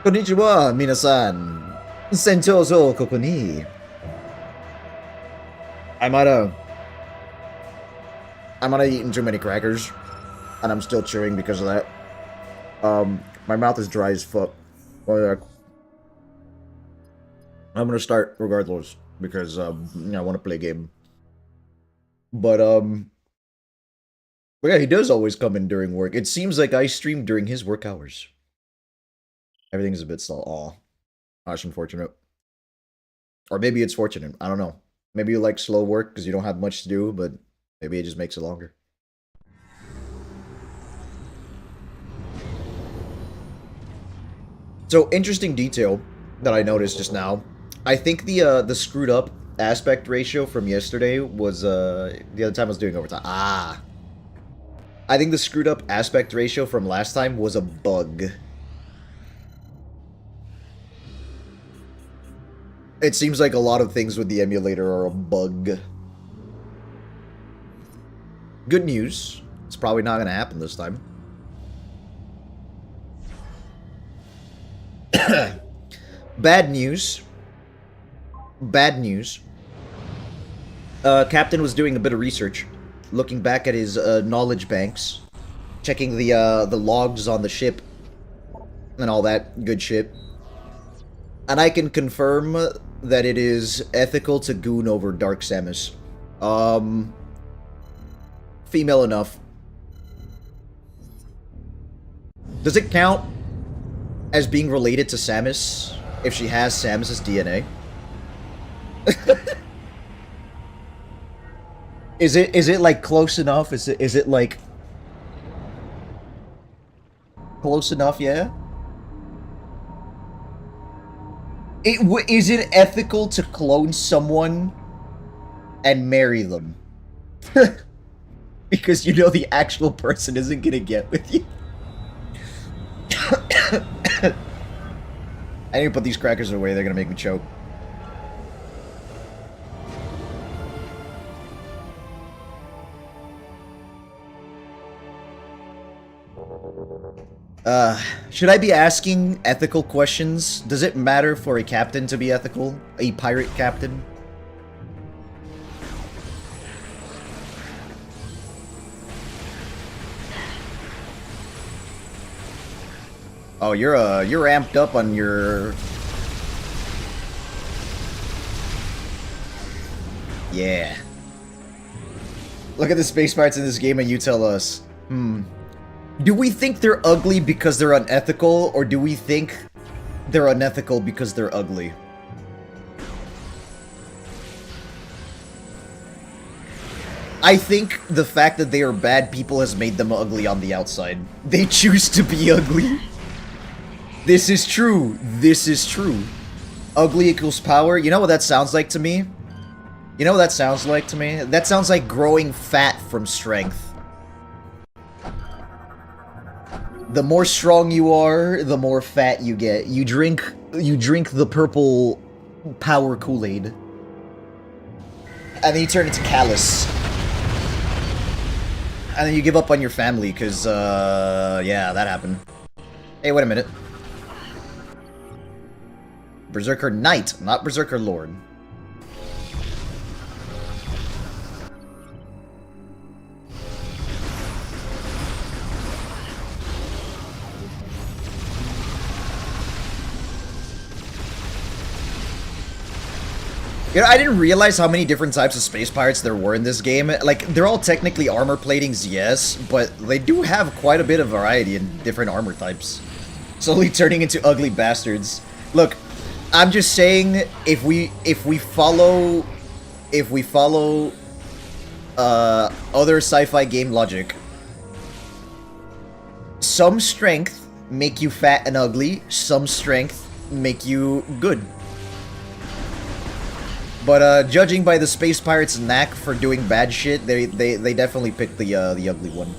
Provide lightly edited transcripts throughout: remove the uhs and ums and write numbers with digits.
Konnichiwa, minasan. Sentoso koko ni. I might have eaten too many crackers, and I'm still chewing because of that. My mouth is dry as fuck. Oh, yeah. I'm gonna start regardless because I want to play a game. But yeah, he does always come in during work. It seems like I stream during his work hours. Everything's a bit slow. Aw, that's unfortunate. Or maybe it's fortunate. I don't know. Maybe you like slow work because you don't have much to do, but maybe it just makes it longer. So, interesting detail that I noticed just now. I think the screwed up aspect ratio from yesterday was the other time I was doing overtime. Ah. I think the screwed up aspect ratio from last time was a bug. It seems like a lot of things with the emulator are a bug. Good news. It's probably not going to happen this time. Bad news. Bad news. Captain was doing a bit of research, looking back at his knowledge banks, checking the logs on the ship, and all that good shit. And I can confirm that it is ethical to goon over Dark Samus. Female enough. Does it count as being related to Samus if she has Samus's DNA? Is it like close enough? Is it like close enough? Yeah. Is it ethical to clone someone and marry them? Because you know the actual person isn't gonna get with you. I need to put these crackers away, they're gonna make me choke. Should I be asking ethical questions? Does it matter for a captain to be ethical? A pirate captain? Oh, you're amped up on your... Yeah. Look at the space pirates in this game and you tell us. Do we think they're ugly because they're unethical, or do we think they're unethical because they're ugly? I think the fact that they are bad people has made them ugly on the outside. They choose to be ugly. This is true. This is true. Ugly equals power. You know what that sounds like to me? You know what that sounds like to me? That sounds like growing fat from strength. The more strong you are, the more fat you get. You drink the purple power Kool-Aid. And then you turn into callous. And then you give up on your family, because, yeah, that happened. Hey, wait a minute. Berserker Knight, not Berserker Lord. You know, I didn't realize how many different types of space pirates there were in this game. Like, they're all technically armor platings, yes, but they do have quite a bit of variety in different armor types. Slowly turning into ugly bastards. Look, I'm just saying, if we follow other sci-fi game logic, some strength make you fat and ugly, some strength make you good. But judging by the space pirates' knack for doing bad shit, they definitely picked the ugly one.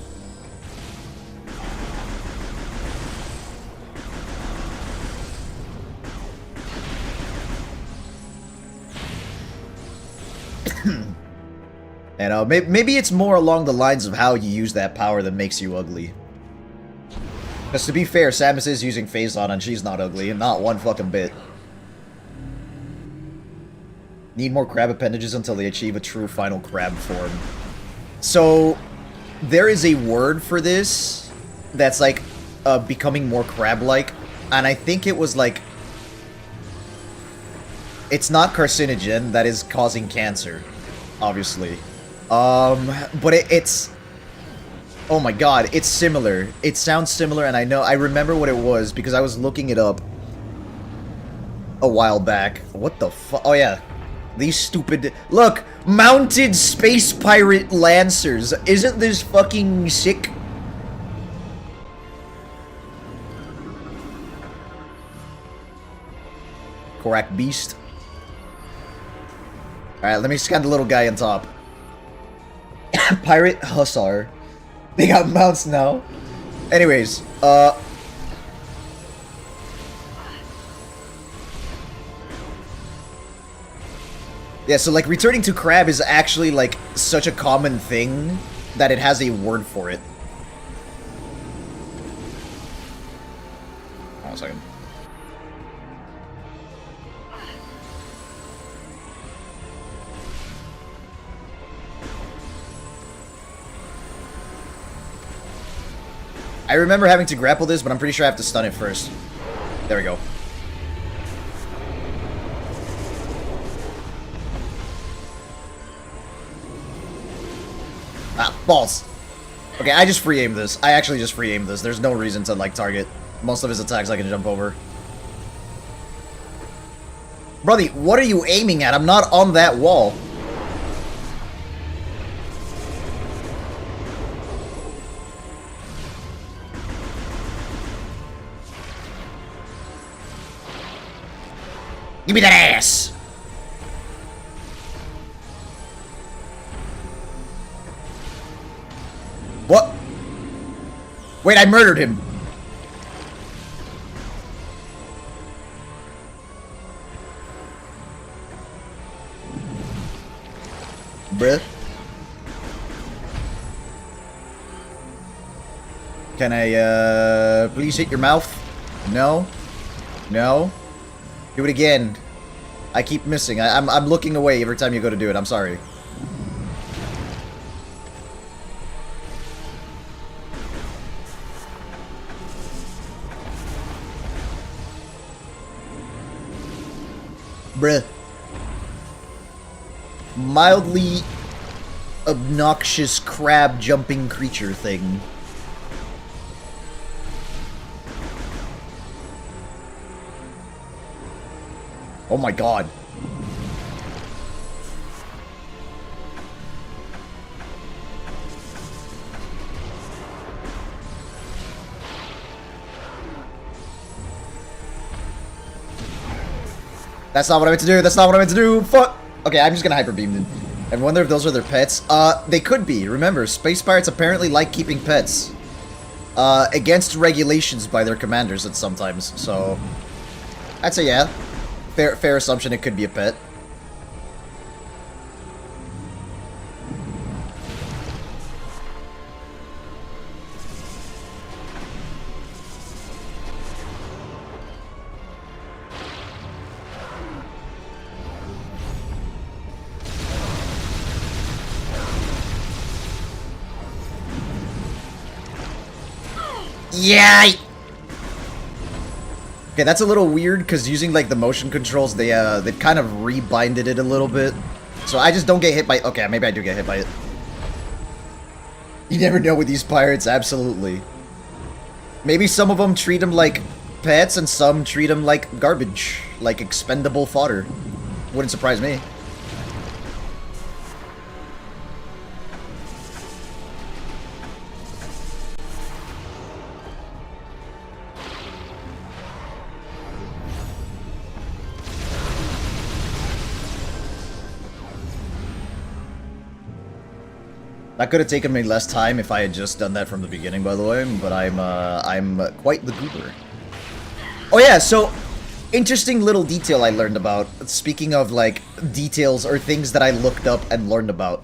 And maybe it's more along the lines of how you use that power that makes you ugly. Because to be fair, Samus is using Phazon and she's not ugly, not one fucking bit. Need more crab appendages until they achieve a true final crab form. So, there is a word for this that's like becoming more crab-like, and I think it was like... It's not carcinogen that is causing cancer, obviously. But it's... Oh my god, it's similar. It sounds similar, and I remember what it was, because I was looking it up a while back. What the fuck? Oh yeah. These stupid... Look! Mounted Space Pirate Lancers! Isn't this fucking sick? Korak Beast. Alright, let me scan the little guy on top. Pirate Hussar. They got mounts now. Anyways, yeah, so like returning to crab is actually like such a common thing that it has a word for it. Hold on a second. I remember having to grapple this, but I'm pretty sure I have to stun it first. There we go. Ah, balls. Okay, I just free aimed this. I actually just free aimed this. There's no reason to, like, target. Most of his attacks I can jump over. Brother, what are you aiming at? I'm not on that wall. Give me that ass! What? Wait, I murdered him. Bruh. Can I, please hit your mouth? No? No? Do it again. I keep missing. I'm looking away every time you go to do it. I'm sorry. Bruh. Mildly obnoxious crab jumping creature thing. Oh my god. That's not what I meant to do. That's not what I meant to do. Fuck. Okay, I'm just gonna hyper beam them. I wonder if those are their pets. They could be. Remember, space pirates apparently like keeping pets. Against regulations by their commanders at sometimes. So, I'd say yeah. Fair assumption it could be a pet. Yeah! Okay, that's a little weird, because using, like, the motion controls, they kind of rebinded it a little bit. So I just don't get hit by... Okay, maybe I do get hit by it. You never know with these pirates, absolutely. Maybe some of them treat them like pets, and some treat them like garbage. Like expendable fodder. Wouldn't surprise me. That could have taken me less time if I had just done that from the beginning, by the way, but I'm quite the goober. Oh yeah, so, interesting little detail I learned about, speaking of, like, details or things that I looked up and learned about.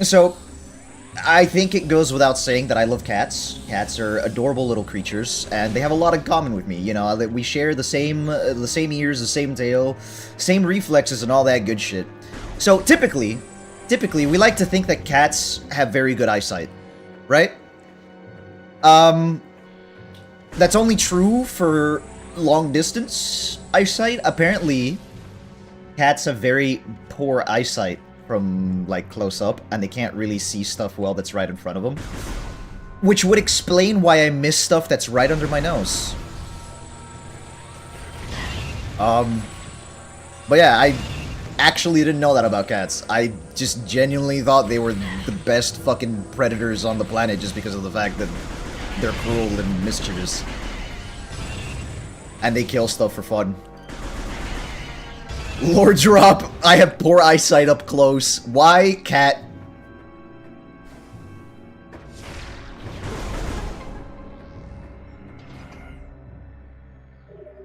So, I think it goes without saying that I love cats. Cats are adorable little creatures, and they have a lot in common with me. You know, that we share the same ears, the same tail, same reflexes, and all that good shit. So typically, we like to think that cats have very good eyesight, right? That's only true for long distance eyesight. Apparently, cats have very poor eyesight from, like, close up, and they can't really see stuff well that's right in front of them. Which would explain why I miss stuff that's right under my nose. But yeah, I actually didn't know that about cats. I just genuinely thought they were the best fucking predators on the planet just because of the fact that they're cruel and mischievous. And they kill stuff for fun. Lord Drop, I have poor eyesight up close. Why, cat?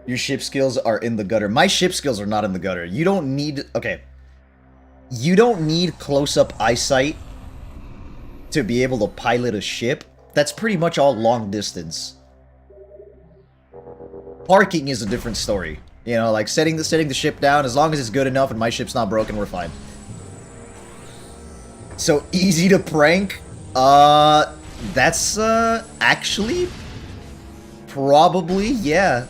Your ship skills are in the gutter. My ship skills are not in the gutter. You don't need... Okay. You don't need close-up eyesight to be able to pilot a ship. That's pretty much all long distance. Parking is a different story. You know, like setting the ship down, as long as it's good enough and my ship's not broken, we're fine. So easy to prank? That's actually probably, yeah.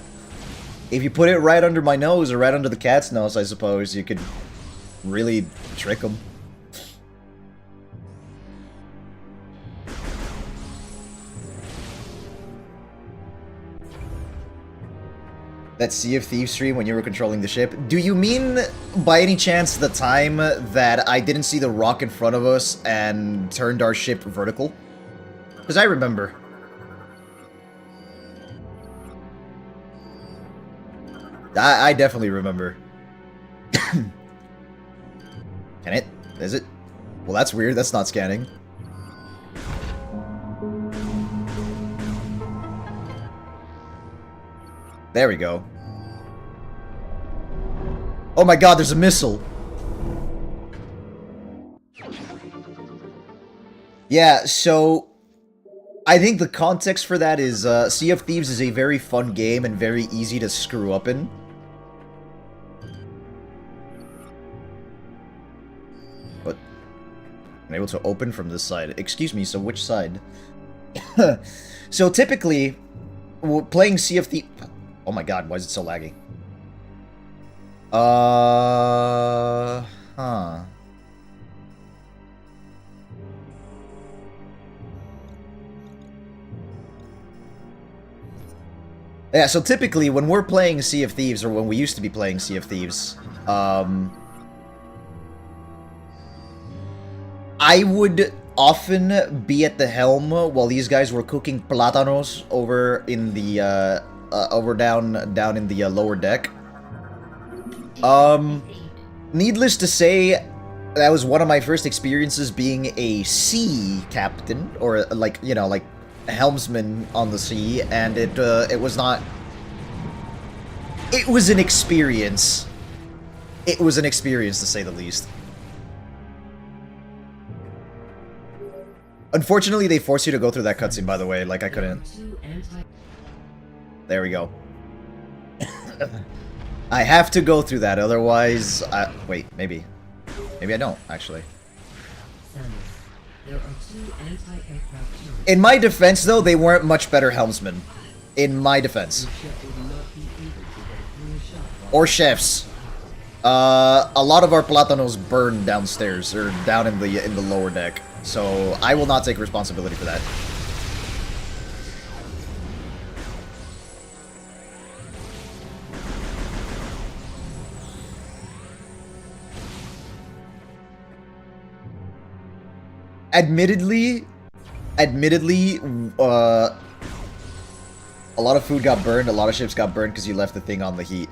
If you put it right under my nose or right under the cat's nose, I suppose you could really trick them. That Sea of Thieves stream when you were controlling the ship. Do you mean, by any chance, the time that I didn't see the rock in front of us and turned our ship vertical? Because I remember. I definitely remember. Can it? Is it? Well, that's weird. That's not scanning. There we go. Oh my god, there's a missile. Yeah, so I think the context for that is Sea of Thieves is a very fun game and very easy to screw up in. But I'm able to open from this side. Excuse me, so which side? So typically, playing Sea of Thieves... Oh my god, why is it so laggy? Huh. Yeah, so typically when we're playing Sea of Thieves, or when we used to be playing Sea of Thieves, I would often be at the helm while these guys were cooking plátanos over in the, down in the lower deck. Needless to say, that was one of my first experiences being a sea captain, or like, you know, like a helmsman on the sea, and it was not... It was an experience. It was an experience, to say the least. Unfortunately, they force you to go through that cutscene, by the way, like I couldn't... There we go. I have to go through that, otherwise... wait, maybe. Maybe I don't, actually. In my defense, though, they weren't much better helmsmen. In my defense. Or chefs. A lot of our plátanos burned downstairs, or down in the lower deck. So, I will not take responsibility for that. Admittedly, a lot of food got burned, a lot of ships got burned because you left the thing on the heat.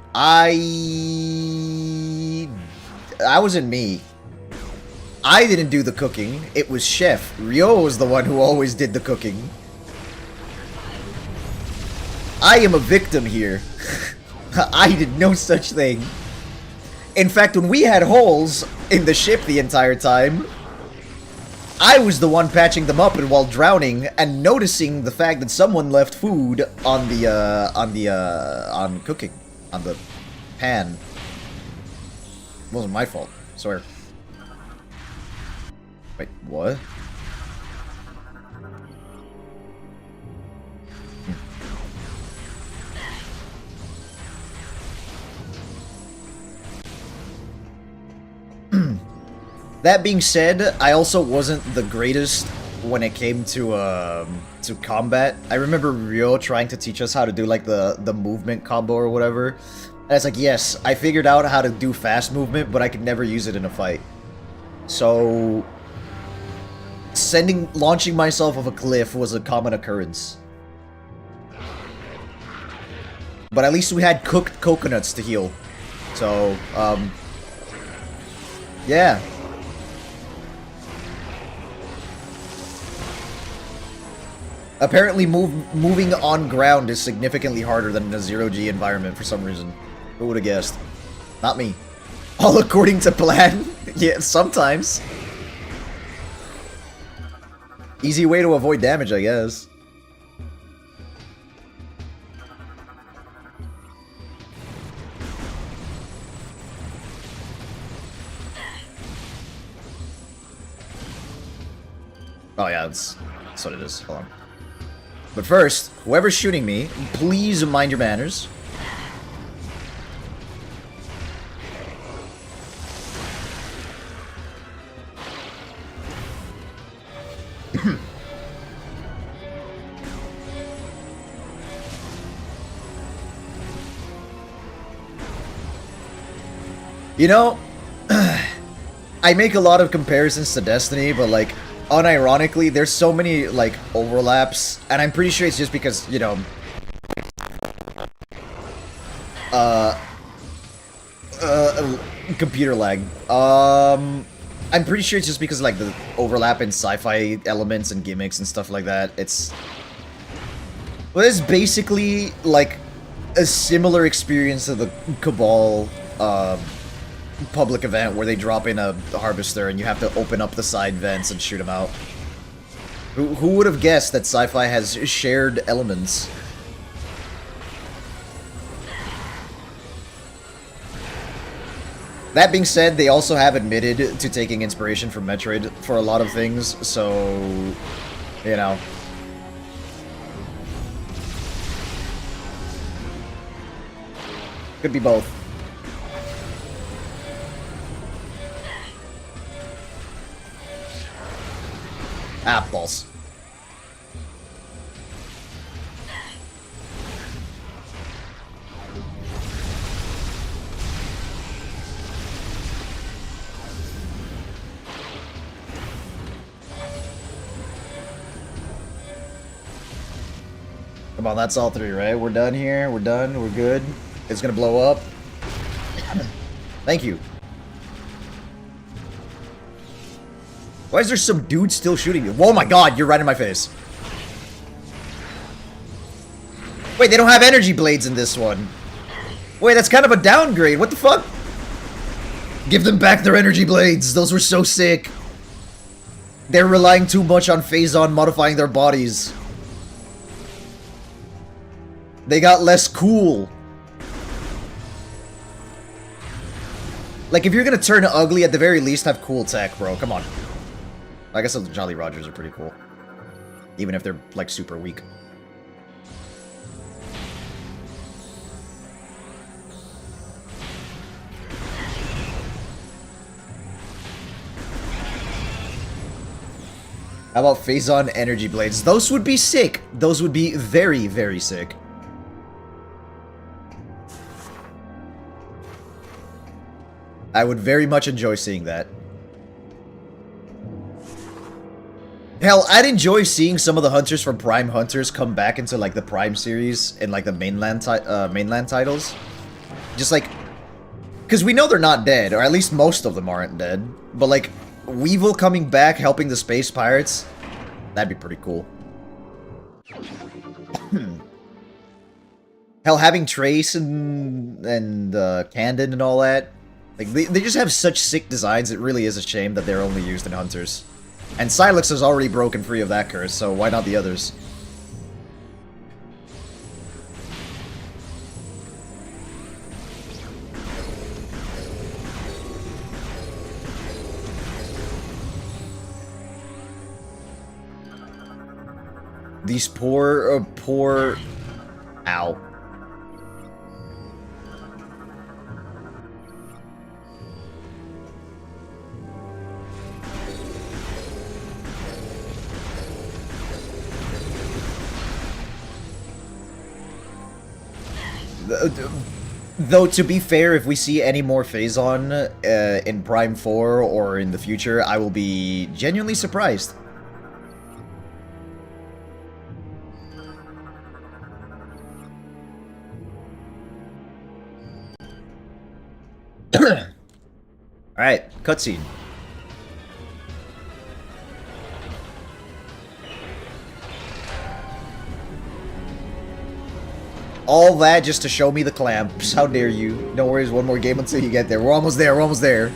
That wasn't me. I didn't do the cooking. It was Chef. Ryo was the one who always did the cooking. I am a victim here. I did no such thing. In fact, when we had holes in the ship the entire time, I was the one patching them up and while drowning and noticing the fact that someone left food on cooking, on the pan. It wasn't my fault, I swear. Wait, what? That being said, I also wasn't the greatest when it came to combat. I remember Ryo trying to teach us how to do like the movement combo or whatever. And it's like, yes, I figured out how to do fast movement, but I could never use it in a fight. So launching myself off a cliff was a common occurrence. But at least we had cooked coconuts to heal. So, yeah. Apparently moving on ground is significantly harder than in a zero-G environment for some reason. Who would have guessed? Not me. All according to plan? Yeah, sometimes. Easy way to avoid damage, I guess. Oh yeah, that's what it is. Hold on. But first, whoever's shooting me, please mind your manners. You know, I make a lot of comparisons to Destiny, but like, unironically, there's so many, like, overlaps, and I'm pretty sure it's just because, you know, computer lag. I'm pretty sure it's just because, like, the overlap in sci-fi elements and gimmicks and stuff like that. Well, it's basically, like, a similar experience to the Cabal, public event where they drop in a harvester and you have to open up the side vents and shoot them out. Who would have guessed that sci-fi has shared elements? That being said, they also have admitted to taking inspiration from Metroid for a lot of things, so, you know. Could be both. Apples. Come on, that's all three, right? We're done here. We're done. We're good. It's gonna blow up. Thank you. Why is there some dude still shooting you? Oh my god, you're right in my face. Wait, they don't have energy blades in this one. Wait, that's kind of a downgrade. What the fuck? Give them back their energy blades. Those were so sick. They're relying too much on Phazon modifying their bodies. They got less cool. Like, if you're gonna turn ugly, at the very least have cool tech, bro. Come on. I guess the Jolly Rogers are pretty cool. Even if they're, like, super weak. How about Phazon energy blades? Those would be sick. Those would be very, very sick. I would very much enjoy seeing that. Hell, I'd enjoy seeing some of the hunters from Prime Hunters come back into, like, the Prime series and, like, the mainland titles. Just, like... Because we know they're not dead, or at least most of them aren't dead. But, like, Weevil coming back helping the space pirates, that'd be pretty cool. Hell, having Trace and Candid and all that. Like, they just have such sick designs, it really is a shame that they're only used in Hunters. And Silex has already broken free of that curse, so why not the others? These poor... Ow. Though, to be fair, if we see any more Phazon in Prime 4 or in the future, I will be genuinely surprised. Alright, cutscene. All that just to show me the clamps. How dare you? No worries, one more game until you get there. We're almost there, we're almost there.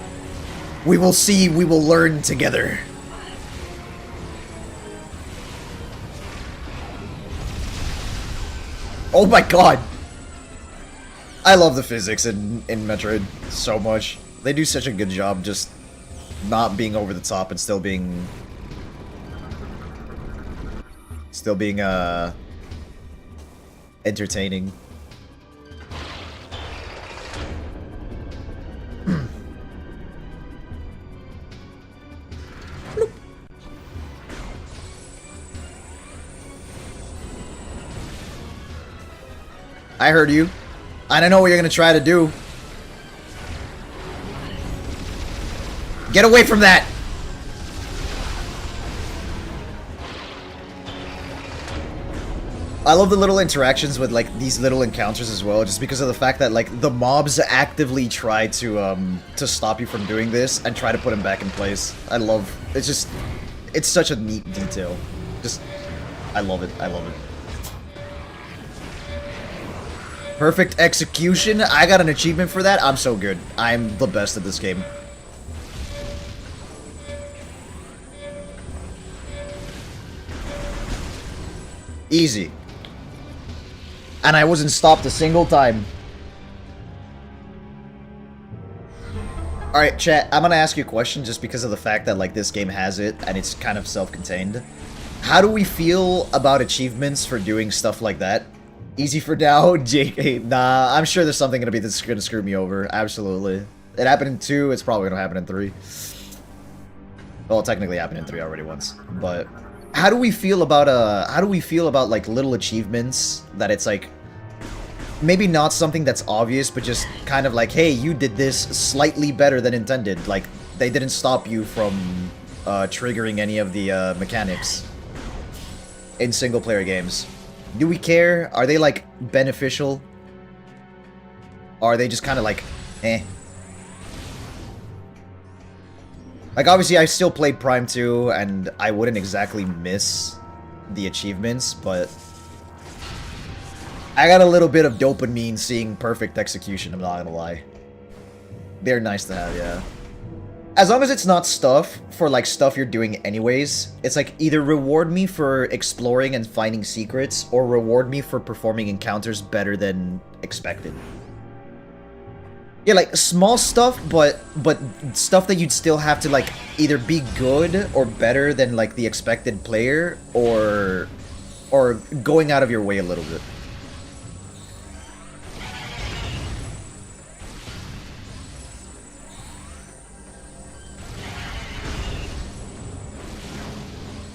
We will see, we will learn together. Oh my god! I love the physics in Metroid so much. They do such a good job just not being over the top and still being... entertaining. I heard you. I don't know what you're gonna try to do. Get away from that! I love the little interactions with, like, these little encounters as well, just because of the fact that, like, the mobs actively try to stop you from doing this and try to put him back in place. I love... It's just... It's such a neat detail. Just... I love it. I love it. Perfect execution. I got an achievement for that. I'm so good. I'm the best at this game. Easy. And I wasn't stopped a single time. Alright, chat, I'm gonna ask you a question just because of the fact that, like, this game has it, and it's kind of self-contained. How do we feel about achievements for doing stuff like that? Easy for now, JK. Nah, I'm sure there's something that's gonna screw me over. Absolutely. It happened in 2, it's probably gonna happen in 3. Well, it technically happened in 3 already once, but... How do we feel about, like, little achievements that it's, like, maybe not something that's obvious, but just kind of like, hey, you did this slightly better than intended. Like, they didn't stop you from triggering any of the mechanics in single-player games. Do we care? Are they, like, beneficial? Or are they just kind of like, eh? Like, obviously, I still played Prime 2, and I wouldn't exactly miss the achievements, but... I got a little bit of dopamine seeing perfect execution, I'm not gonna lie. They're nice to have, yeah. As long as it's not stuff for, like, stuff you're doing anyways, it's like, either reward me for exploring and finding secrets, or reward me for performing encounters better than expected. Yeah, like, small stuff, but stuff that you'd still have to, like, either be good or better than, like, the expected player, or going out of your way a little bit.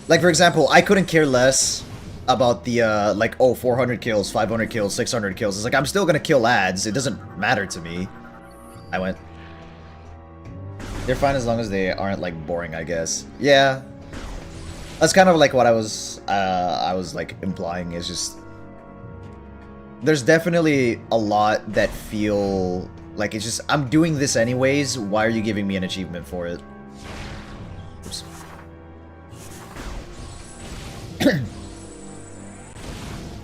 Like, for example, I couldn't care less about the, like, oh, 400 kills, 500 kills, 600 kills. It's like, I'm still gonna kill ads. It doesn't matter to me. I went. They're fine as long as they aren't, like, boring, I guess. Yeah. That's kind of, like, what I was, like, implying. Is just... There's definitely a lot that feel... Like, it's just, I'm doing this anyways. Why are you giving me an achievement for it? Oops.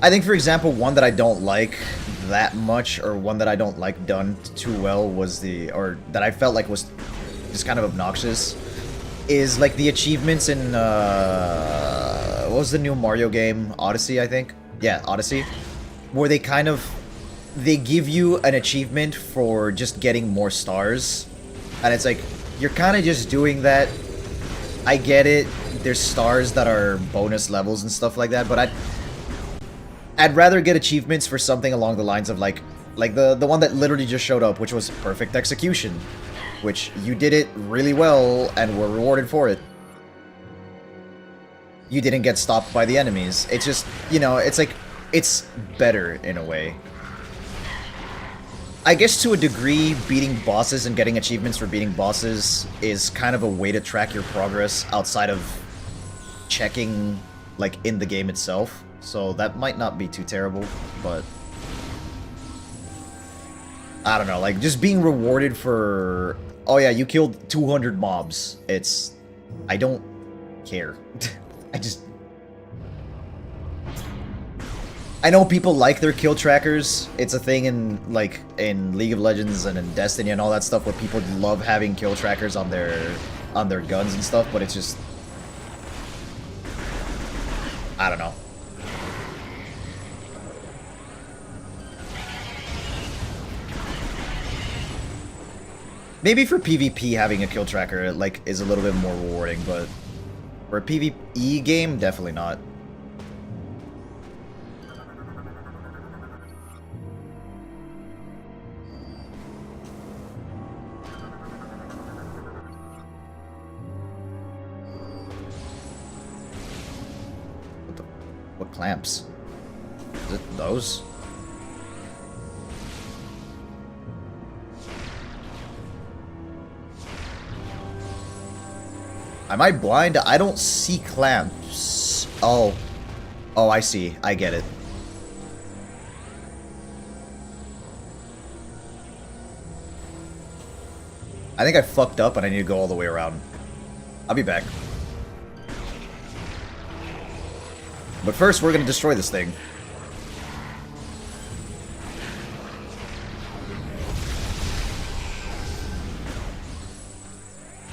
I think, for example, one that I don't like that much, or one that I don't like done too well, was the, or that I felt like was just kind of obnoxious, is like the achievements in what was the new Mario game? Odyssey, I think. Yeah, Odyssey, where they give you an achievement for just getting more stars, and it's like you're kind of just doing that. I get it. There's stars that are bonus levels and stuff like that, but I'd rather get achievements for something along the lines of like the one that literally just showed up, which was perfect execution, which you did it really well and were rewarded for it. You didn't get stopped by the enemies. It's just, you know, it's like, it's better in a way. I guess to a degree, beating bosses and getting achievements for beating bosses is kind of a way to track your progress outside of checking, like, in the game itself. So that might not be too terrible, but I don't know, like, just being rewarded for, oh yeah, you killed 200 mobs. I don't care. I know people like their kill trackers. It's a thing in, like, in League of Legends and in Destiny and all that stuff where people love having kill trackers on their guns and stuff, but it's just, I don't know. Maybe for PvP having a kill tracker, like, is a little bit more rewarding, but for a PvE game, definitely not. What clamps? Is it those? Am I blind? I don't see clamps. Oh. Oh, I see. I get it. I think I fucked up and I need to go all the way around. I'll be back. But first, we're gonna destroy this thing.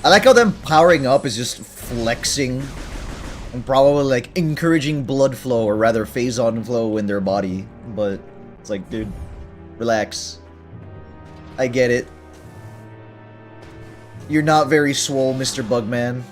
I like how them powering up is just flexing and probably like encouraging blood flow, or rather phase-on flow in their body. But it's like, dude, relax. I get it. You're not very swole, Mr. Bugman.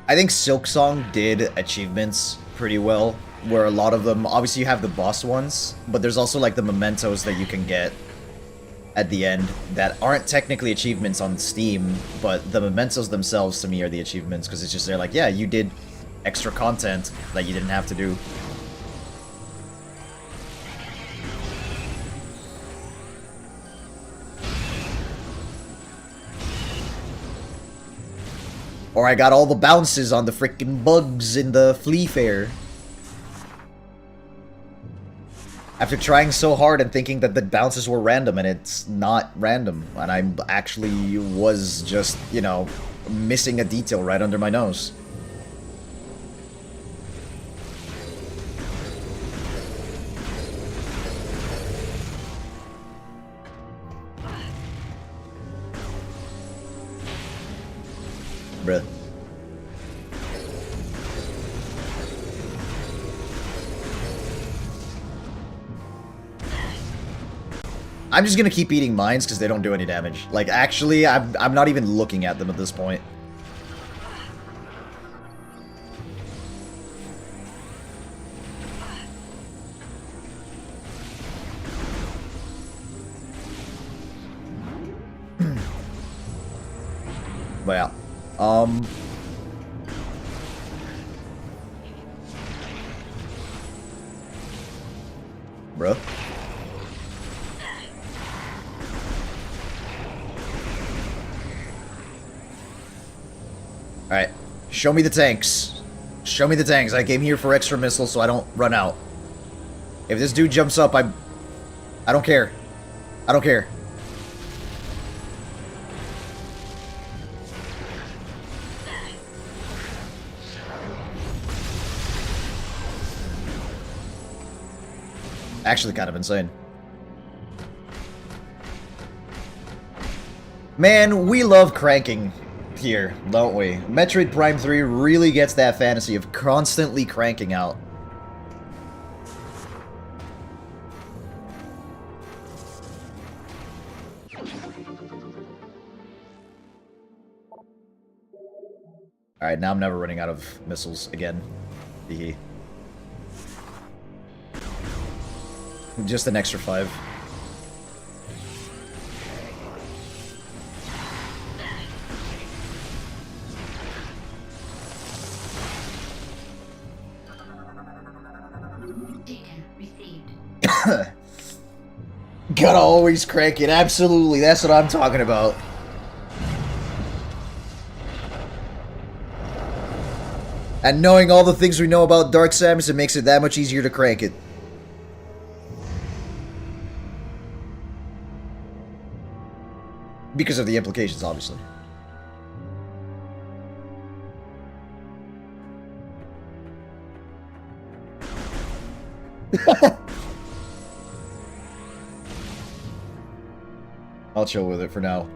I think Silksong did achievements pretty well, where a lot of them, obviously you have the boss ones, but there's also like the mementos that you can get at the end that aren't technically achievements on Steam, but the mementos themselves to me are the achievements, because it's just, they're like, yeah, you did extra content that you didn't have to do. Or I got all the bounces on the freaking bugs in the flea fair. After trying so hard and thinking that the bounces were random, and it's not random. And I actually was just, you know, missing a detail right under my nose. Bruh. I'm just gonna keep eating mines because they don't do any damage. Like, actually, I'm not even looking at them at this point. But yeah. Bruh. Alright. Show me the tanks. Show me the tanks. I came here for extra missiles so I don't run out. If this dude jumps up, I don't care. I don't care. Actually kind of insane. Man, we love cranking here, don't we? Metroid Prime 3 really gets that fantasy of constantly cranking out. Alright, now I'm never running out of missiles again. Hehe. Just an extra 5. Gotta always crank it, absolutely, that's what I'm talking about. And knowing all the things we know about Dark Samus, it makes it that much easier to crank it. Because of the implications, obviously. I'll chill with it for now.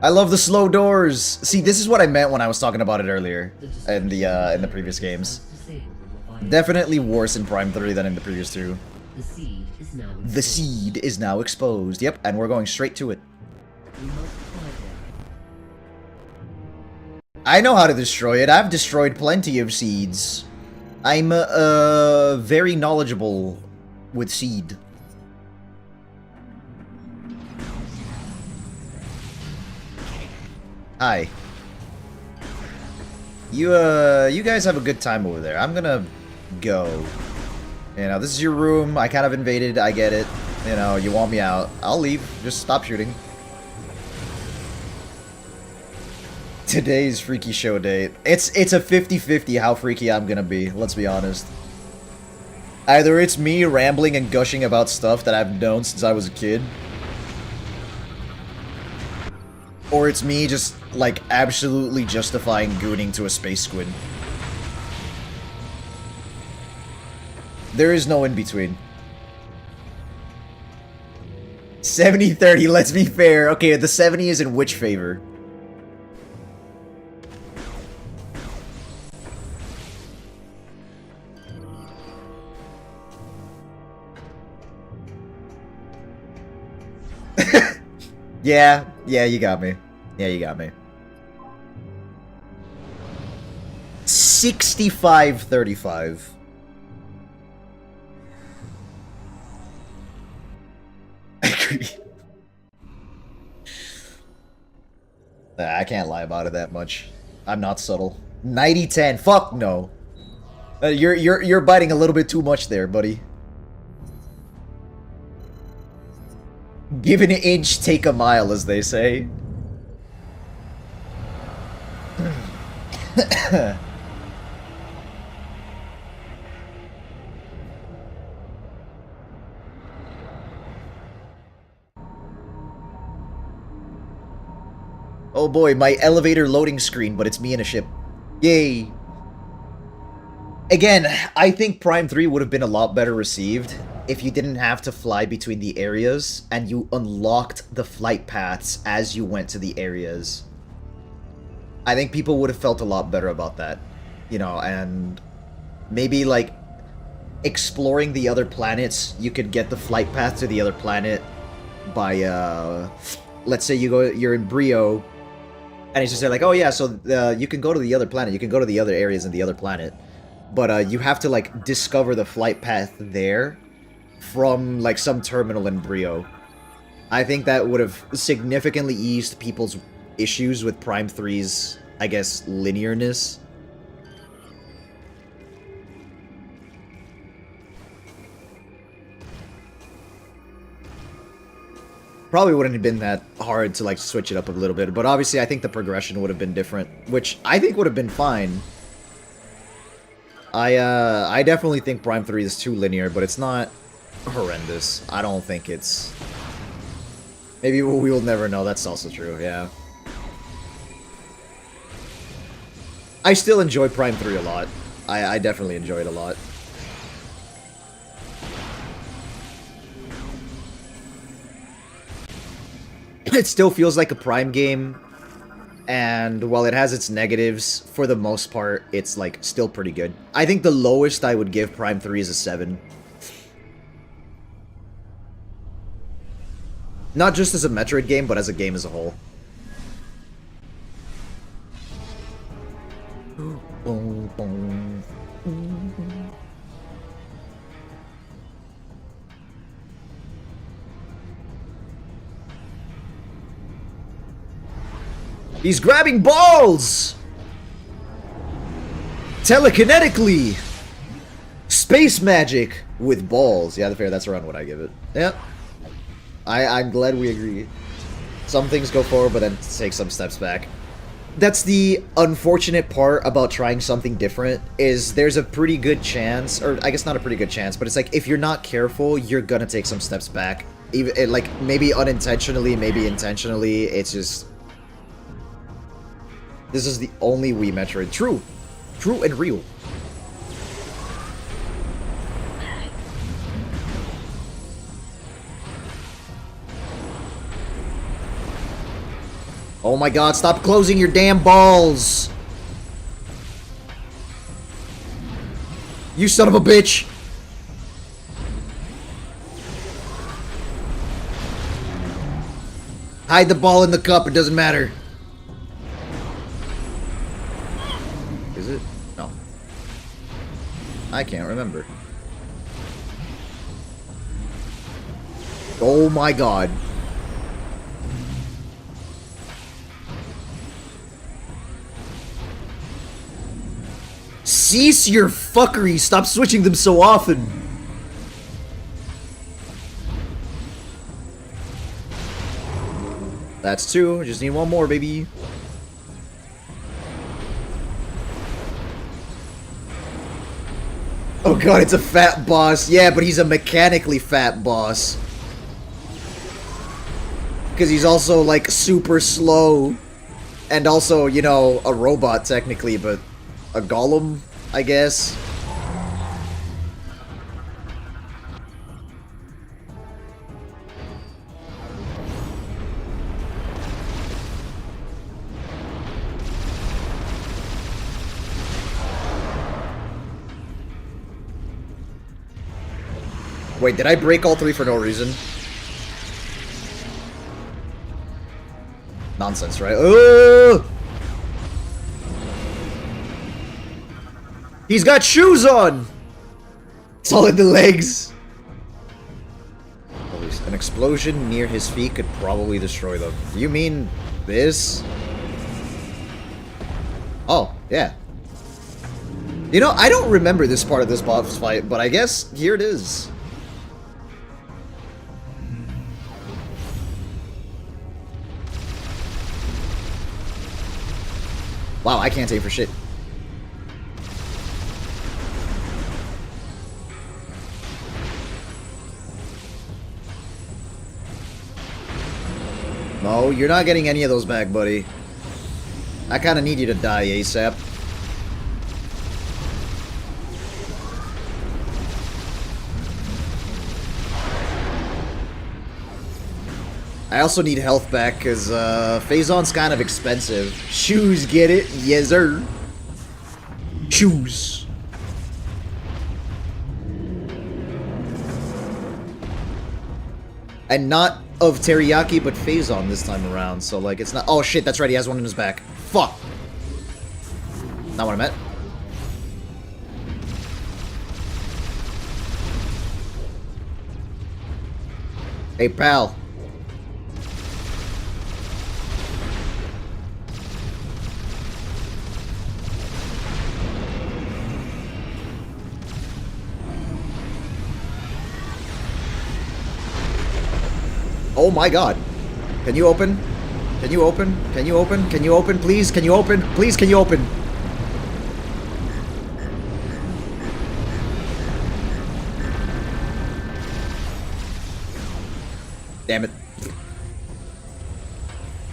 I love the slow doors. See, this is what I meant when I was talking about it earlier in the previous games. Definitely worse in Prime 3 than in the previous two. The seed is now exposed. Yep, and we're going straight to it. I know how to destroy it. I've destroyed plenty of seeds. I'm very knowledgeable with seed. Hi. You guys have a good time over there. I'm gonna go. You know, this is your room. I kind of invaded. I get it. You know, you want me out. I'll leave. Just stop shooting. Today's freaky show date. It's a 50-50 how freaky I'm gonna be. Let's be honest. Either it's me rambling and gushing about stuff that I've known since I was a kid, or it's me just, like, absolutely justifying gooning to a space squid. There is no in-between. 70-30, let's be fair. Okay, the 70 is in which favor? Yeah, you got me. Yeah, you got me. 65-35. Agree. I can't lie about it that much. I'm not subtle. 90-10. Fuck no. You're biting a little bit too much there, buddy. Give an inch, take a mile, as they say. Oh boy, my elevator loading screen, but it's me in a ship. Yay. Again, I think Prime 3 would have been a lot better received if you didn't have to fly between the areas and you unlocked the flight paths as you went to the areas. I think people would have felt a lot better about that. You know, and maybe, like, exploring the other planets, you could get the flight path to the other planet by, let's say you're in Brio, and it's just like, oh yeah, so you can go to the other planet, you can go to the other areas in the other planet, but you have to, like, discover the flight path there from, like, some terminal in Brio. I think that would have significantly eased people's issues with Prime 3's, I guess, linearness. Probably wouldn't have been that hard to, like, switch it up a little bit, but obviously I think the progression would have been different, which I think would have been fine. I definitely think Prime 3 is too linear, but it's not horrendous. I don't think it's... Maybe we will never know, that's also true, yeah. I still enjoy Prime 3 a lot. I definitely enjoy it a lot. It still feels like a Prime game, and while it has its negatives, for the most part, it's, like, still pretty good. I think the lowest I would give Prime 3 is a 7. Not just as a Metroid game, but as a game as a whole. He's grabbing balls! Telekinetically! Space magic with balls. Yeah, that's around what I give it. Yep. I'm glad we agree. Some things go forward, but then take some steps back. That's the unfortunate part about trying something different, is there's a pretty good chance, or I guess not a pretty good chance, but it's like, if you're not careful, you're gonna take some steps back. Even, like, maybe unintentionally, maybe intentionally, it's just... This is the only Wii Metroid. True. True and real. Oh my god, stop closing your damn balls! You son of a bitch! Hide the ball in the cup, it doesn't matter. Is it? No. I can't remember. Oh my god. Cease your fuckery! Stop switching them so often! That's 2. Just need one more, baby. Oh god, it's a fat boss. Yeah, but he's a mechanically fat boss. Because he's also, like, super slow. And also, you know, a robot, technically, but... a golem, I guess. Wait, did I break all 3 for no reason? Nonsense, right? Ugh! He's got shoes on! It's all in the legs. An explosion near his feet could probably destroy them. Do you mean this? Oh, yeah. You know, I don't remember this part of this boss fight, but I guess here it is. Wow, I can't aim for shit. No, you're not getting any of those back, buddy. I kinda need you to die ASAP. I also need health back, because, Phazon's kind of expensive. Shoes, get it? Yes, sir. Shoes. And not of teriyaki, but Phazon this time around, so, like, it's not... Oh, shit, that's right, he has one in his back. Fuck! Not what I meant. Hey, pal. Oh my god. Can you open? Can you open? Can you open? Can you open? Please, can you open? Please, can you open? Damn it.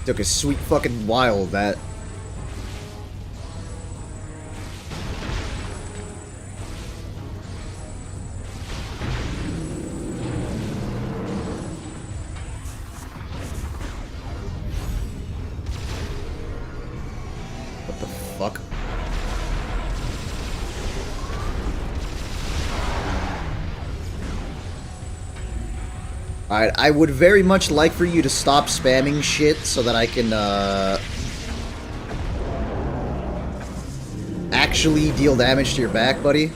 Took a sweet fucking while, that. What the fuck? Alright, I would very much like for you to stop spamming shit so that I can, actually deal damage to your back, buddy.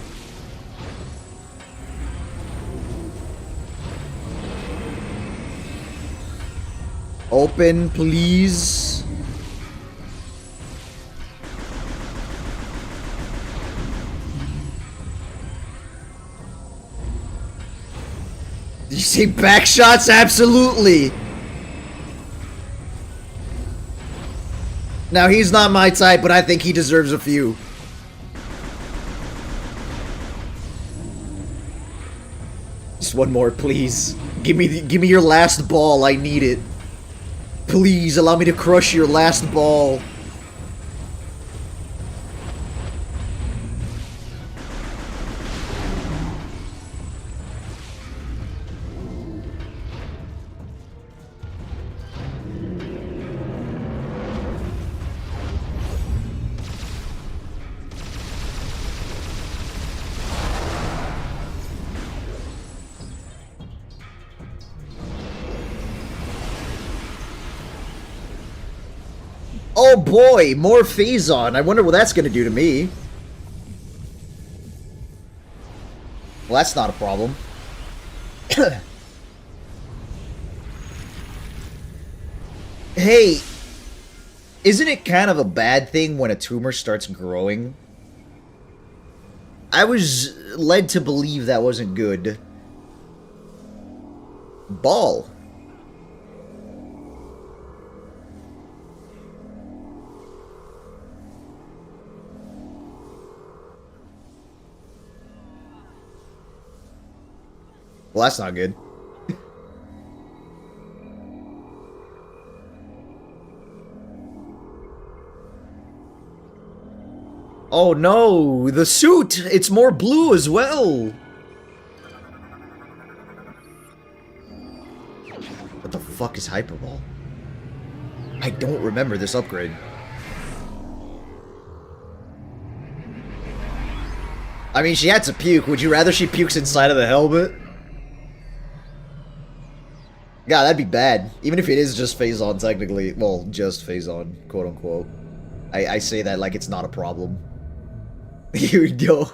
Open, please. Did you say back shots? Absolutely. Now, he's not my type, but I think he deserves a few. Just one more, please. Give me your last ball. I need it. Please, allow me to crush your last ball. Oh boy, more Phazon. I wonder what that's gonna do to me. Well, that's not a problem. Hey, isn't it kind of a bad thing when a tumor starts growing? I was led to believe that wasn't good. Ball. Well, that's not good. Oh no, the suit! It's more blue as well! What the fuck is Hyperball? I don't remember this upgrade. I mean, she had to puke. Would you rather she pukes inside of the helmet? God, that'd be bad. Even if it is just Phazon, technically. Well, just Phazon, quote-unquote. I say that like it's not a problem. Here we go.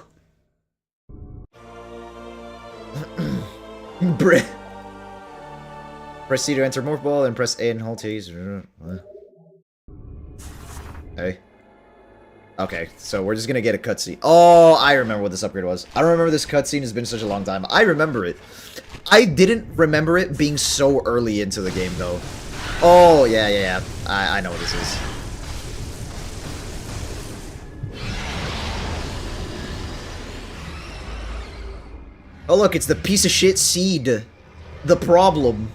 Press C to enter morph ball, and press A and hold to use... Hey. Okay, so we're just gonna get a cutscene. Oh, I remember what this upgrade was. I don't remember this cutscene. It's been such a long time. I remember it. I didn't remember it being so early into the game, though. Oh, yeah. I know what this is. Oh, look, it's the piece of shit seed. The problem.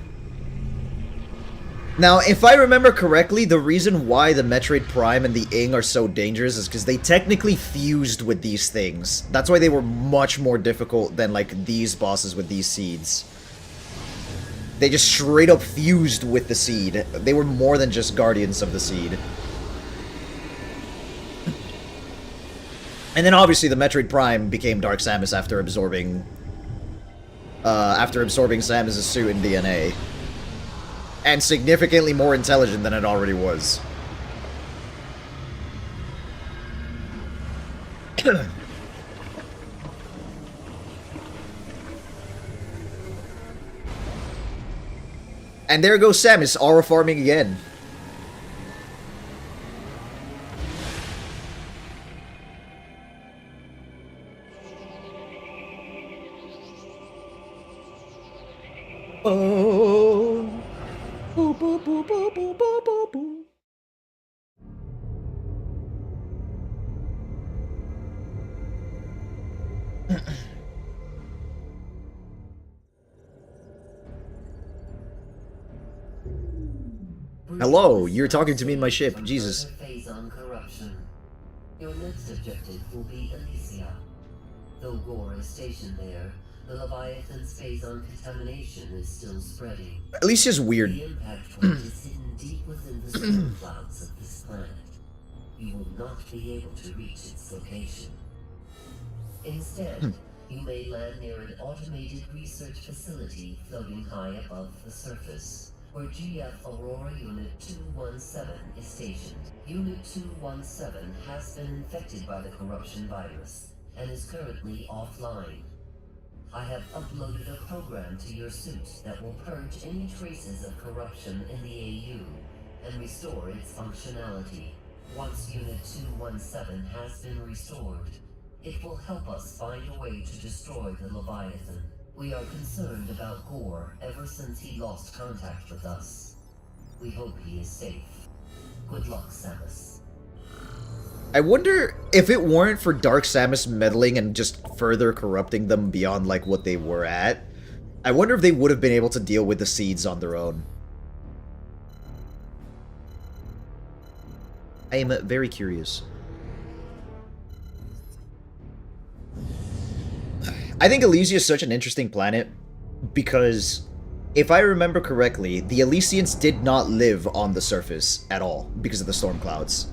Now, if I remember correctly, the reason why the Metroid Prime and the Ing are so dangerous is because they technically fused with these things. That's why they were much more difficult than, like, these bosses with these seeds. They just straight up fused with the seed. They were more than just guardians of the seed. And then obviously the Metroid Prime became Dark Samus after absorbing Samus's suit and DNA. And significantly more intelligent than it already was. And there goes Samus, aura farming again. Oh. Boo, boo, boo, boo, boo, boo, boo, boo. Hello, you're talking to me in my ship, Jesus. Phase on corruption. Your next objective will be Elysia. Though Gore is stationed there, the Leviathan's phase on contamination is still spreading. Alicia's weird. The impact point is hidden deep within the storm clouds of this planet. You will not be able to reach its location. Instead, you may land near an automated research facility floating high above the surface, where GF Aurora Unit 217 is stationed. Unit 217 has been infected by the corruption virus and is currently offline. I have uploaded a program to your suit that will purge any traces of corruption in the AU and restore its functionality. Once Unit 217 has been restored, it will help us find a way to destroy the Leviathan. We are concerned about Gore ever since he lost contact with us. We hope he is safe. Good luck, Samus. I wonder if it weren't for Dark Samus meddling and just further corrupting them beyond, like, what they were at, I wonder if they would have been able to deal with the seeds on their own. I am very curious. I think Elysia is such an interesting planet because, if I remember correctly, the Elysians did not live on the surface at all because of the storm clouds.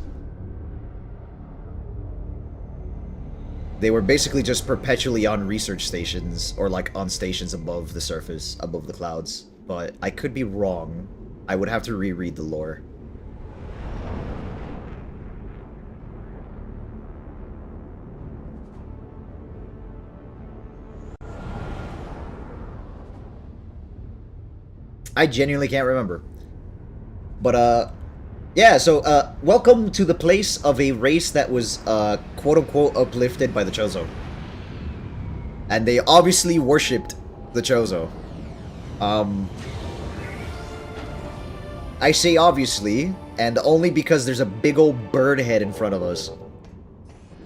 They were basically just perpetually on research stations, or like on stations above the surface, above the clouds. But I could be wrong. I would have to reread the lore. I genuinely can't remember. But, yeah, so, welcome to the place of a race that was, quote-unquote uplifted by the Chozo. And they obviously worshipped the Chozo. I say obviously, and only because there's a big old bird head in front of us.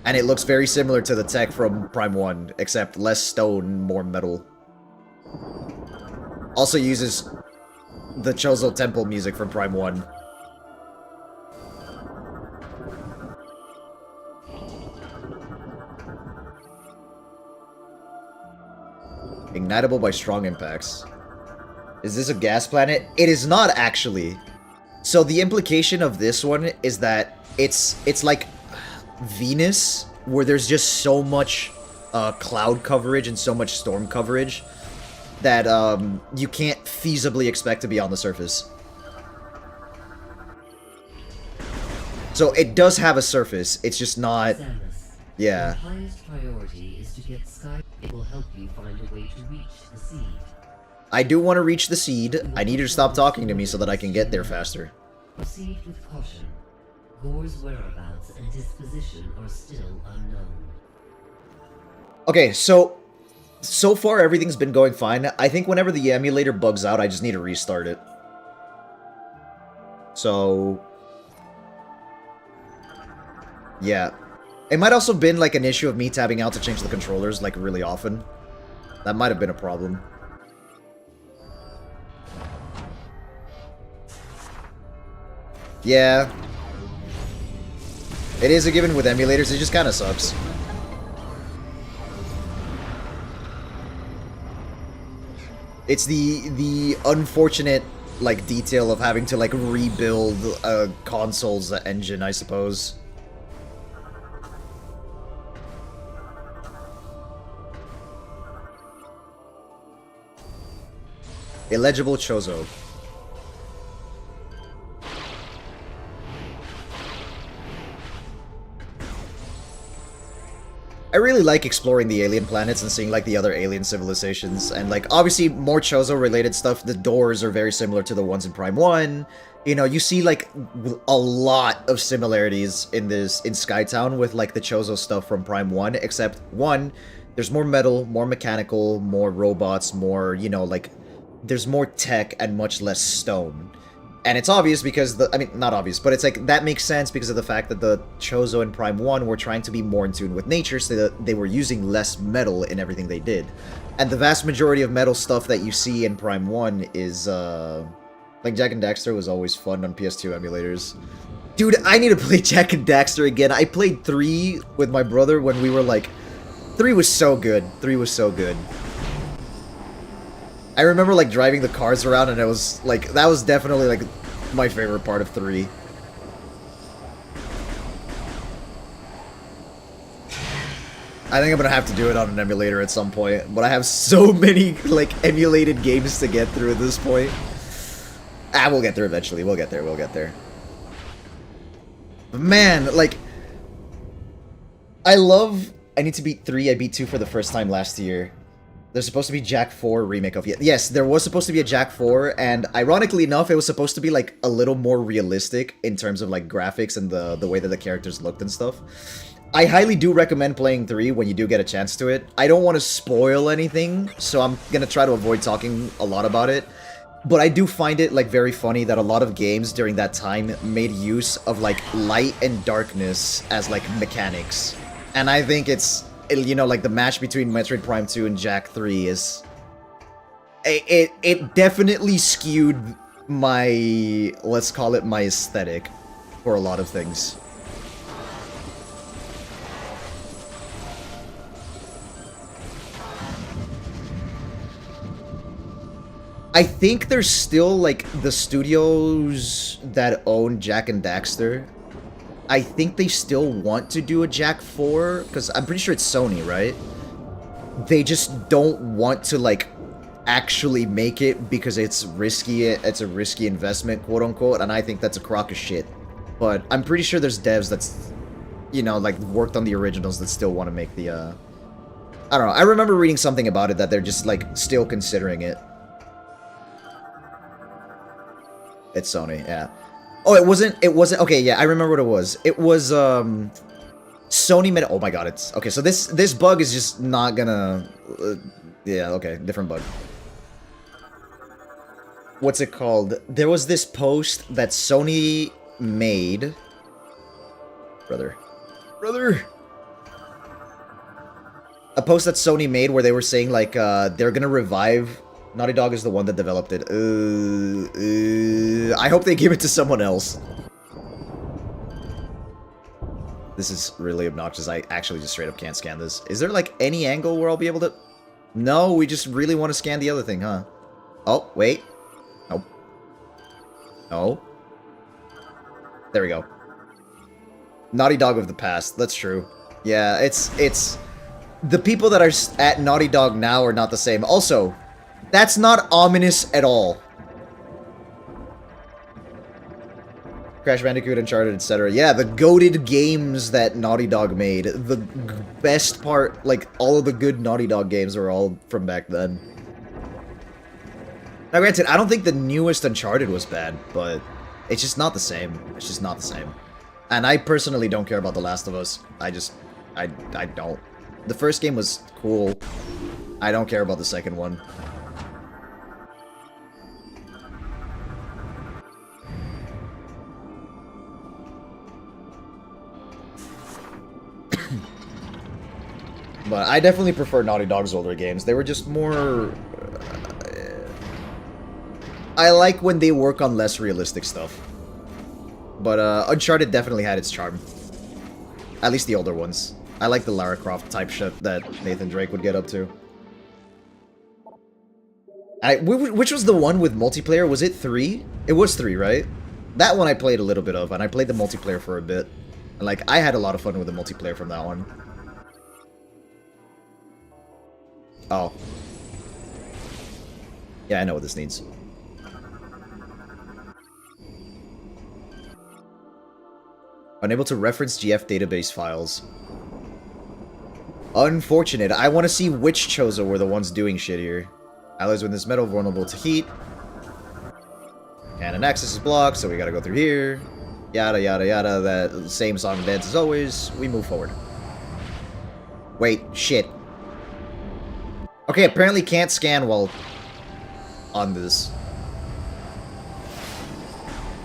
And it looks very similar to the tech from Prime 1, except less stone, more metal. Also uses the Chozo Temple music from Prime 1. Ignitable by strong impacts. Is this a gas planet? It is not, actually. So the implication of this one is that it's like Venus, where there's just so much cloud coverage and so much storm coverage that you can't feasibly expect to be on the surface. So it does have a surface, it's just not... Samus, yeah. your highest priority is to get Sky. It will help you find a way to reach the seed. I do want to reach the seed. I need you to stop talking to me so that I can get there faster. Proceed with caution. Gore's whereabouts and disposition are still unknown. Okay, so far everything's been going fine. I think whenever the emulator bugs out, I just need to restart it. So... yeah. It might also have been like an issue of me tabbing out to change the controllers like really often. That might have been a problem. Yeah. It is a given with emulators, it just kind of sucks. It's the unfortunate, like, detail of having to, like, rebuild a console's engine, I suppose. Illegible Chozo. I really like exploring the alien planets and seeing, like, the other alien civilizations, and, like, obviously, more Chozo-related stuff. The doors are very similar to the ones in Prime 1. You know, you see, like, a lot of similarities in Skytown with, like, the Chozo stuff from Prime 1, except, one, there's more metal, more mechanical, more robots, more, you know, like, there's more tech and much less stone. And it's obvious because I mean, not obvious, but it's like, that makes sense because of the fact that the Chozo in Prime 1 were trying to be more in tune with nature, so that they were using less metal in everything they did. And the vast majority of metal stuff that you see in Prime 1 is, Like, Jak and Daxter was always fun on PS2 emulators. Dude, I need to play Jak and Daxter again. I played 3 with my brother when we were like... 3 was so good. 3 was so good. I remember, like, driving the cars around, and it was, like... That was definitely, like, my favorite part of 3. I think I'm gonna have to do it on an emulator at some point, but I have so many, like, emulated games to get through at this point. Ah, we'll get there eventually. We'll get there. We'll get there. But man, like... I love... I need to beat 3. I beat 2 for the first time last year. There's supposed to be Jak 4 remake of... Yes, there was supposed to be a Jak 4, and ironically enough, it was supposed to be, like, a little more realistic in terms of, like, graphics and the way that the characters looked and stuff. I highly do recommend playing 3 when you do get a chance to it. I don't want to spoil anything, so I'm gonna try to avoid talking a lot about it. But I do find it, like, very funny that a lot of games during that time made use of, like, light and darkness as, like, mechanics. And I think it's, you know, like, the match between Metroid Prime 2 and Jak 3 is... It definitely skewed my, let's call it my aesthetic for a lot of things. I think there's still, like, the studios that own Jak and Daxter. I think they still want to do a Jak 4, because I'm pretty sure it's Sony, right? They just don't want to, like, actually make it because it's risky, it's a risky investment, quote-unquote, and I think that's a crock of shit. But I'm pretty sure there's devs that's, you know, like, worked on the originals that still want to make the, I don't know, I remember reading something about it that they're just, like, still considering it. It's Sony, yeah. Oh, it wasn't, okay, yeah, I remember what it was. It was, Sony made, oh my god, it's, okay, so this bug is just not gonna, yeah, okay, different bug. What's it called? There was this post that Sony made. Brother. A post that Sony made where they were saying, like, they're gonna revive... Naughty Dog is the one that developed it. I hope they give it to someone else. This is really obnoxious. I actually just straight up can't scan this. Is there, like, any angle where I'll be able to... No, we just really want to scan the other thing, huh? Oh, wait. Nope. No. There we go. Naughty Dog of the past. That's true. Yeah, it's... The people that are at Naughty Dog now are not the same. Also... That's not ominous at all. Crash Bandicoot, Uncharted, etc. Yeah, the goated games that Naughty Dog made. The best part, like, all of the good Naughty Dog games are all from back then. Now, granted, I don't think the newest Uncharted was bad, but it's just not the same. It's just not the same. And I personally don't care about The Last of Us. I don't. The first game was cool. I don't care about the second one. But I definitely prefer Naughty Dog's older games. They were just more... I like when they work on less realistic stuff. But Uncharted definitely had its charm. At least the older ones. I like the Lara Croft type shit that Nathan Drake would get up to. Which was the one with multiplayer? Was it 3? It was 3, right? That one I played a little bit of, and I played the multiplayer for a bit. And, like, I had a lot of fun with the multiplayer from that one. Oh. Yeah, I know what this needs. Unable to reference GF database files. Unfortunate. I want to see which Chozo were the ones doing shit here. Alloys with this metal vulnerable to heat. Cannon access is blocked, so we gotta go through here. Yada yada yada. That same song and dance as always. We move forward. Wait, shit. Okay, apparently can't scan while on this.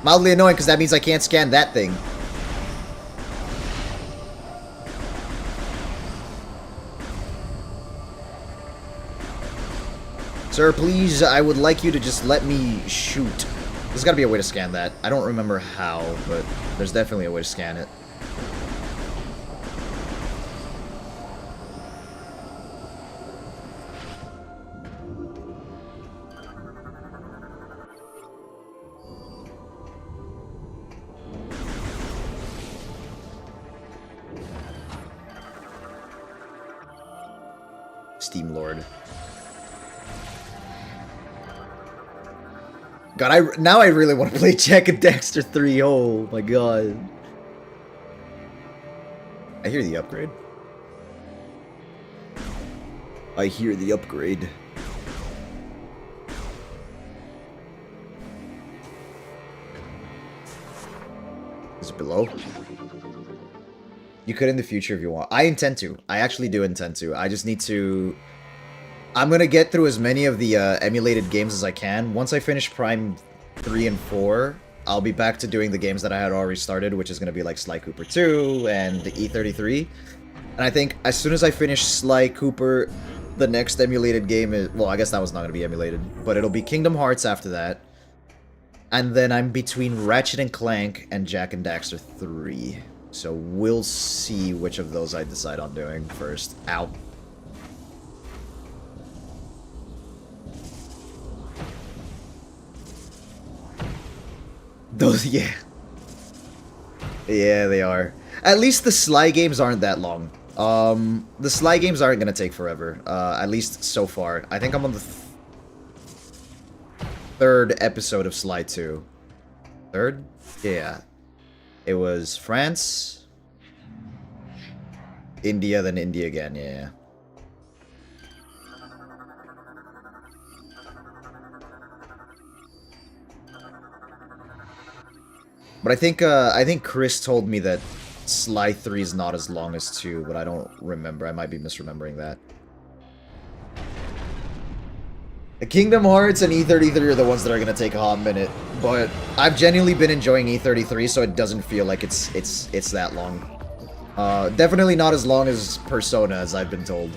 Mildly annoying because that means I can't scan that thing. Sir, please, I would like you to just let me shoot. There's gotta be a way to scan that. I don't remember how, but there's definitely a way to scan it. Steam Lord. God, now I really want to play Jak and Daxter 3. Oh my god. I hear the upgrade. I hear the upgrade. Is it below? You could in the future if you want. I intend to. I actually do intend to. I just need to... I'm gonna get through as many of the emulated games as I can. Once I finish Prime 3 and 4, I'll be back to doing the games that I had already started, which is gonna be like Sly Cooper 2 and E33. And I think as soon as I finish Sly Cooper, the next emulated game is... Well, I guess that was not gonna be emulated, but it'll be Kingdom Hearts after that. And then I'm between Ratchet and Clank and Jak and Daxter 3. So we'll see which of those I decide on doing first. Ow. Those, yeah. Yeah, they are. At least the Sly games aren't that long. The Sly games aren't gonna take forever. At least so far. I think I'm on the third episode of Sly 2. Third? Yeah. It was France, India, then India again, yeah. But I think Chris told me that Sly 3 is not as long as 2, but I don't remember. I might be misremembering that. The Kingdom Hearts and E33 are the ones that are gonna take a hot minute, but I've genuinely been enjoying E33, so it doesn't feel like it's that long. Definitely not as long as Persona, as I've been told.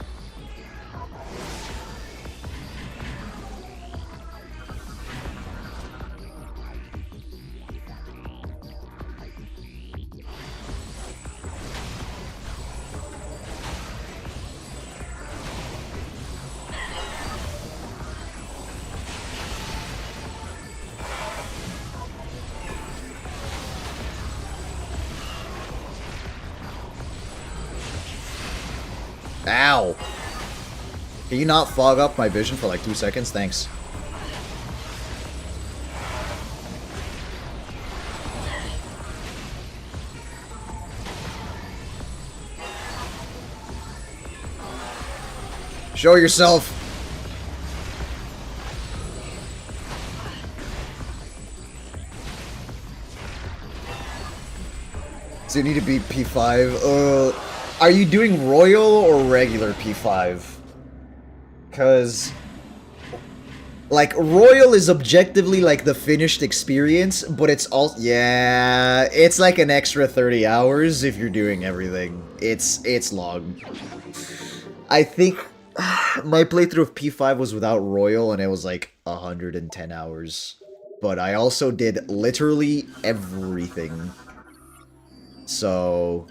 Ow! Can you not fog up my vision for like 2 seconds? Thanks. Show yourself! So you need to beat P5. Are you doing Royal or regular P5? Because... like, Royal is objectively like the finished experience, but it's all... yeah, it's like an extra 30 hours if you're doing everything. It's long. I think my playthrough of P5 was without Royal, and it was like 110 hours. But I also did literally everything. So...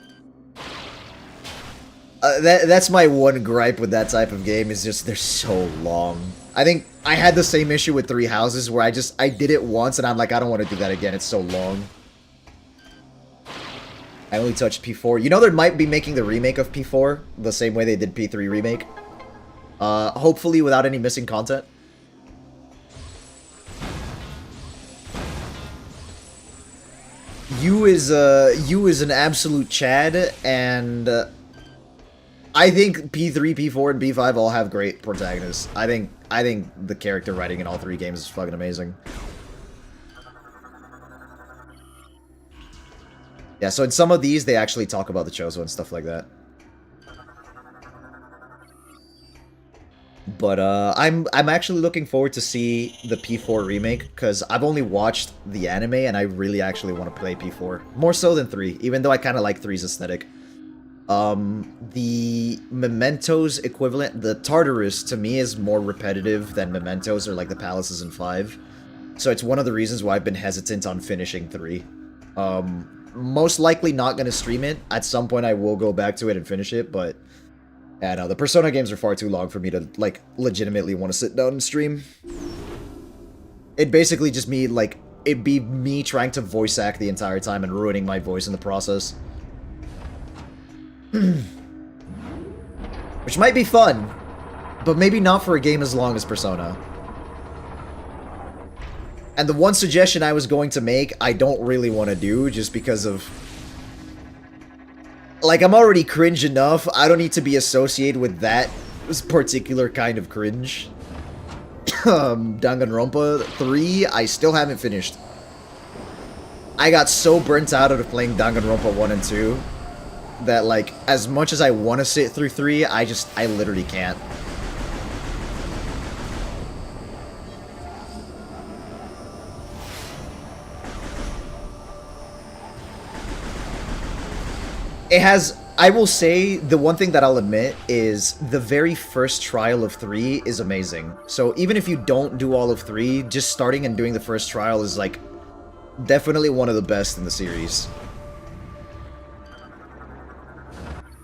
that's my one gripe with that type of game, is just they're so long. I think I had the same issue with Three Houses, where I did it once and I'm like, I don't want to do that again, it's so long. I only touched P4. You know they might be making the remake of P4, the same way they did P3 remake. Hopefully without any missing content. You is an absolute Chad, and... I think P3, P4, and P5 all have great protagonists. I think the character writing in all three games is fucking amazing. Yeah, so in some of these, they actually talk about the Chozo and stuff like that. But I'm actually looking forward to see the P4 remake, because I've only watched the anime, and I really actually want to play P4. More so than 3, even though I kind of like 3's aesthetic. The Mementos equivalent, the Tartarus, to me is more repetitive than Mementos or like the Palaces in 5. So it's one of the reasons why I've been hesitant on finishing 3. Most likely not gonna stream it. At some point I will go back to it and finish it, but... yeah, no, the Persona games are far too long for me to, like, legitimately want to sit down and stream. It'd basically just me, like... it'd be me trying to voice act the entire time and ruining my voice in the process. Which might be fun, but maybe not for a game as long as Persona. And the one suggestion I was going to make, I don't really want to do, just because of... like, I'm already cringe enough, I don't need to be associated with that particular kind of cringe. Danganronpa 3, I still haven't finished. I got so burnt out of playing Danganronpa 1 and 2, that, like, as much as I want to sit through 3, I literally can't. It has, I will say, the one thing that I'll admit is the very first trial of 3 is amazing. So even if you don't do all of 3, just starting and doing the first trial is, like, definitely one of the best in the series.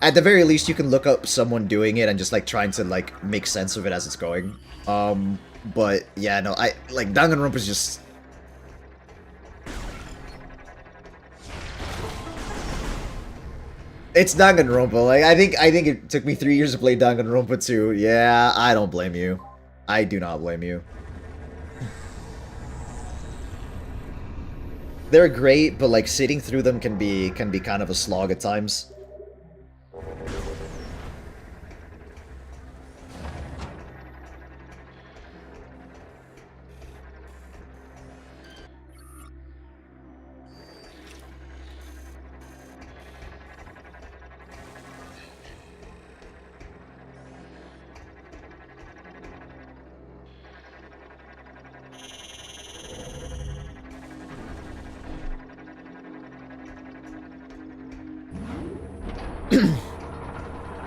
At the very least, you can look up someone doing it and just, like, trying to, like, make sense of it as it's going. But, yeah, no, like, Danganronpa is just... it's Danganronpa. Like, I think it took me 3 years to play Danganronpa 2. Yeah, I don't blame you. I do not blame you. They're great, but like sitting through them can be kind of a slog at times.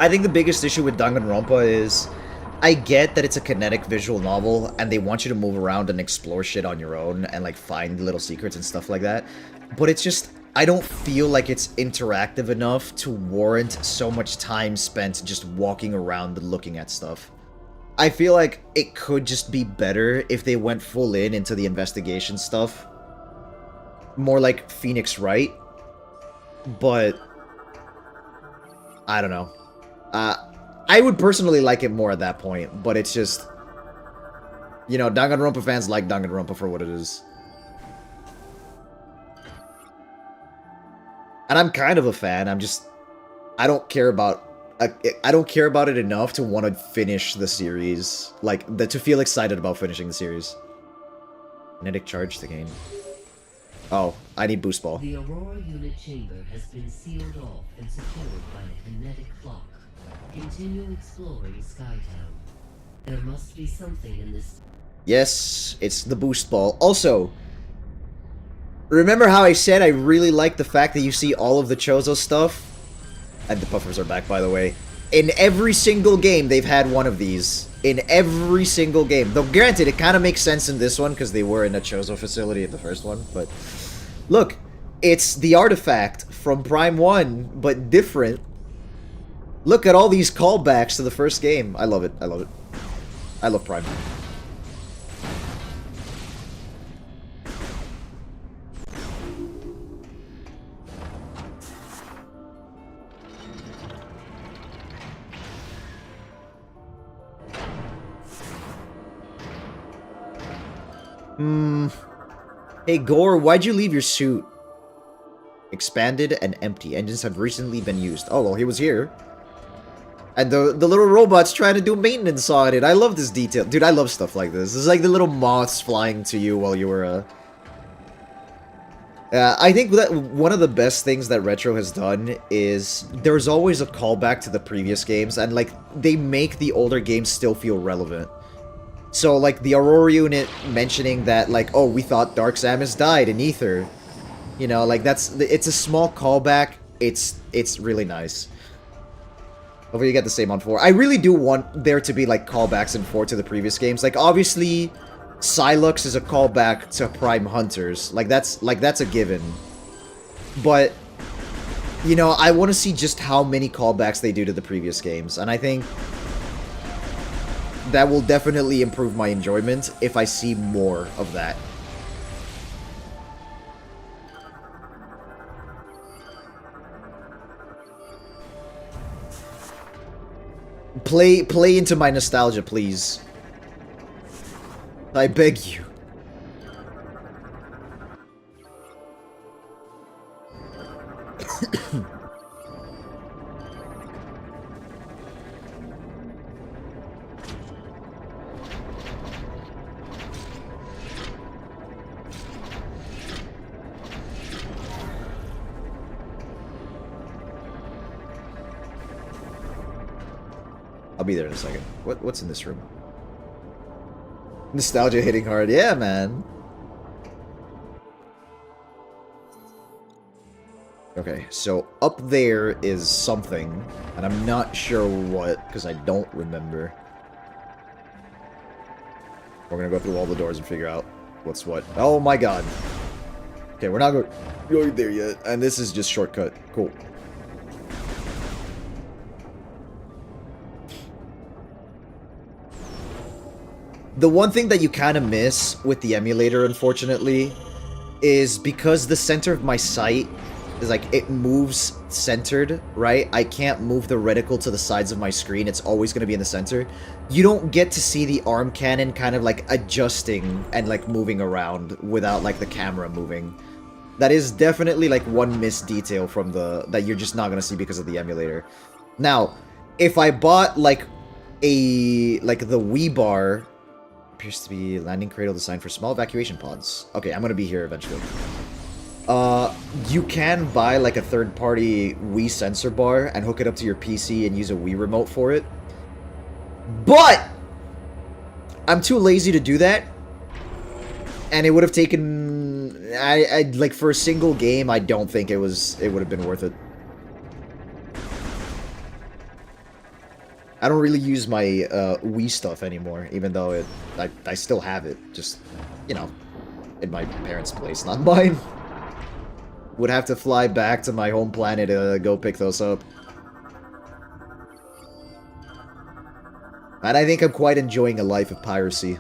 I think the biggest issue with Danganronpa is, I get that it's a kinetic visual novel, and they want you to move around and explore shit on your own, and like find little secrets and stuff like that, but it's just, I don't feel like it's interactive enough to warrant so much time spent just walking around and looking at stuff. I feel like it could just be better if they went full into the investigation stuff. More like Phoenix Wright. But... I don't know. I would personally like it more at that point, but it's just... you know, Danganronpa fans like Danganronpa for what it is. And I'm kind of a fan, I'm just... I don't care about... I don't care about it enough to want to finish the series. Like, to feel excited about finishing the series. Kinetic charge to gain. Oh, I need boost ball. The Aurora unit chamber has been sealed off and secured by a kinetic clock. Continue exploring Skytown. There must be something in this... yes, it's the boost ball. Also, remember how I said I really like the fact that you see all of the Chozo stuff? And the puffers are back, by the way. In every single game, they've had one of these. In every single game. Though, granted, it kind of makes sense in this one, because they were in a Chozo facility in the first one, but... look, it's the artifact from Prime 1, but different. Look at all these callbacks to the first game. I love it, I love it. I love Prime. Hey, Gore, why'd you leave your suit? Expanded and empty. Engines have recently been used. Oh, well, he was here. And the little robot's trying to do maintenance on it. I love this detail. Dude, I love stuff like this. It's like the little moths flying to you while you were, I think that one of the best things that Retro has done is there's always a callback to the previous games, and, like, they make the older games still feel relevant. So, like, the Aurora unit mentioning that, like, oh, we thought Dark Samus died in Ether. You know, like, it's a small callback. It's really nice. Hopefully you get the same on 4. I really do want there to be, like, callbacks in 4 to the previous games. Like, obviously, Silux is a callback to Prime Hunters. Like that's a given. But you know, I want to see just how many callbacks they do to the previous games, and I think that will definitely improve my enjoyment if I see more of that. Play into my nostalgia, please. I beg you. I'll be there in a second. What's in this room? Nostalgia hitting hard. Yeah, man. Okay, so up there is something, and I'm not sure what, because I don't remember. We're gonna go through all the doors and figure out what's what. Oh my god. Okay, we're not going there yet, and this is just shortcut. Cool. The one thing that you kind of miss with the emulator, unfortunately, is because the center of my sight is like, it moves centered, right? I can't move the reticle to the sides of my screen. It's always going to be in the center. You don't get to see the arm cannon kind of like adjusting and like moving around without like the camera moving. That is definitely like one missed detail from that you're just not going to see because of the emulator. Now, if I bought like the Wii bar, appears to be landing cradle designed for small evacuation pods. Okay, I'm gonna be here eventually. You can buy like a third-party Wii sensor bar and hook it up to your PC and use a Wii remote for it. But I'm too lazy to do that. And it would have taken I like for a single game, I don't think it would have been worth it. I don't really use my Wii stuff anymore, even though I still have it, just, you know, in my parents' place, not mine. Would have to fly back to my home planet to go pick those up. And I think I'm quite enjoying a life of piracy.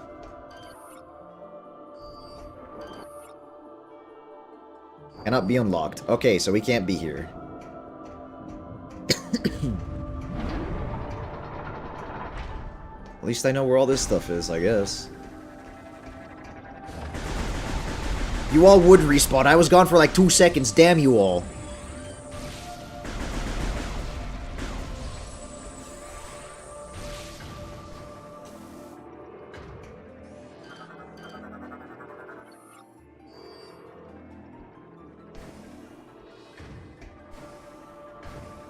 Cannot be unlocked. Okay, so we can't be here. At least I know where all this stuff is, I guess. You all would respawn. I was gone for like 2 seconds. Damn you all.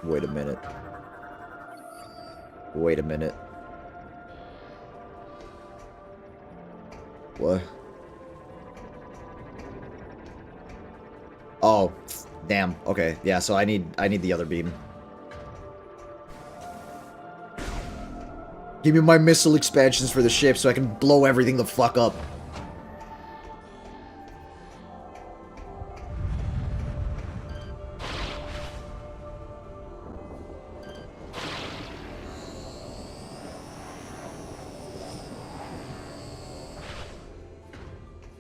Wait a minute. Wait a minute. What? Oh, damn. Okay, yeah. So I need the other beam. Give me my missile expansions for the ship so I can blow everything the fuck up.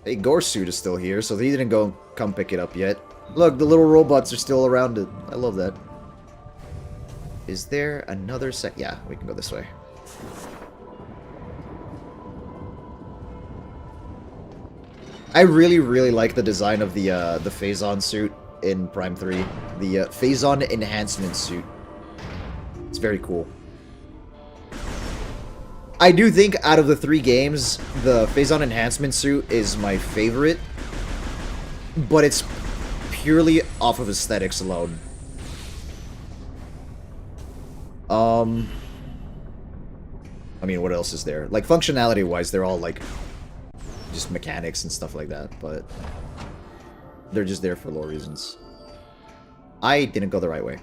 Hey, Gorsuit is still here, so he didn't come pick it up yet. Look, the little robots are still around it. I love that. Is there another Yeah, we can go this way. I really, really like the design of the Phazon suit in Prime 3. The Phazon enhancement suit. It's very cool. I do think out of the 3 games, the Phazon enhancement suit is my favorite, but it's purely off of aesthetics alone. I mean, what else is there? Like, functionality-wise, they're all, like, just mechanics and stuff like that, but they're just there for lore reasons. I didn't go the right way.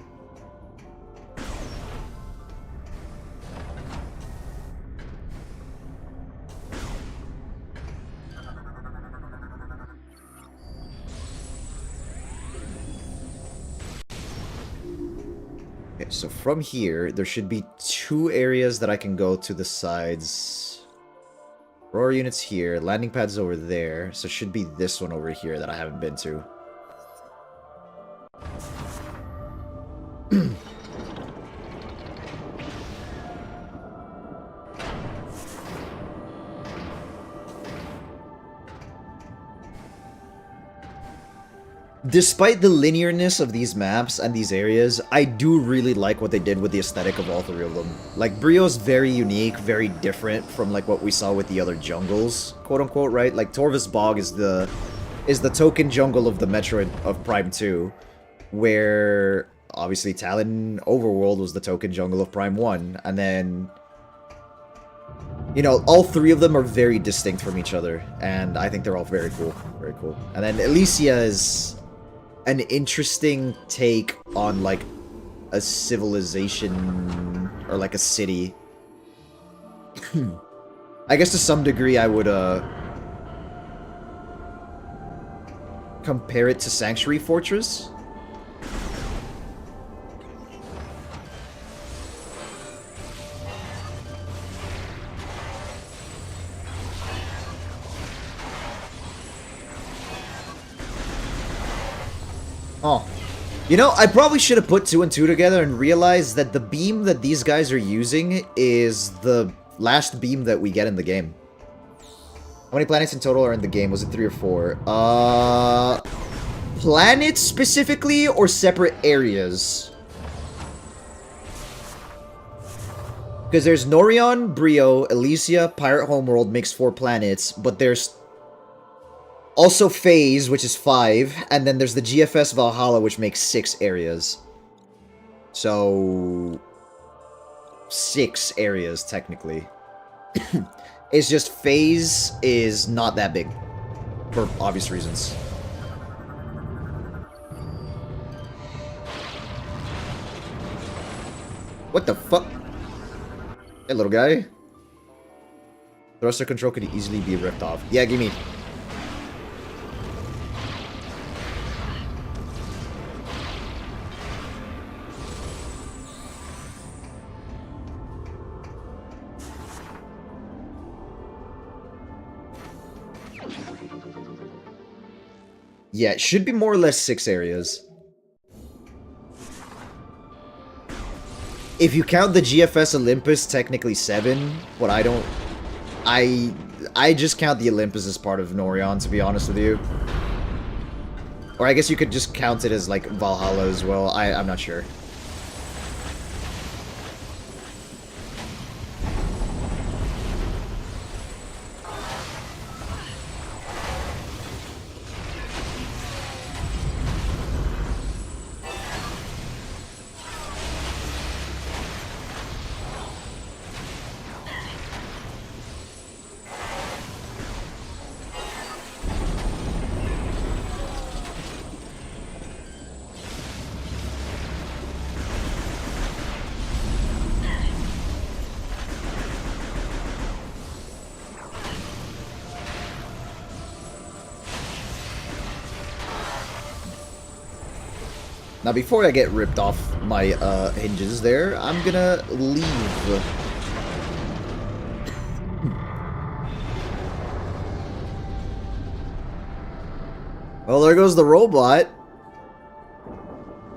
Okay, so from here, there should be 2 areas that I can go to the sides. Aurora units here, landing pads over there, so it should be this one over here that I haven't been to. Despite the linearness of these maps and these areas, I do really like what they did with the aesthetic of all 3 of them. Like, Brio's very unique, very different from like what we saw with the other jungles, quote-unquote, right? Like, Torvus Bog is the token jungle of the Metroid of Prime 2, where obviously Talon Overworld was the token jungle of Prime 1, and then, you know, all 3 of them are very distinct from each other, and I think they're all very cool, very cool. And then Elysia is an interesting take on, like, a civilization, or like a city. I guess to some degree I would, compare it to Sanctuary Fortress. Oh. You know, I probably should have put 2 and 2 together and realized that the beam that these guys are using is the last beam that we get in the game. How many planets in total are in the game? Was it 3 or 4? Planets specifically or separate areas? Because there's Norion, Brio, Elysia, Pirate Homeworld makes 4 planets, but there's also Phase, which is 5, and then there's the GFS Valhalla, which makes 6 areas. So 6 areas, technically. It's just Phase is not that big, for obvious reasons. What the fuck? Hey, little guy. Thruster control could easily be ripped off. Yeah, give me. Yeah, it should be more or less 6 areas. If you count the GFS Olympus, technically 7, but I don't... I just count the Olympus as part of Norion, to be honest with you. Or I guess you could just count it as, like, Valhalla as well. I'm not sure. Now, before I get ripped off my hinges there, I'm gonna leave. Well, there goes the robot.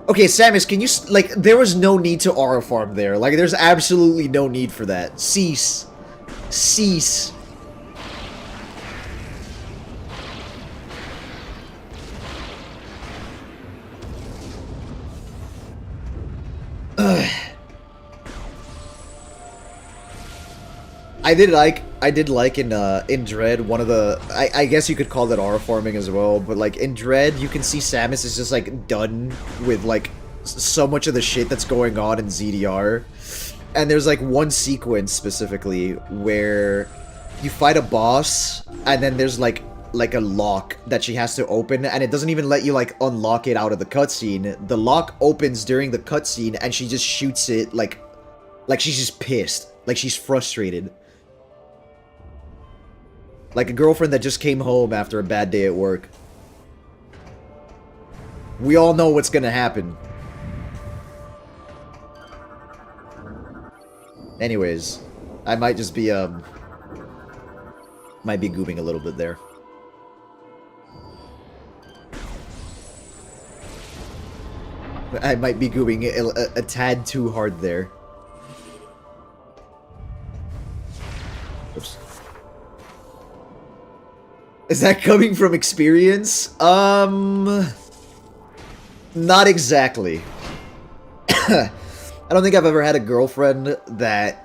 Okay, Samus, can you... Like, there was no need to aura farm there. Like, there's absolutely no need for that. Cease. Cease. I did like in Dread, one of the, I guess you could call that aura farming as well, but like in Dread, you can see Samus is just like done with like so much of the shit that's going on in ZDR. And there's like one sequence specifically where you fight a boss and then there's like a lock that she has to open, and it doesn't even let you like unlock it out of the cutscene. The lock opens during the cutscene and she just shoots it like she's just pissed, like she's frustrated. Like a girlfriend that just came home after a bad day at work. We all know what's gonna happen. Anyways, I might just be, might be goobing a little bit there. I might be goobing a tad too hard there. Oops. Is that coming from experience? Not exactly. I don't think I've ever had a girlfriend that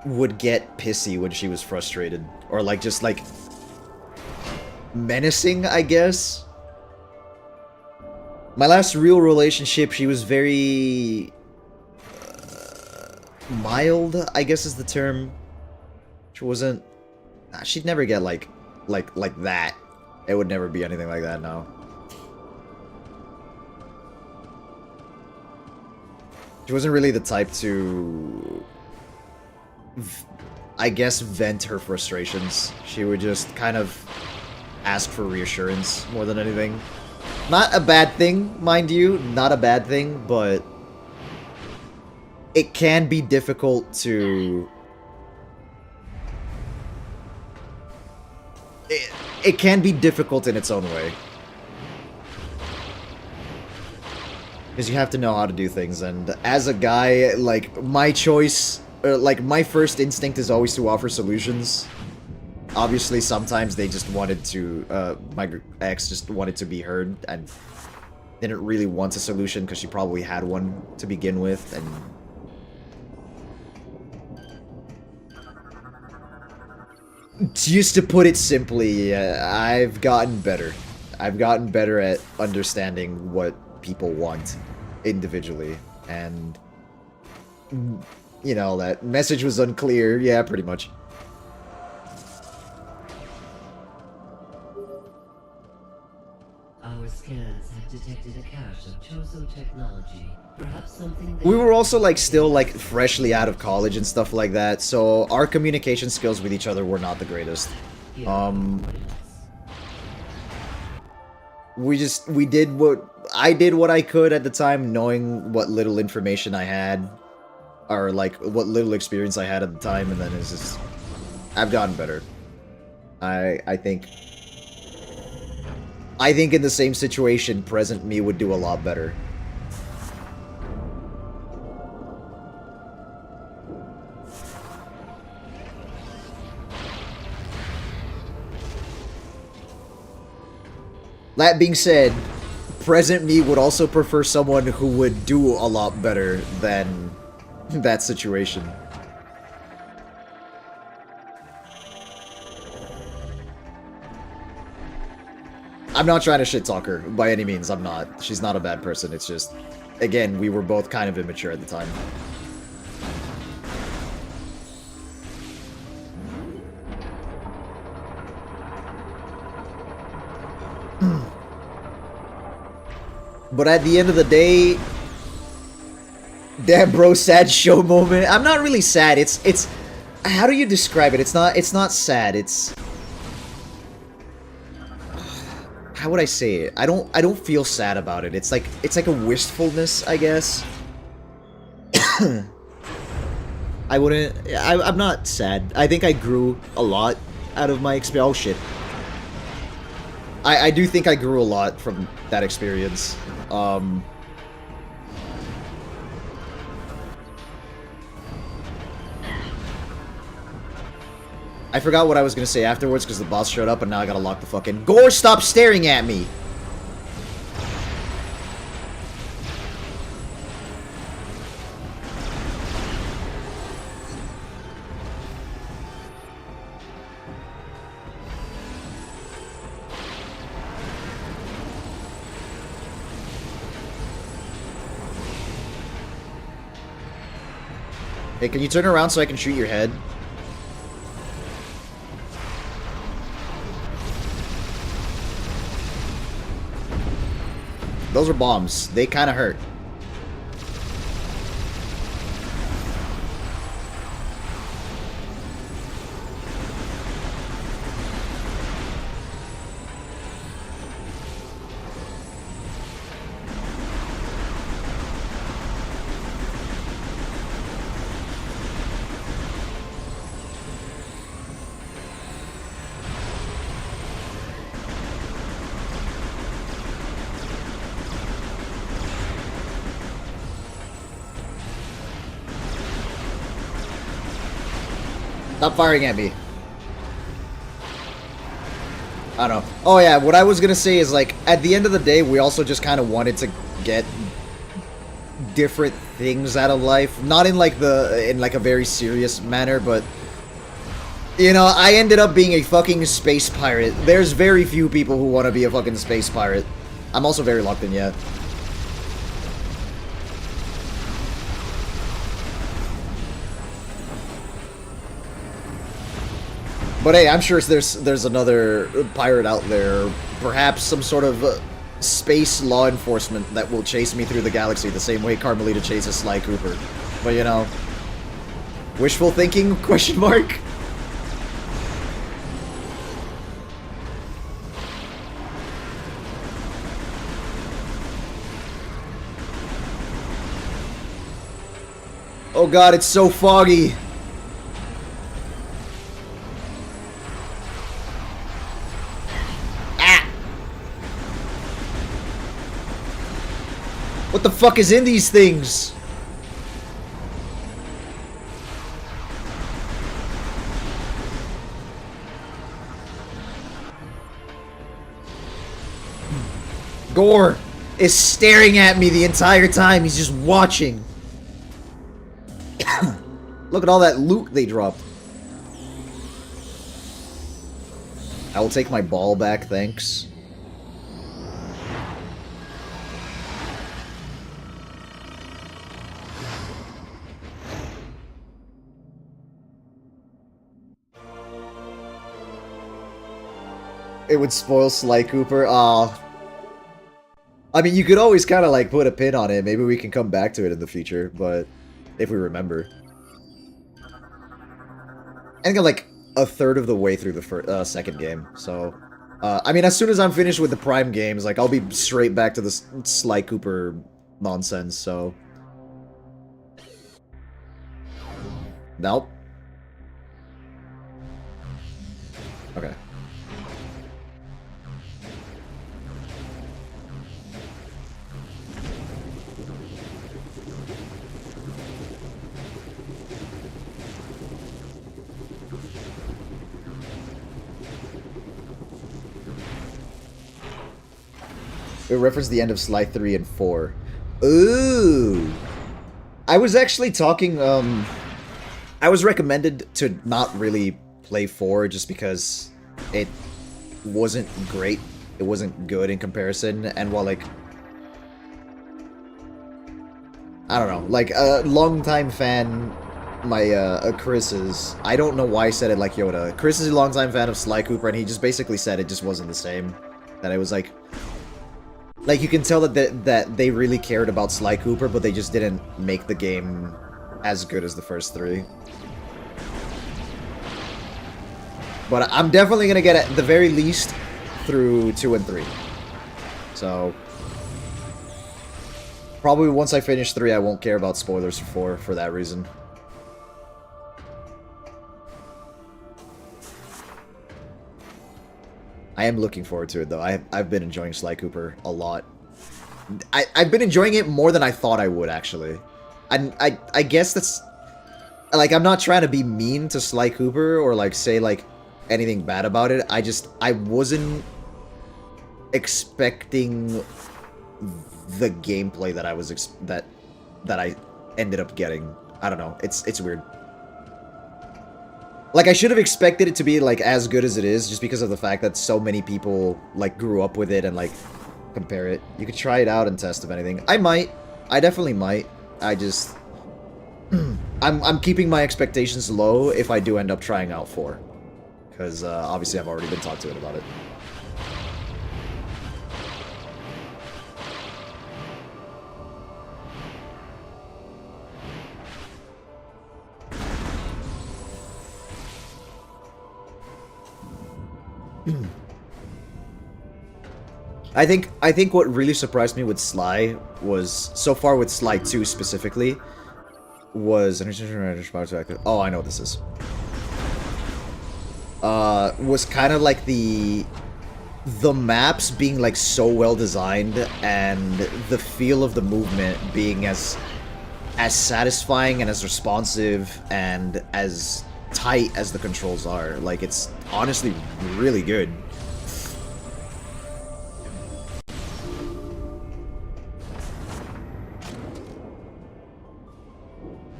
would get pissy when she was frustrated. Or, like, just, like, menacing, I guess. My last real relationship, she was very... mild, I guess is the term. She wasn't... she'd never get, like that. It would never be anything like that, no. She wasn't really the type to... I guess vent her frustrations. She would just kind of ask for reassurance more than anything. Not a bad thing, mind you. Not a bad thing, but... it can be difficult to... It can be difficult in its own way. Because you have to know how to do things, and as a guy, like, my choice... like, my first instinct is always to offer solutions. Obviously, sometimes they just wanted to... my ex just wanted to be heard, and didn't really want a solution because she probably had one to begin with, and... just to put it simply, I've gotten better. I've gotten better at understanding what people want individually, and... you know, that message was unclear. Yeah, pretty much. Our scans have detected a cache of Chozo technology. Perhaps something We were also, like, still, like, freshly out of college and stuff like that, so our communication skills with each other were not the greatest. We did what... I did what I could at the time, knowing what little information I had. Or, like, what little experience I had at the time, and then it's just... I've gotten better. I think in the same situation, present me would do a lot better. That being said, present me would also prefer someone who would do a lot better than that situation. I'm not trying to shit-talk her, by any means, I'm not. She's not a bad person, it's just... again, we were both kind of immature at the time. But at the end of the day... damn, bro, sad show moment. I'm not really sad, it's... how do you describe it? It's not sad, it's... how would I say it? I don't feel sad about it. It's like a wistfulness, I guess. I'm not sad. I think I grew a lot out of my experience. Oh shit. I do think I grew a lot from that experience. I forgot what I was gonna say afterwards because the boss showed up and now I gotta lock the fucking... Gore, stop staring at me! Hey, can you turn around so I can shoot your head? Those are bombs. They kind of hurt. Stop firing at me. I don't know. Oh yeah, what I was gonna say is, like, at the end of the day, we also just kind of wanted to get different things out of life. Not in like a very serious manner, but you know, I ended up being a fucking space pirate. There's very few people who want to be a fucking space pirate. I'm also very locked in, yeah. But hey, I'm sure there's another pirate out there, perhaps some sort of space law enforcement that will chase me through the galaxy the same way Carmelita chases Sly Cooper. But you know, wishful thinking? Question mark. Oh god, it's so foggy. What the fuck is in these things? Gore is staring at me the entire time. He's just watching. Look at all that loot they dropped. I will take my ball back, thanks. It would spoil Sly Cooper. Aw. I mean, you could always kind of like put a pin on it. Maybe we can come back to it in the future, but if we remember. I think I'm like a third of the way through the second game, so... I mean, as soon as I'm finished with the Prime games, like, I'll be straight back to the Sly Cooper nonsense, so... Nope. Okay. It referenced the end of Sly 3 and 4. Ooh! I was actually talking, I was recommended to not really play 4 just because it wasn't great. It wasn't good in comparison, and while, like... I don't know, like, a longtime fan, Chris is... I don't know why I said it like Yoda. Chris is a longtime fan of Sly Cooper, and he just basically said it just wasn't the same. That it was like... Like, you can tell that they really cared about Sly Cooper, but they just didn't make the game as good as the first 3. But I'm definitely gonna get, at the very least, through 2 and 3. So... Probably once I finish 3, I won't care about spoilers for 4, for that reason. I am looking forward to it, though. I've been enjoying Sly Cooper a lot. I've been enjoying it more than I thought I would, actually. I guess that's... Like, I'm not trying to be mean to Sly Cooper or, like, say, like, anything bad about it. I wasn't expecting the gameplay that I was... that I ended up getting. I don't know. It's weird. Like, I should have expected it to be, like, as good as it is, just because of the fact that so many people, like, grew up with it and, like, compare it. You could try it out and test, if anything. I might. I definitely might. I just... I'm keeping my expectations low if I do end up trying out 4. Because, obviously, I've already been talked to it about it. I think what really surprised me with Sly was, so far with Sly 2 specifically, was... Oh, I know what this is. Was kind of like the maps being like so well designed and the feel of the movement being as satisfying and as responsive and as tight as the controls are. Like, it's honestly really good.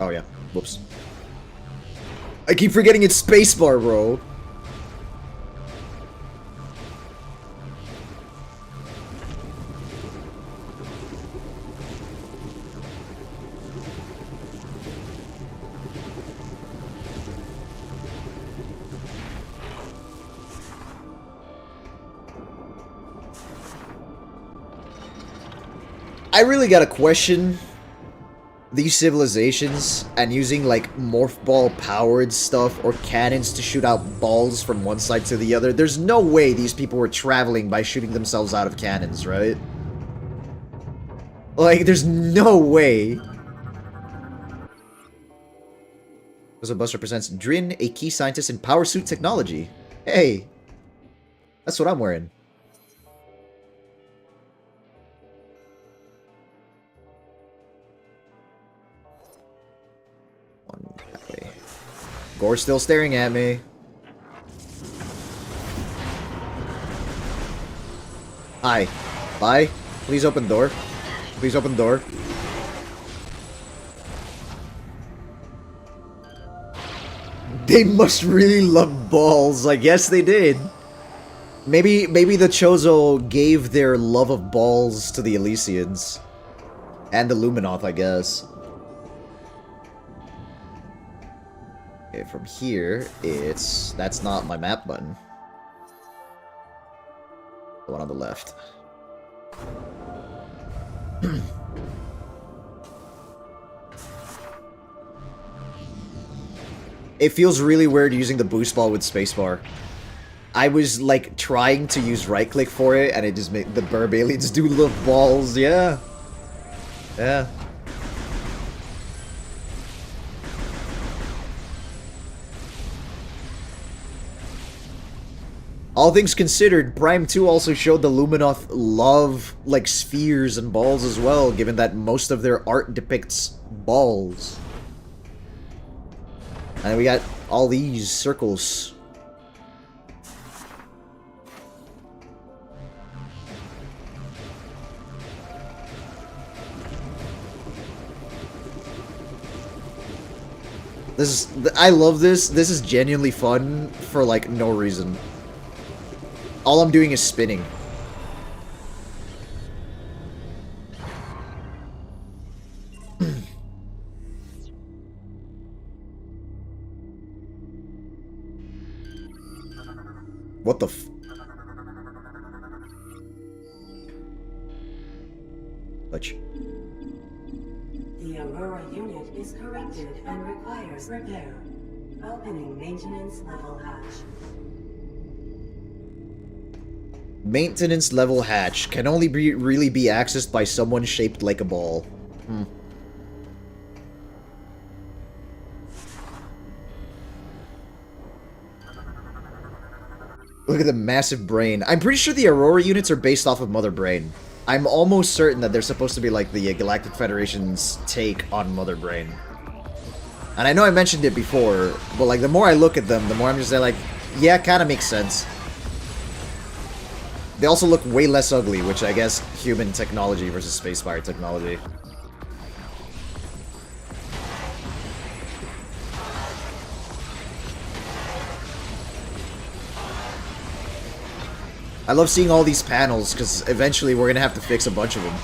Oh yeah, whoops. I keep forgetting it's spacebar, bro. I really gotta question these civilizations and using like morph ball powered stuff or cannons to shoot out balls from one side to the other. There's no way these people were traveling by shooting themselves out of cannons, right? Like, there's no way. Puzzle Buster presents Drin, a key scientist in power suit technology. Hey, that's what I'm wearing. Gore's still staring at me. Hi. Bye. Please open door. Please open door. They must really love balls. I guess they did. Maybe the Chozo gave their love of balls to the Elysians. And the Luminoth, I guess. Okay, from here, that's not my map button. The one on the left. It feels really weird using the boost ball with spacebar. I was like trying to use right click for it, and it just made the burb aliens do love balls. Yeah. Yeah. All things considered, Prime 2 also showed the Luminoth love, like, spheres and balls as well, given that most of their art depicts balls. And we got all these circles. I love this. This is genuinely fun for, like, no reason. All I'm doing is spinning. What the f... Which? The Aurora unit is corrected and requires repair. Opening maintenance level hatch. Maintenance level hatch can only really be accessed by someone shaped like a ball. Hmm. Look at the massive brain. I'm pretty sure the Aurora units are based off of Mother Brain. I'm almost certain that they're supposed to be like the Galactic Federation's take on Mother Brain. And I know I mentioned it before, but like the more I look at them, the more I'm just like, yeah, kind of makes sense. They also look way less ugly, which I guess human technology versus space-fire technology. I love seeing all these panels, because eventually we're going to have to fix a bunch of them.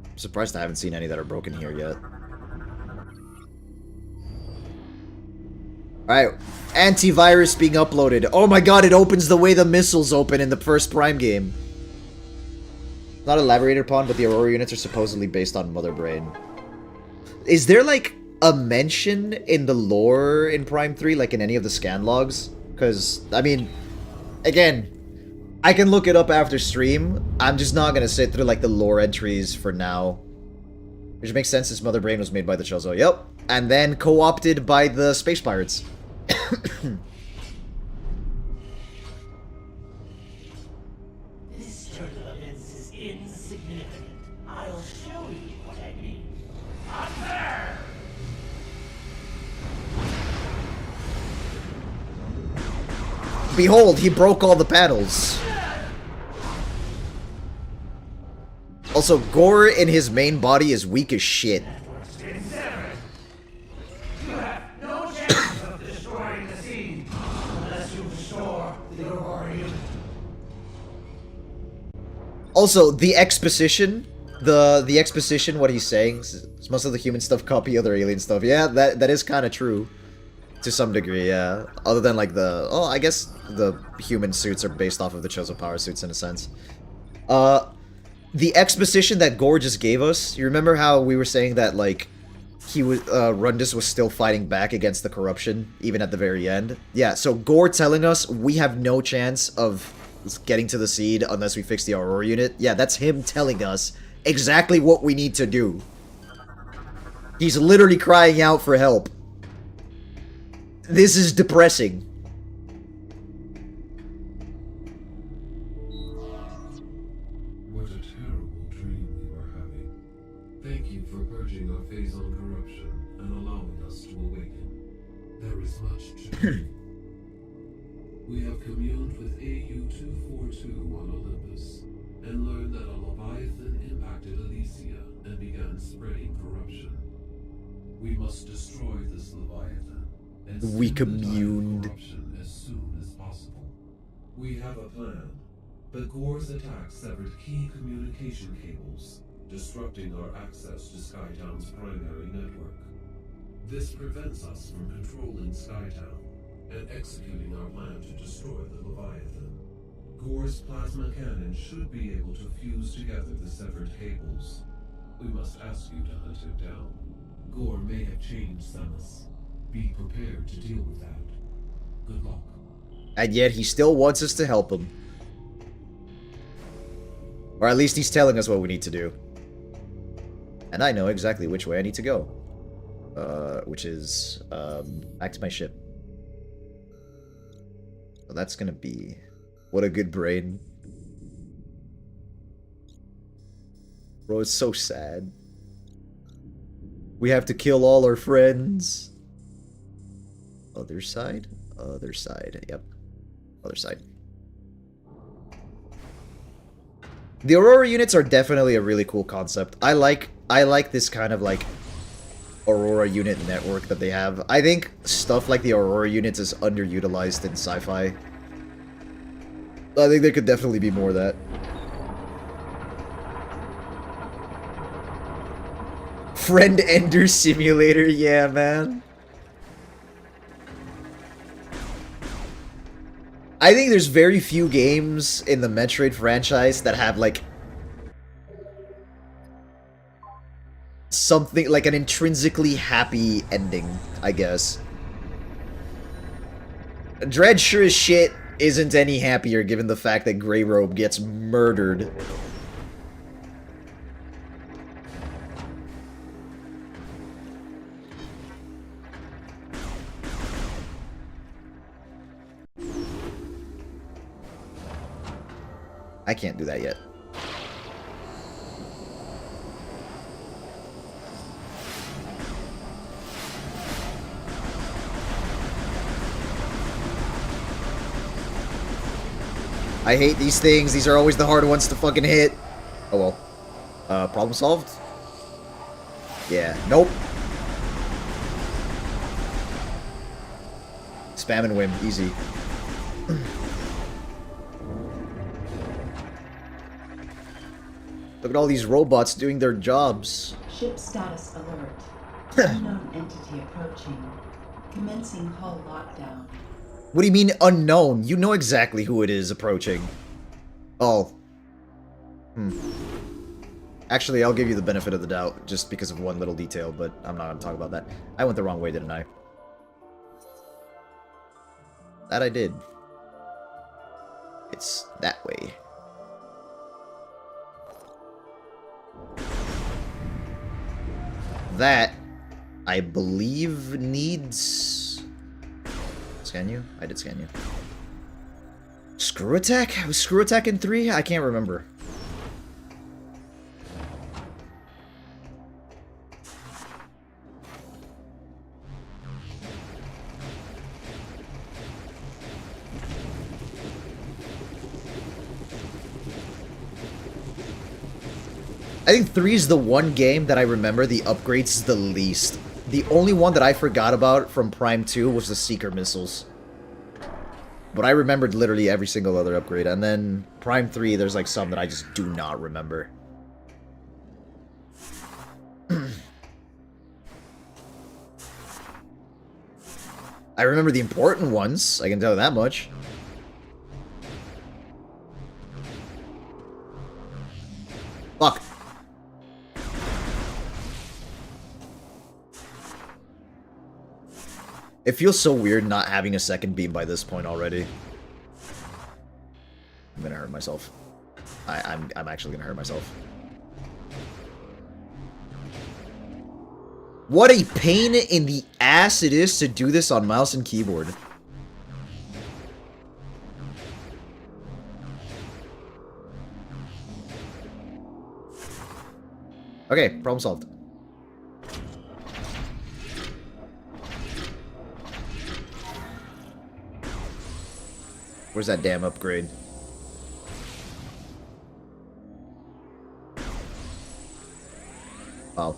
I'm surprised I haven't seen any that are broken here yet. Alright, antivirus being uploaded. Oh my god, it opens the way the missiles open in the first Prime game. Not elaborated upon, but the Aurora units are supposedly based on Mother Brain. Is there, like, a mention in the lore in Prime 3, like in any of the scan logs? Because, I mean, again, I can look it up after stream. I'm just not gonna sit through, like, the lore entries for now. Which makes sense since Mother Brain was made by the Chozo. Yep. And then co-opted by the Space Pirates. This turbulence is insignificant. I'll show you what I mean. Up there! Behold, he broke all the panels. Also, Gore in his main body is weak as shit. You have no chance of destroying the scene unless you restore the Aurora unit. Also, the exposition, the exposition, what he's saying, is most of the human stuff copy other alien stuff. Yeah, that is kind of true. To some degree, yeah. Other than, like, I guess the human suits are based off of the Chosen Power suits in a sense. The exposition that Gore just gave us, you remember how we were saying that, like, Rundus was still fighting back against the corruption, even at the very end? Yeah, so Gore telling us we have no chance of getting to the seed unless we fix the Aurora unit. Yeah, that's him telling us exactly what we need to do. He's literally crying out for help. This is depressing. What a terrible dream we were having. Thank you for purging our phase on corruption and allowing us to awaken. There is much to do. We have communed with AU-242 on Olympus and learned that a Leviathan impacted Elysia and began spreading corruption. We must destroy this Leviathan. We communed. As soon as possible. We have a plan, but Gore's attack severed key communication cables, disrupting our access to Skytown's primary network. This prevents us from controlling Skytown and executing our plan to destroy the Leviathan. Gore's plasma cannon should be able to fuse together the severed cables. We must ask you to hunt him down. Gore may have changed, Samus. Be prepared to deal with that. Good luck. And yet he still wants us to help him. Or at least he's telling us what we need to do. And I know exactly which way I need to go. Which is, back to my ship. So that's gonna be... What a good brain. Bro, it's so sad. We have to kill all our friends. Other side? Other side. Yep. Other side. The Aurora units are definitely a really cool concept. I like this kind of, like, Aurora unit network that they have. I think stuff like the Aurora units is underutilized in sci-fi. I think there could definitely be more of that. Friend Ender Simulator, yeah, man. I think there's very few games in the Metroid franchise that have, like, something, like an intrinsically happy ending, I guess. Dread sure as shit isn't any happier given the fact that Grey Robe gets murdered. I can't do that yet. I hate these things. These are always the hard ones to fucking hit. Oh well. Problem solved? Yeah. Nope. Spam and win. Easy. Look at all these robots doing their jobs. Ship status alert. Unknown entity approaching. Commencing hull lockdown. What do you mean unknown? You know exactly who it is approaching. Oh. Actually, I'll give you the benefit of the doubt just because of one little detail, but I'm not going to talk about that. I went the wrong way, didn't I? That I did. It's that way. That, I believe, needs... Scan you? I did scan you. Screw attack? Was screw attack in 3? I can't remember. I think 3 is the one game that I remember the upgrades the least. The only one that I forgot about from Prime 2 was the Seeker missiles. But I remembered literally every single other upgrade. And then Prime 3, there's like some that I just do not remember. I remember the important ones, I can tell you that much. Fuck. It feels so weird not having a second beam by this point already. I'm gonna hurt myself. I'm actually gonna hurt myself. What a pain in the ass it is to do this on mouse and keyboard. Okay, problem solved. Where's that damn upgrade? Oh.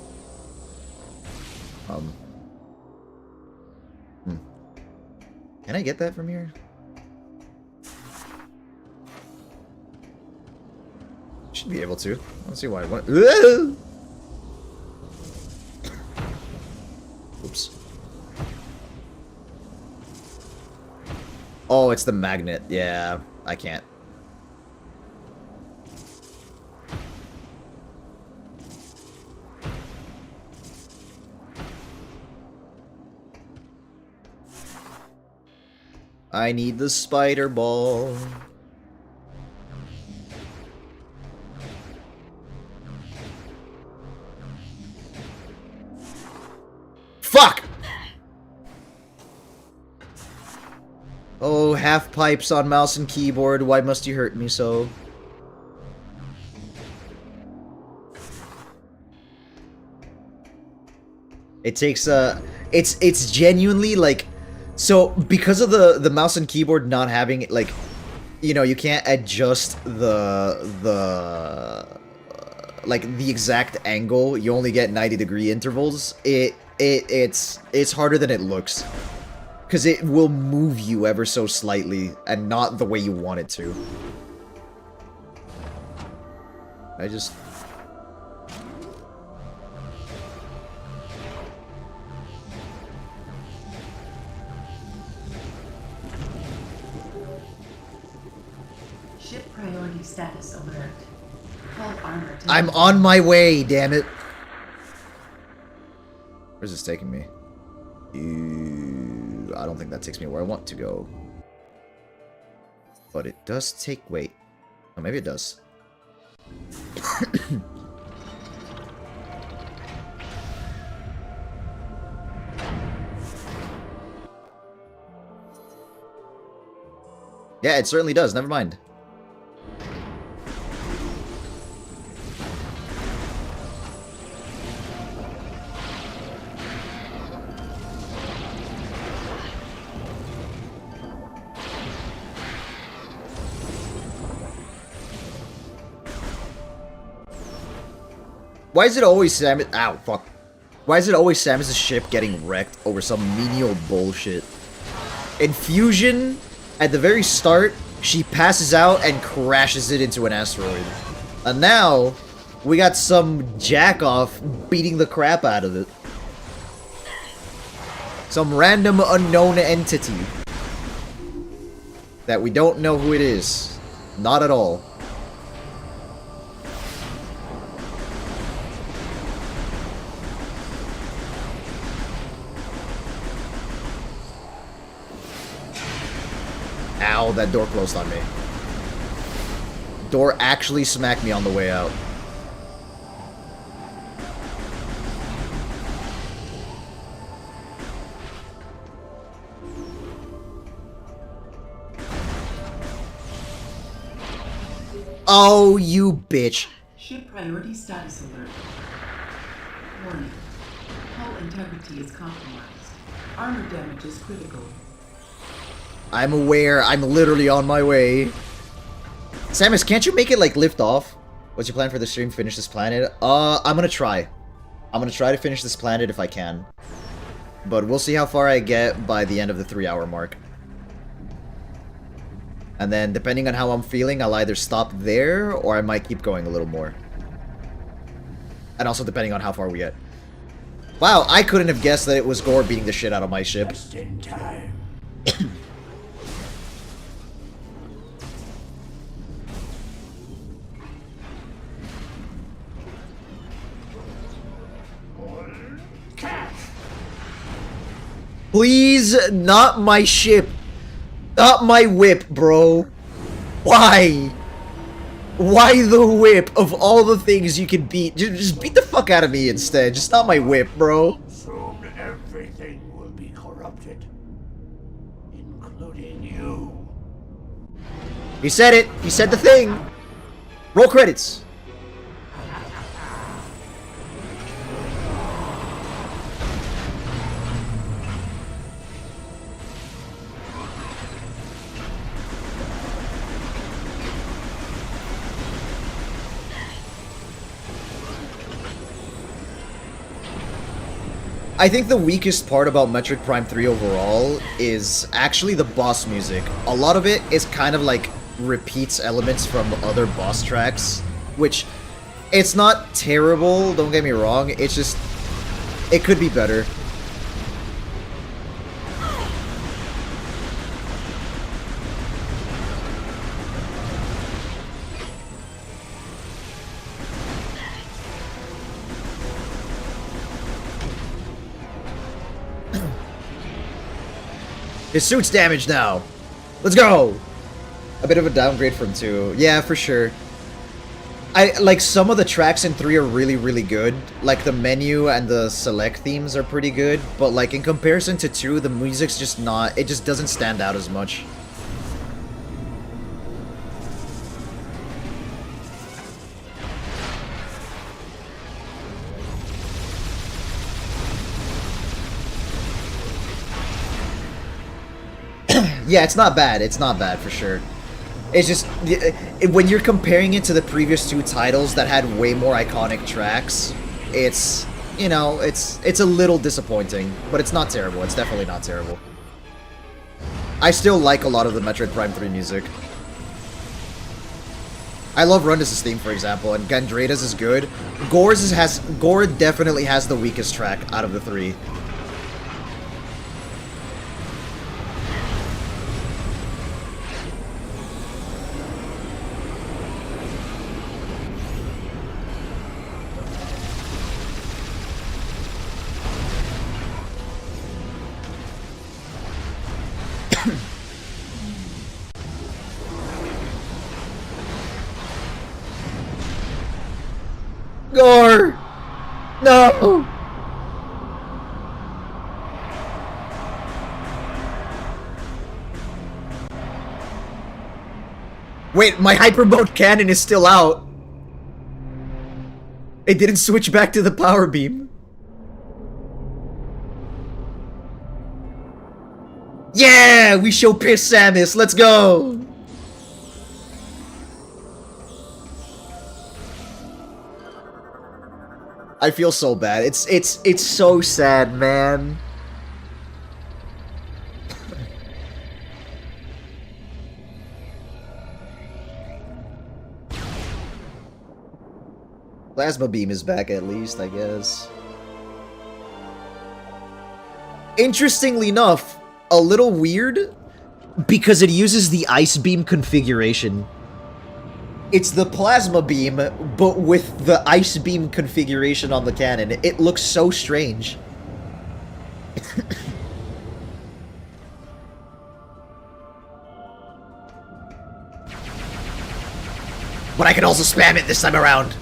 Can I get that from here? Should be able to. I don't see why I want. Oops. Oh, it's the magnet. Yeah, I can't. I need the spider ball. Fuck! Oh, half pipes on mouse and keyboard. Why must you hurt me so? It takes it's genuinely like, so because of the mouse and keyboard not having like, you know, you can't adjust the like the exact angle. You only get 90-degree intervals. It's harder than it looks. Because it will move you ever so slightly, and not the way you want it to. I just... Ship priority status alert. Hull armor. I'm on my way, damn it. Where's this taking me? I don't think that takes me where I want to go. But it does take... Wait. Oh, maybe it does. Yeah, it certainly does. Never mind. Why is it always Samus? Ow, fuck. Why is it always Samus' ship getting wrecked over some menial bullshit? In Fusion, at the very start, she passes out and crashes it into an asteroid. And now, we got some jack-off beating the crap out of it. Some random unknown entity. That we don't know who it is. Not at all. Ow, that door closed on me. Door actually smacked me on the way out. Oh, you bitch. Ship priority status alert. Warning. Hull integrity is compromised. Armor damage is critical. I'm aware. I'm literally on my way. Samus, can't you make it, like, lift off? What's your plan for the stream? Finish this planet? I'm gonna try. I'm gonna try to finish this planet if I can. But we'll see how far I get by the end of the 3-hour mark. And then, depending on how I'm feeling, I'll either stop there, or I might keep going a little more. And also depending on how far we get. Wow, I couldn't have guessed that it was Gore beating the shit out of my ship. Just in time. Please, not my ship. Not my whip, bro. Why? Why the whip of all the things you can beat? Just beat the fuck out of me instead. Just not my whip, bro. Soon everything will be corrupted. Including you. He said it. He said the thing. Roll credits. I think the weakest part about Metroid Prime 3 overall is actually the boss music. A lot of it is kind of like repeats elements from other boss tracks, which it's not terrible, don't get me wrong, it's just it could be better. His suit's damaged now. Let's go! A bit of a downgrade from 2. Yeah, for sure. Like, some of the tracks in 3 are really, really good. Like, the menu and the select themes are pretty good. But, like, in comparison to 2, the music's just not... It just doesn't stand out as much. Yeah, it's not bad. It's not bad, for sure. It's just, when you're comparing it to the previous 2 titles that had way more iconic tracks, it's, you know, it's a little disappointing. But it's not terrible. It's definitely not terrible. I still like a lot of the Metroid Prime 3 music. I love Rundus' theme, for example, and Gandrada's is good. Gore definitely has the weakest track out of the 3. Gore! No! Wait, my hyperbolt cannon is still out. It didn't switch back to the power beam. Yeah! We show Pierce Samus, let's go! I feel so bad. It's so sad, man. Plasma beam is back at least, I guess. Interestingly enough, a little weird because it uses the ice beam configuration. It's the plasma beam, but with the ice beam configuration on the cannon. It looks so strange. But I can also spam it this time around.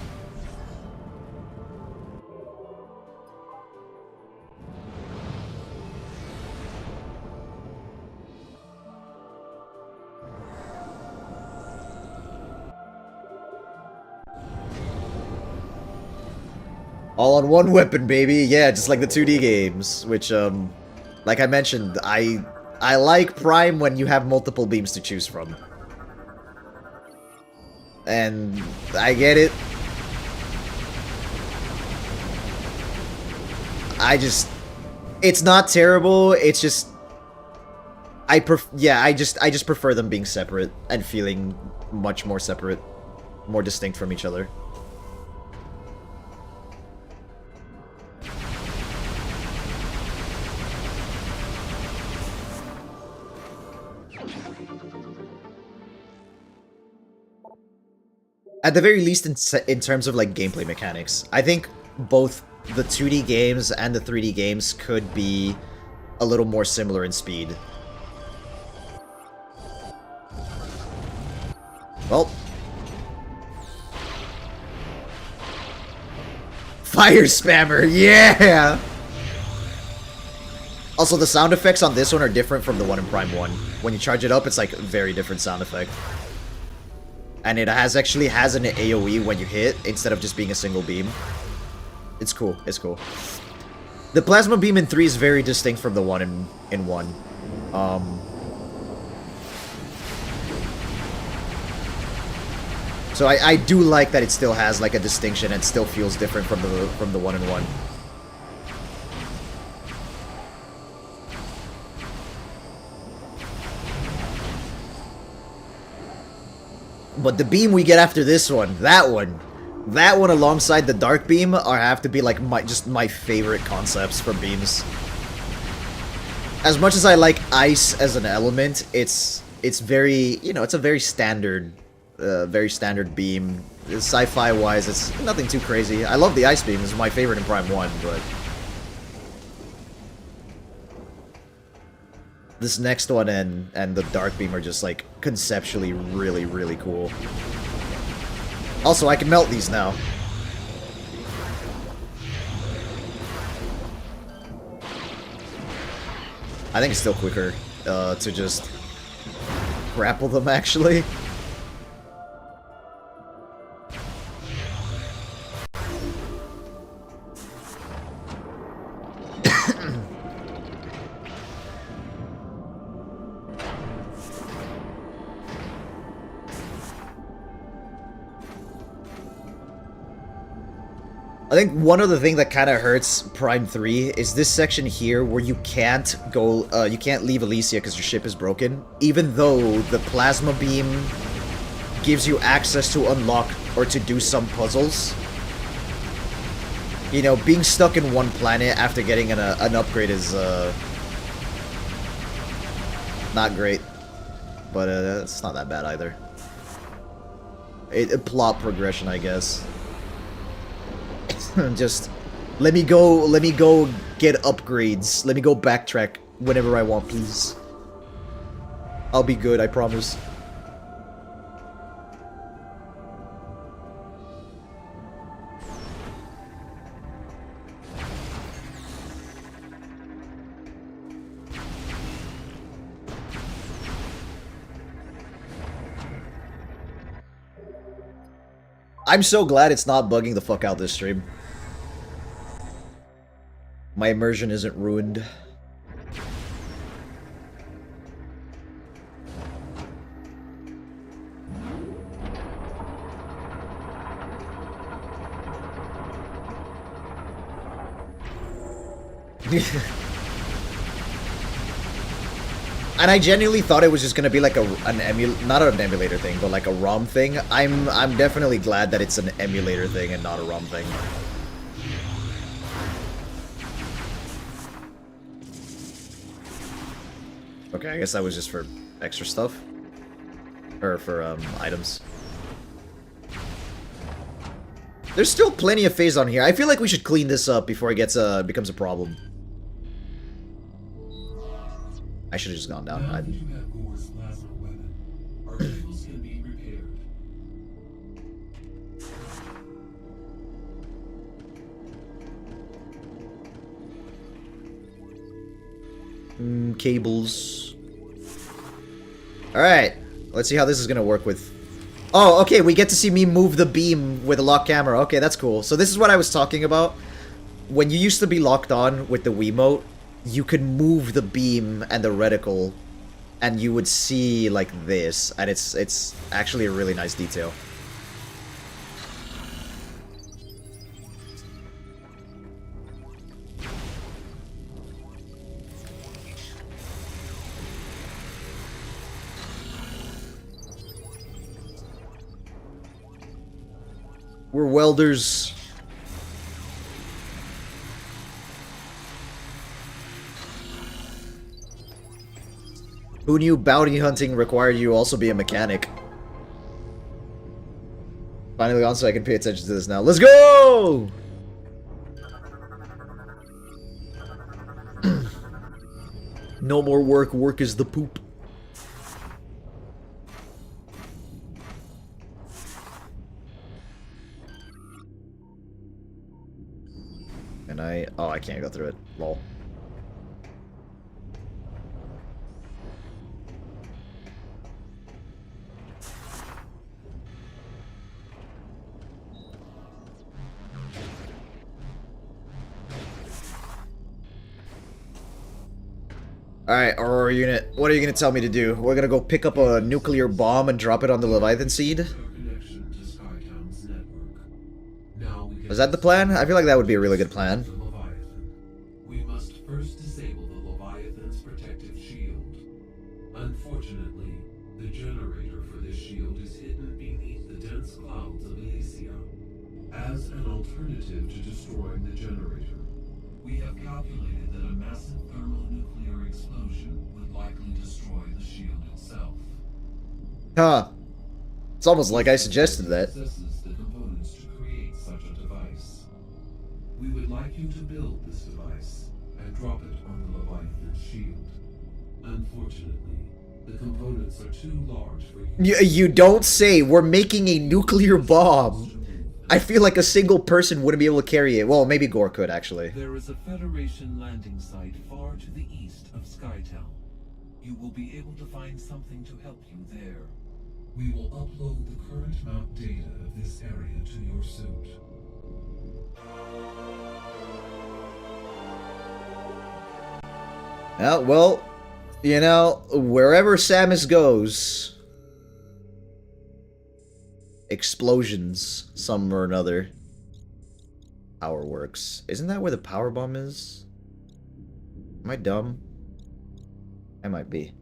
All on one weapon, baby. Yeah, just like the 2D games, which, like I mentioned, I like Prime when you have multiple beams to choose from. And I get it. It's not terrible, it's just... I just prefer them being separate and feeling much more separate, more distinct from each other. At the very least, in terms of like gameplay mechanics, I think both the 2D games and the 3D games could be a little more similar in speed. Well. Fire spammer, yeah! Also, the sound effects on this one are different from the one in Prime 1. When you charge it up, it's like a very different sound effect. And it actually has an AoE when you hit, instead of just being a single beam. It's cool, it's cool. The plasma beam in 3 is very distinct from the one in 1. So I do like that it still has like a distinction and still feels different from the one in 1. But the beam we get after this one, that one alongside the dark beam have to be like my favorite concepts for beams. As much as I like ice as an element, it's very, you know, it's a very standard beam. Sci-fi wise, it's nothing too crazy. I love the ice beam, it's my favorite in Prime 1, but this next one and the dark beam are just like conceptually really, really cool. Also, I can melt these now. I think it's still quicker to just grapple them, actually. I think one other thing that kind of hurts Prime 3 is this section here where you can't go, you can't leave Elysia because your ship is broken, even though the plasma beam gives you access to unlock or to do some puzzles. You know, being stuck in one planet after getting an upgrade is not great, but it's not that bad either. A plot progression, I guess. Just let me go get upgrades. Let me go backtrack whenever I want, please. I'll be good, I promise. I'm so glad it's not bugging the fuck out this stream. My immersion isn't ruined. And I genuinely thought it was just gonna be like not an emulator thing, but like a ROM thing. I'm definitely glad that it's an emulator thing and not a ROM thing. Okay, I guess that was just for extra stuff. Or for items. There's still plenty of phase on here. I feel like we should clean this up before it becomes a problem. I should have just gone down. Now that you have Gore's plasma weapon, our cables can be repaired. Cables. Alright. Let's see how this is gonna work with... Oh, okay, we get to see me move the beam with a lock camera. Okay, that's cool. So this is what I was talking about. When you used to be locked on with the Wiimote, you could move the beam and the reticle, and you would see like this, and it's actually a really nice detail. We're welders. Who knew bounty hunting required you also be a mechanic? Finally on so I can pay attention to this now. Let's go! No more work. Work is the poop. And oh, I can't go through it. Lol. Alright, Aurora unit, what are you gonna tell me to do? We're gonna go pick up a nuclear bomb and drop it on the Leviathan seed? Is that the plan? I feel like that would be a really good plan. We must first disable the Leviathan's protective shield. Unfortunately, the generator for this shield is hidden beneath the dense clouds of Elysia. As an alternative to destroying the generator, we have calculated that a massive thermonuclear explosion would likely destroy the shield itself. Huh. It's almost like I suggested that. Possesses the components to create such a device. We would like you to build this device and drop it on the Leviathan's shield. Unfortunately, the components are too large for you. You don't say. We're making a nuclear bomb. I feel like a single person wouldn't be able to carry it. Well, maybe Gore could, actually. There is a Federation landing site far to the east of Skytown. You will be able to find something to help you there. We will upload the current map data of this area to your suit. Well, you know, wherever Samus goes... explosions, some or another. Power works. Isn't that where the power bomb is? Am I dumb? I might be.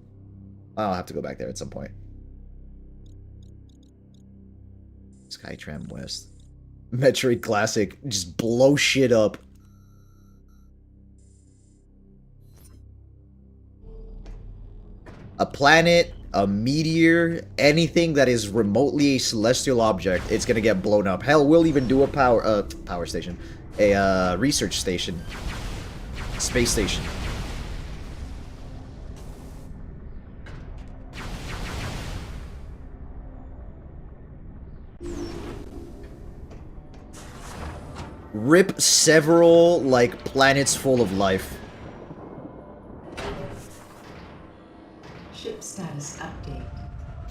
I'll have to go back there at some point. Skytram West. Metroid Classic. Just blow shit up. A planet, a meteor, anything that is remotely a celestial object, it's gonna get blown up. Hell, we'll even do a power station. A, research station. Space station. Rip several, like, planets full of life. Ship status update.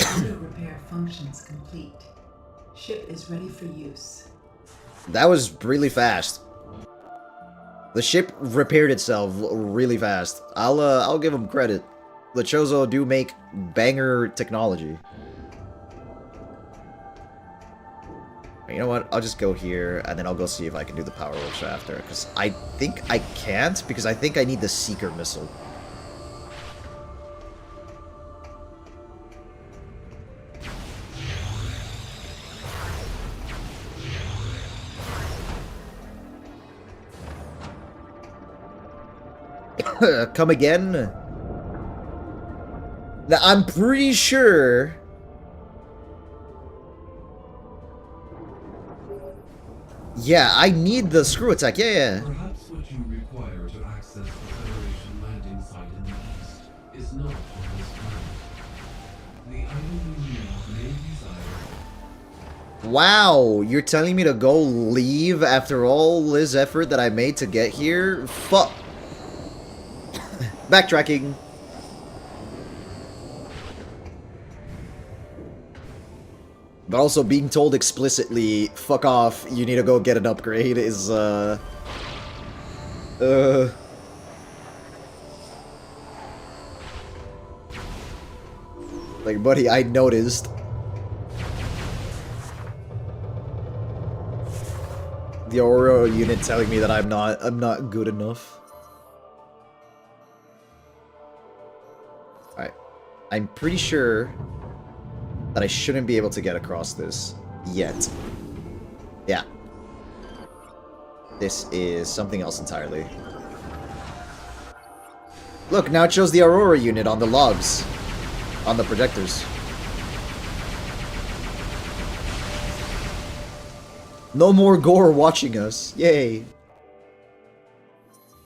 Auto repair functions complete. Ship is ready for use. That was really fast. The ship repaired itself really fast. I'll give them credit. The Chozo do make banger technology. You know what? I'll just go here, and then I'll go see if I can do the power works after. Because I think I can't, because I think I need the Seeker missile. Come again? Now, I'm pretty sure... Yeah, I need the screw attack. Yeah. Perhaps what you require to access the Federation landing site in the east is not on this planet. The item you may desire. Wow, you're telling me to go leave after all this effort that I made to get here? Fuck. Backtracking. But also being told explicitly, fuck off, you need to go get an upgrade is, like, buddy, I noticed. The Aurora unit telling me that I'm not good enough. Alright. I'm pretty sure that I shouldn't be able to get across this yet. Yeah. This is something else entirely. Look, now it shows the Aurora unit on the logs. On the projectors. No more gore watching us. Yay.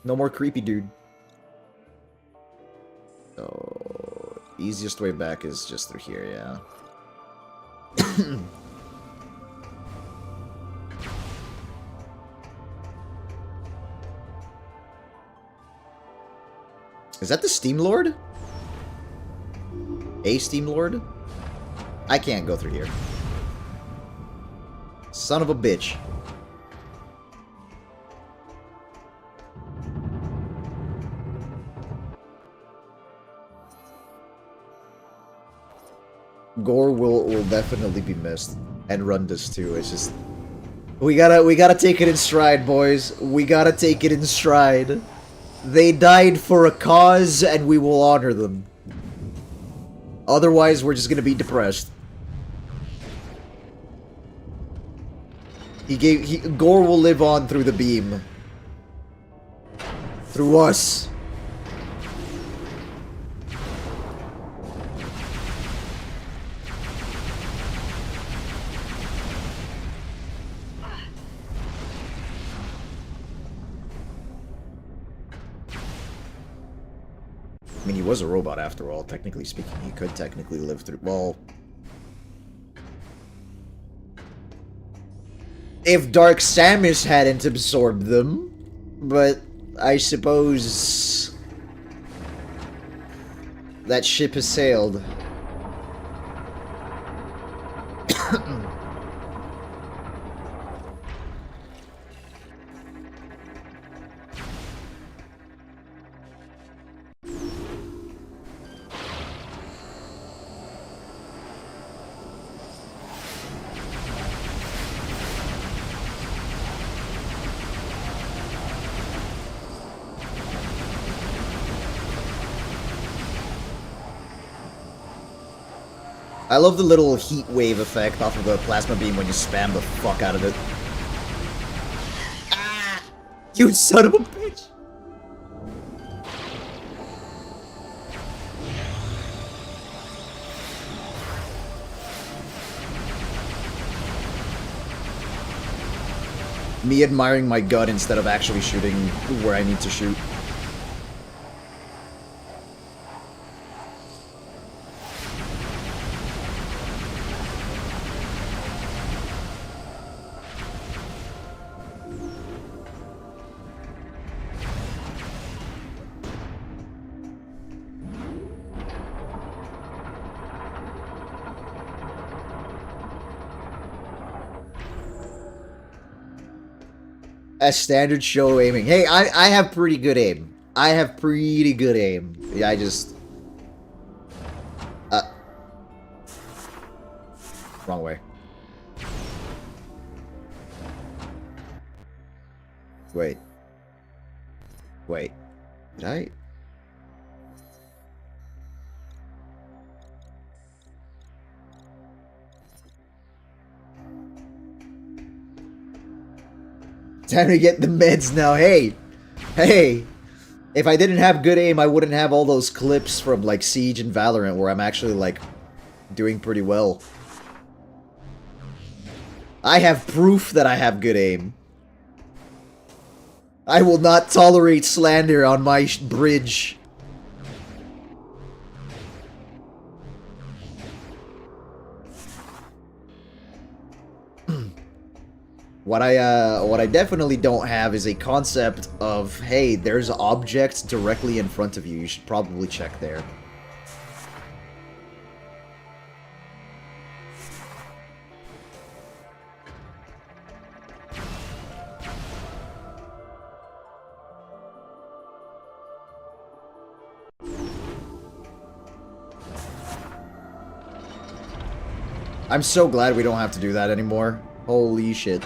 No more creepy dude. So, easiest way back is just through here, yeah. Is that the Steam Lord? A Steam Lord? I can't go through here. Son of a bitch. Gore will definitely be missed. And Rundus too. It's just we gotta take it in stride, boys. We gotta take it in stride. They died for a cause and we will honor them. Otherwise we're just gonna be depressed. Gore will live on through the beam. Through us. I mean, he was a robot after all, technically speaking. He could technically live through... Well... if Dark Samus hadn't absorbed them. But I suppose... that ship has sailed. I love the little heat wave effect off of the plasma beam when you spam the fuck out of it. Ah! You son of a bitch! Me admiring my gun instead of actually shooting where I need to shoot. As standard show aiming. Hey, I have pretty good aim. I have pretty good aim. Yeah, I just... wrong way. Wait. Wait. Did I... Time to get the meds now. Hey! Hey! If I didn't have good aim, I wouldn't have all those clips from, like, Siege and Valorant where I'm actually, like, doing pretty well. I have proof that I have good aim. I will not tolerate slander on my bridge. What I definitely don't have is a concept of, hey, there's objects directly in front of you. You should probably check there. I'm so glad we don't have to do that anymore. Holy shit.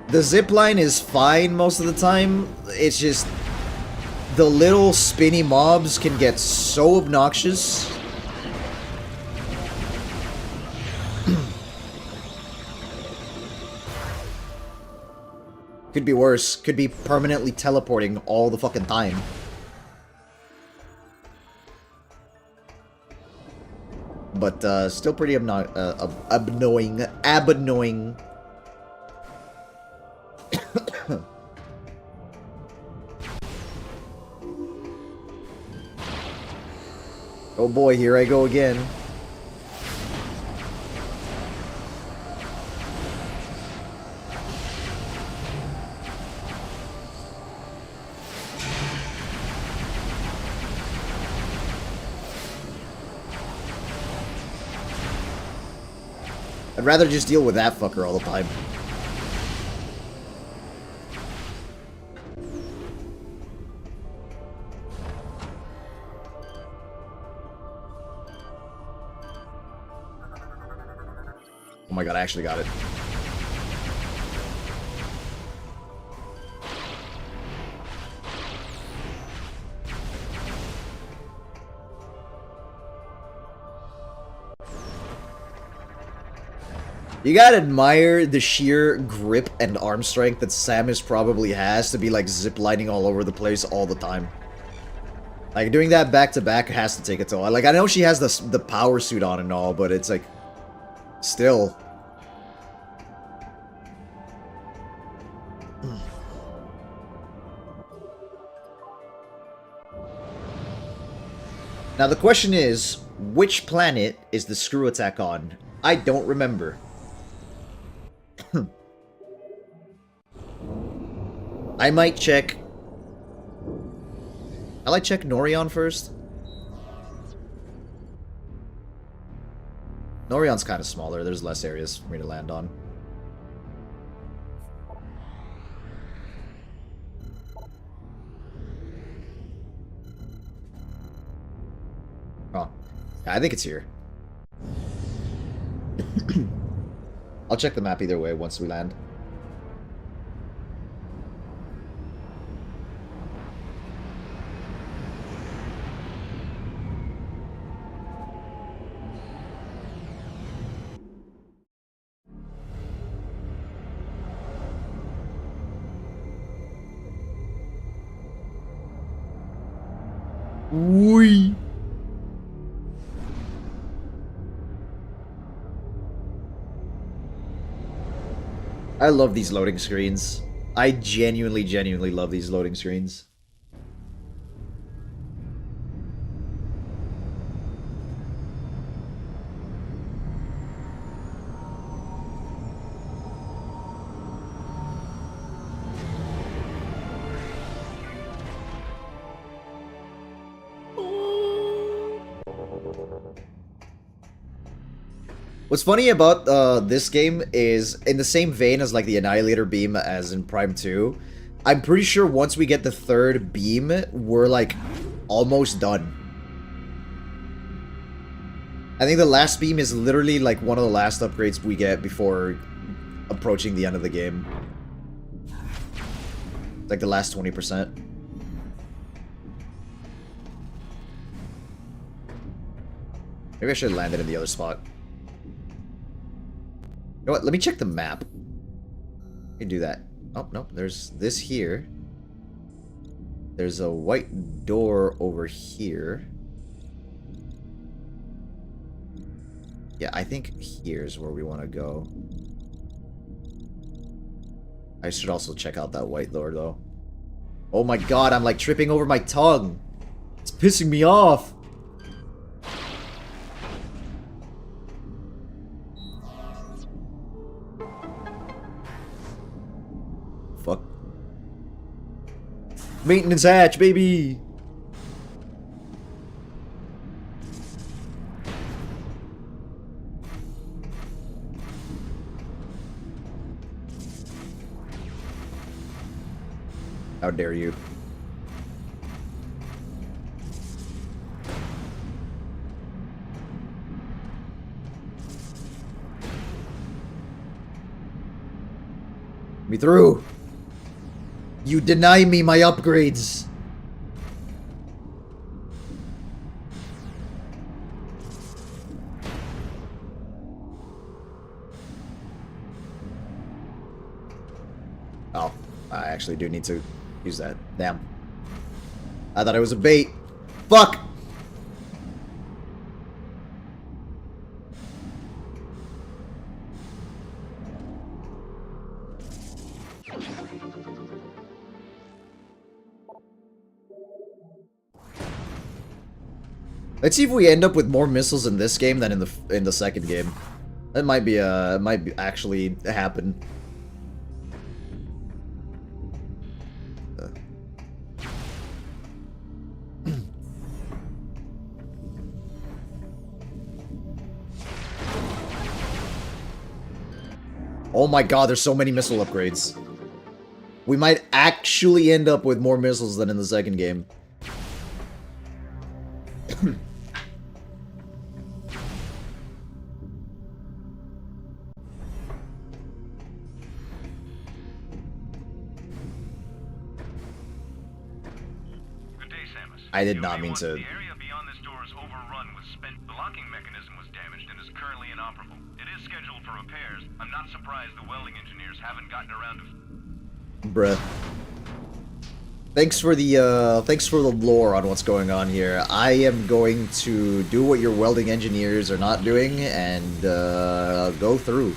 The zipline is fine most of the time. It's just... the little spinny mobs can get so obnoxious. Could be worse. Could be permanently teleporting all the fucking time. But, still pretty annoying. Annoying. Oh boy, here I go again. I'd rather just deal with that fucker all the time. Oh my god, I actually got it. You gotta admire the sheer grip and arm strength that Samus probably has to be like ziplining all over the place all the time. Like doing that back to back has to take a toll. Like I know she has the power suit on and all, but it's like still. Now the question is, which planet is the screw attack on? I don't remember. I might check... I'll check Norion first. Norion's kind of smaller. There's less areas for me to land on. Oh. I think it's here. I'll check the map either way once we land. Wee. I love these loading screens. I genuinely love these loading screens. What's funny about this game is, in the same vein as like the Annihilator beam as in Prime 2, I'm pretty sure once we get the third beam, we're like almost done. I think the last beam is literally like one of the last upgrades we get before approaching the end of the game. It's like the last 20%. Maybe I should have landed in the other spot. You know what? Let me check the map. I can do that. Oh, no. There's this here. There's a white door over here. Yeah, I think here's where we want to go. I should also check out that white door, though. Oh my god, I'm like tripping over my tongue. It's pissing me off. Fuck. Maintenance hatch, baby! How dare you? Me through! You deny me my upgrades! Oh. I actually do need to use that. Damn. I thought it was a bait. Fuck! Let's see if we end up with more missiles in this game than in the second game. That might be it might be actually happen. Oh my god, there's so many missile upgrades. We might actually end up with more missiles than in the second game. I did not mean to. The area beyond this door is overrun with spent. The locking mechanism was damaged and is currently inoperable. It is scheduled for repairs. I'm not surprised the welding engineers haven't gotten around to. Bruh. Thanks for the lore on what's going on here. I am going to do what your welding engineers are not doing and go through.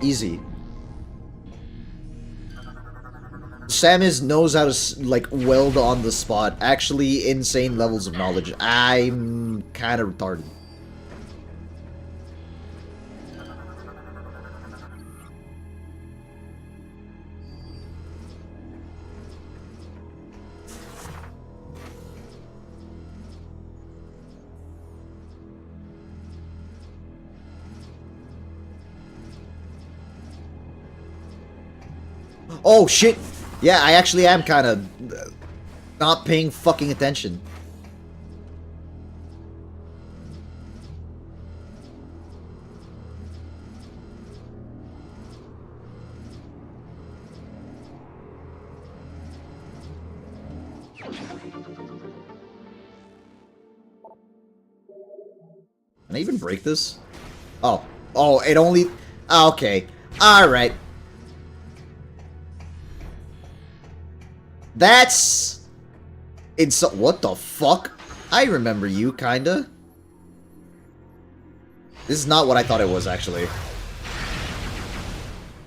Easy. Samus knows how to, like, weld on the spot. Actually, insane levels of knowledge. I'm kind of retarded. Oh, shit! Yeah, I actually am kind of not paying fucking attention. Can I even break this? Oh. Oh, it only... Okay. Alright. That's... It's... What the fuck? I remember you, kinda. This is not what I thought it was, actually.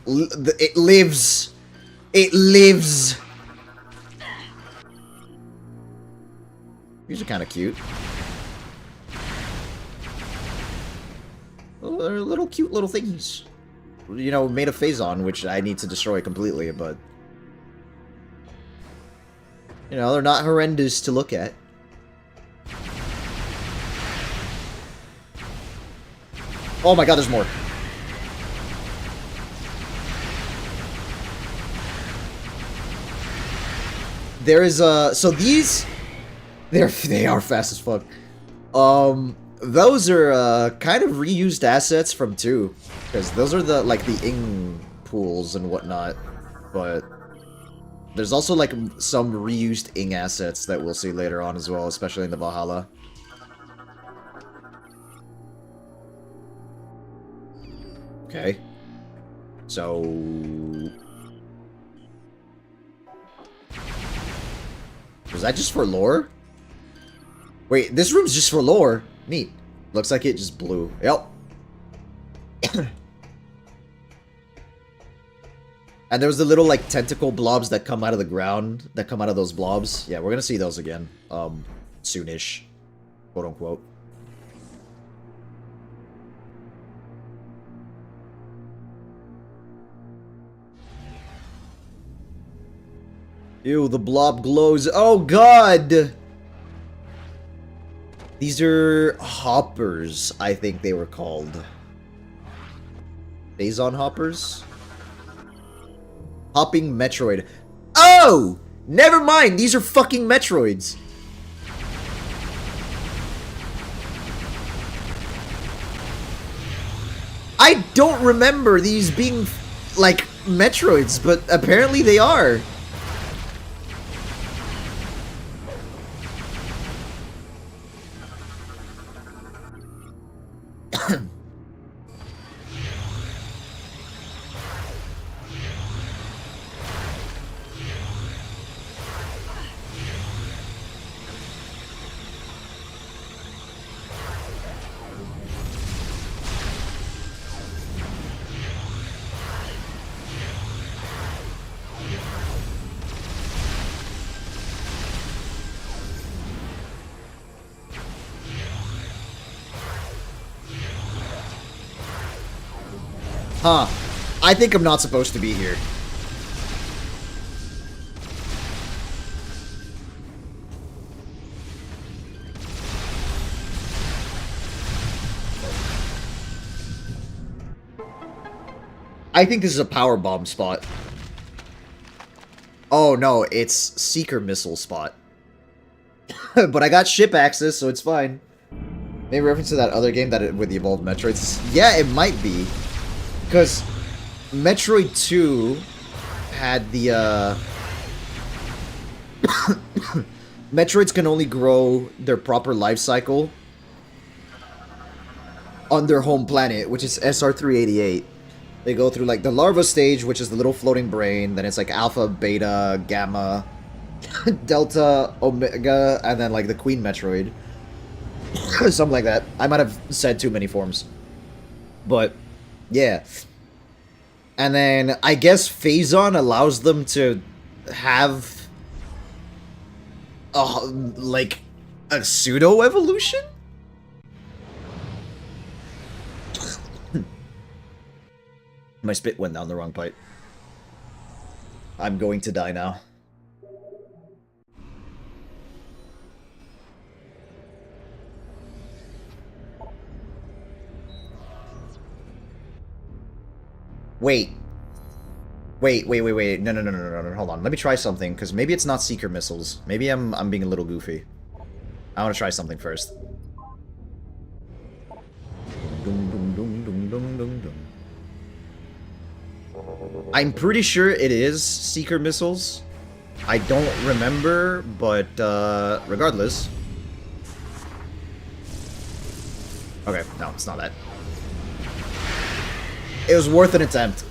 It lives. It lives. These are kind of cute. Well, they're little cute little things. You know, made of Phazon, which I need to destroy completely, but... You know, they're not horrendous to look at. Oh my god, there's more. There is a... So these... They are fast as fuck. Those are kind of reused assets from 2. Because those are the, like, the ing pools and whatnot. But... There's also, like, some reused ing assets that we'll see later on as well, especially in the Valhalla. Okay. So... Was that just for lore? Wait, this room's just for lore. Neat. Looks like it just blew. Yep. And there's the little, like, tentacle blobs that come out of the ground, that come out of those blobs. Yeah, we're gonna see those again, soonish, quote-unquote. Ew, the blob glows. Oh, God! These are hoppers, I think they were called. Phazon hoppers? Hopping Metroid. Oh! Never mind! These are fucking Metroids! I don't remember these being, like, Metroids, but apparently they are. Huh. I think I'm not supposed to be here. I think this is a power bomb spot. Oh no, it's seeker missile spot. But I got ship access, so it's fine. Maybe reference to that other game that with the evolved Metroids. Yeah, it might be. Because Metroid 2 had the, Metroids can only grow their proper life cycle on their home planet, which is SR388. They go through, like, the larva stage, which is the little floating brain, then it's, like, alpha, beta, gamma, delta, omega, and then, like, the Queen Metroid. Something like that. I might have said too many forms. But... yeah. And then, I guess Phazon allows them to have, like, a pseudo-evolution? My spit went down the wrong pipe. I'm going to die now. Wait. No, hold on. Let me try something, because maybe it's not Seeker missiles. Maybe I'm being a little goofy. I want to try something first. I'm pretty sure it is Seeker missiles. I don't remember, but regardless. Okay, no, it's not that. It was worth an attempt.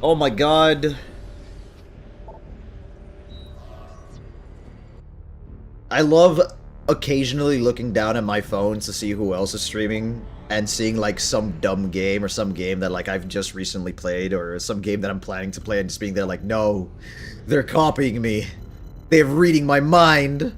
Oh my god. I love occasionally looking down at my phone to see who else is streaming and seeing like some dumb game or some game that like I've just recently played or some game that I'm planning to play and just being there like, no, they're copying me. They're reading my mind.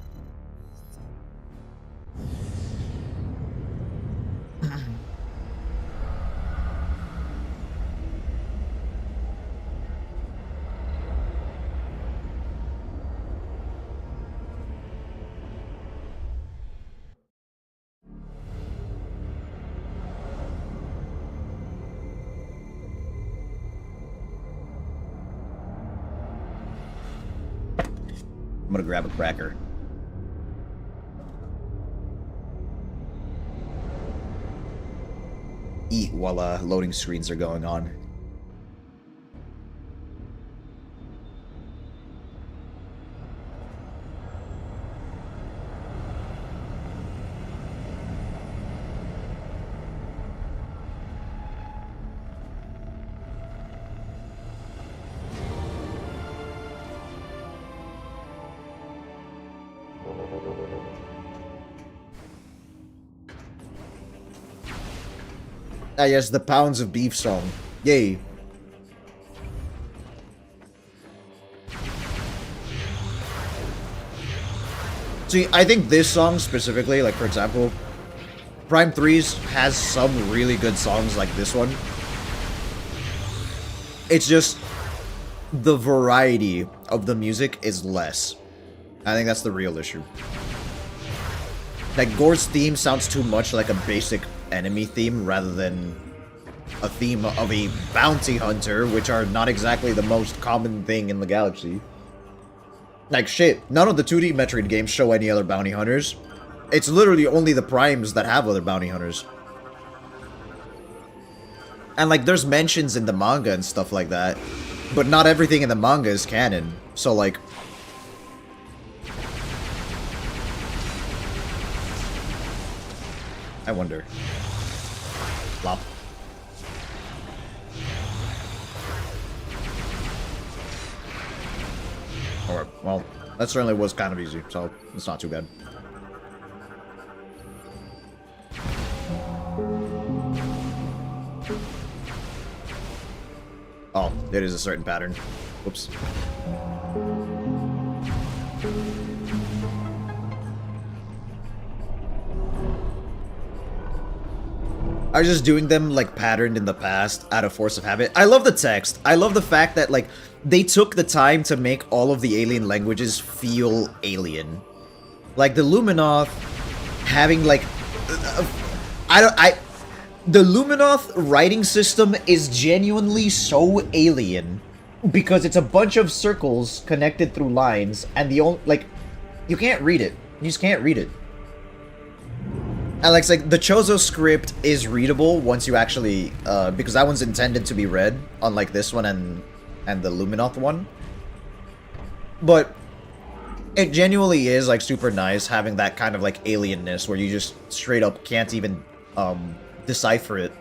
I'm gonna grab a cracker. Eat while loading screens are going on. Ah yes, the pounds of beef song. Yay. See, I think this song specifically, like for example, Prime 3's has some really good songs like this one. It's just the variety of the music is less. I think that's the real issue. Like Gore's theme sounds too much like a basic enemy theme rather than a theme of a bounty hunter, which are not exactly the most common thing in the galaxy. Like shit, none of the 2D Metroid games show any other bounty hunters. It's literally only the Primes that have other bounty hunters. And, like, there's mentions in the manga and stuff like that. But not everything in the manga is canon. So, like... I wonder. Flop. Or, well, that certainly was kind of easy, so it's not too bad. Oh, it is a certain pattern. Whoops. I was just doing them, like, patterned in the past out of force of habit. I love the text. I love the fact that, like, they took the time to make all of the alien languages feel alien. Like, the Luminoth having, like... The Luminoth writing system is genuinely so alien. Because it's a bunch of circles connected through lines, and the only... Like, you can't read it. You just can't read it. And like, the Chozo script is readable once you actually, because that one's intended to be read, unlike this one and the Luminoth one. But it genuinely is, like, super nice having that kind of, like, alienness where you just straight up can't even, decipher it.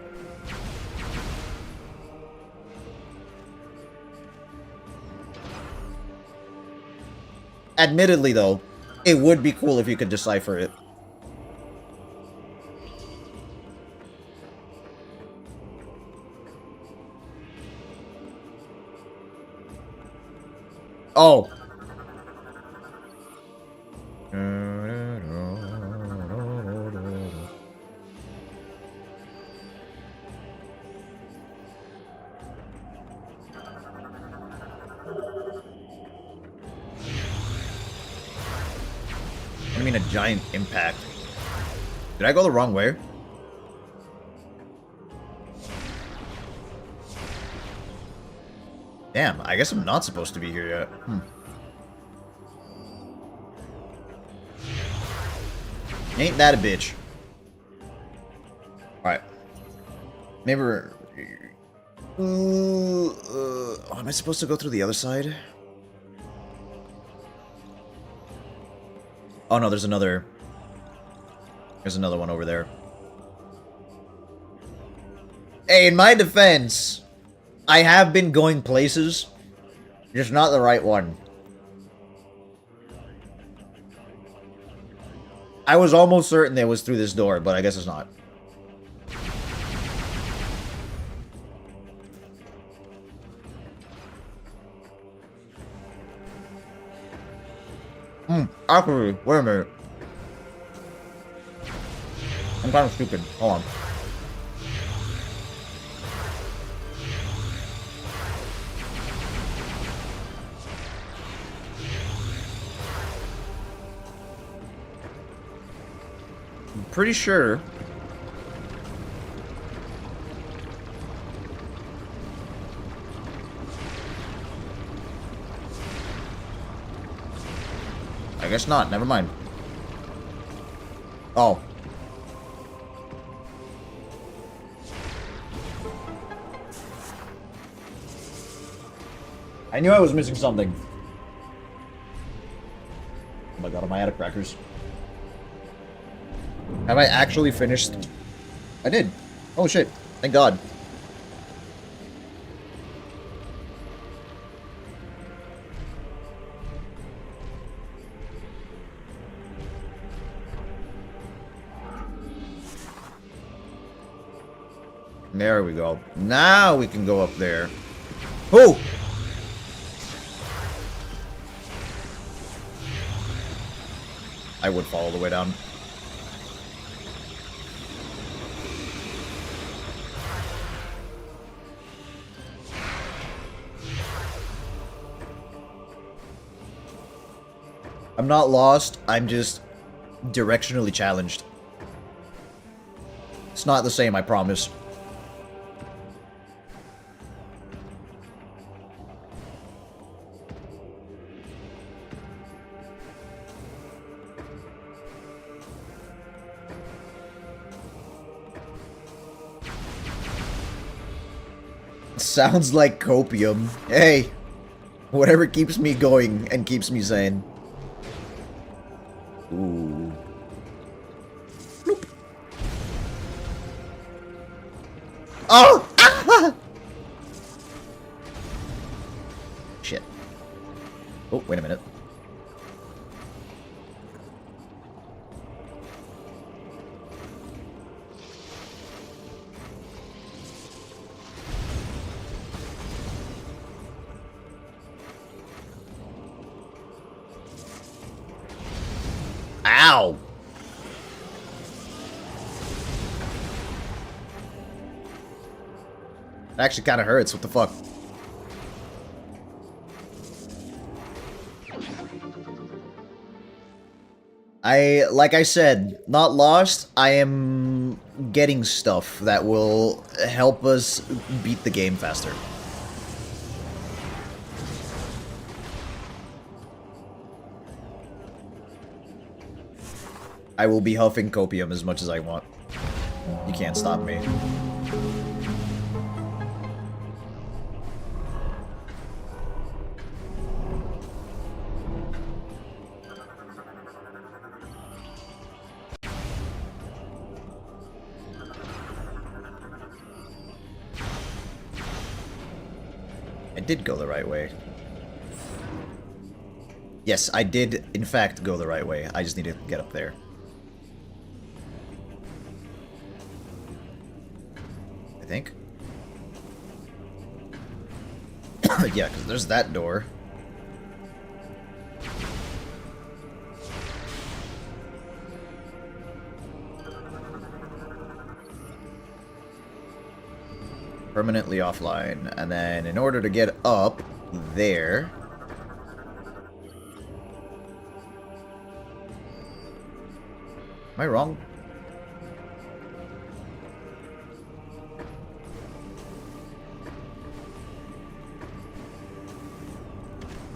Admittedly, though, it would be cool if you could decipher it. Oh. I mean, a giant impact. Did I go the wrong way? Damn, I guess I'm not supposed to be here yet. Ain't that a bitch. Alright. Maybe we're... am I supposed to go through the other side? Oh no, there's another... There's another one over there. Hey, in my defense, I have been going places, just not the right one. I was almost certain it was through this door, but I guess it's not. Actually, wait a minute. I'm kind of stupid. Hold on. I'm pretty sure. I guess not. Never mind. Oh. I knew I was missing something. Oh my god, am I out of crackers? Have I actually finished? I did. Oh shit. Thank god. There we go. Now we can go up there. Oh! I would fall all the way down. I'm not lost, I'm just directionally challenged. It's not the same, I promise. Sounds like copium. Hey, whatever keeps me going and keeps me sane. Ooh. Bloop. Oh! Ah! Shit. Oh, wait a minute. Ow! That actually kind of hurts. What the fuck? Like I said, not lost. I am getting stuff that will help us beat the game faster. I will be huffing copium as much as I want. You can't stop me. I did go the right way. Yes, I did, in fact, go the right way. I just need to get up there. I think. Yeah, because there's that door. Permanently offline. And then in order to get up there... Am I wrong?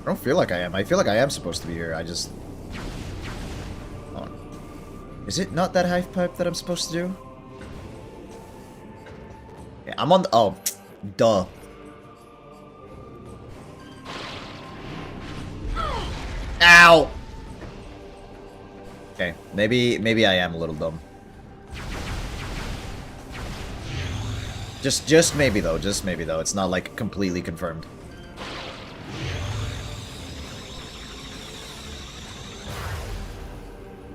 I don't feel like I am. I feel like I am supposed to be here. I just... Hold on. Is it not that half pipe that I'm supposed to do? Yeah, I'm on the... Oh. Duh. Ow! Okay, maybe I am a little dumb. Just maybe though, It's not like completely confirmed.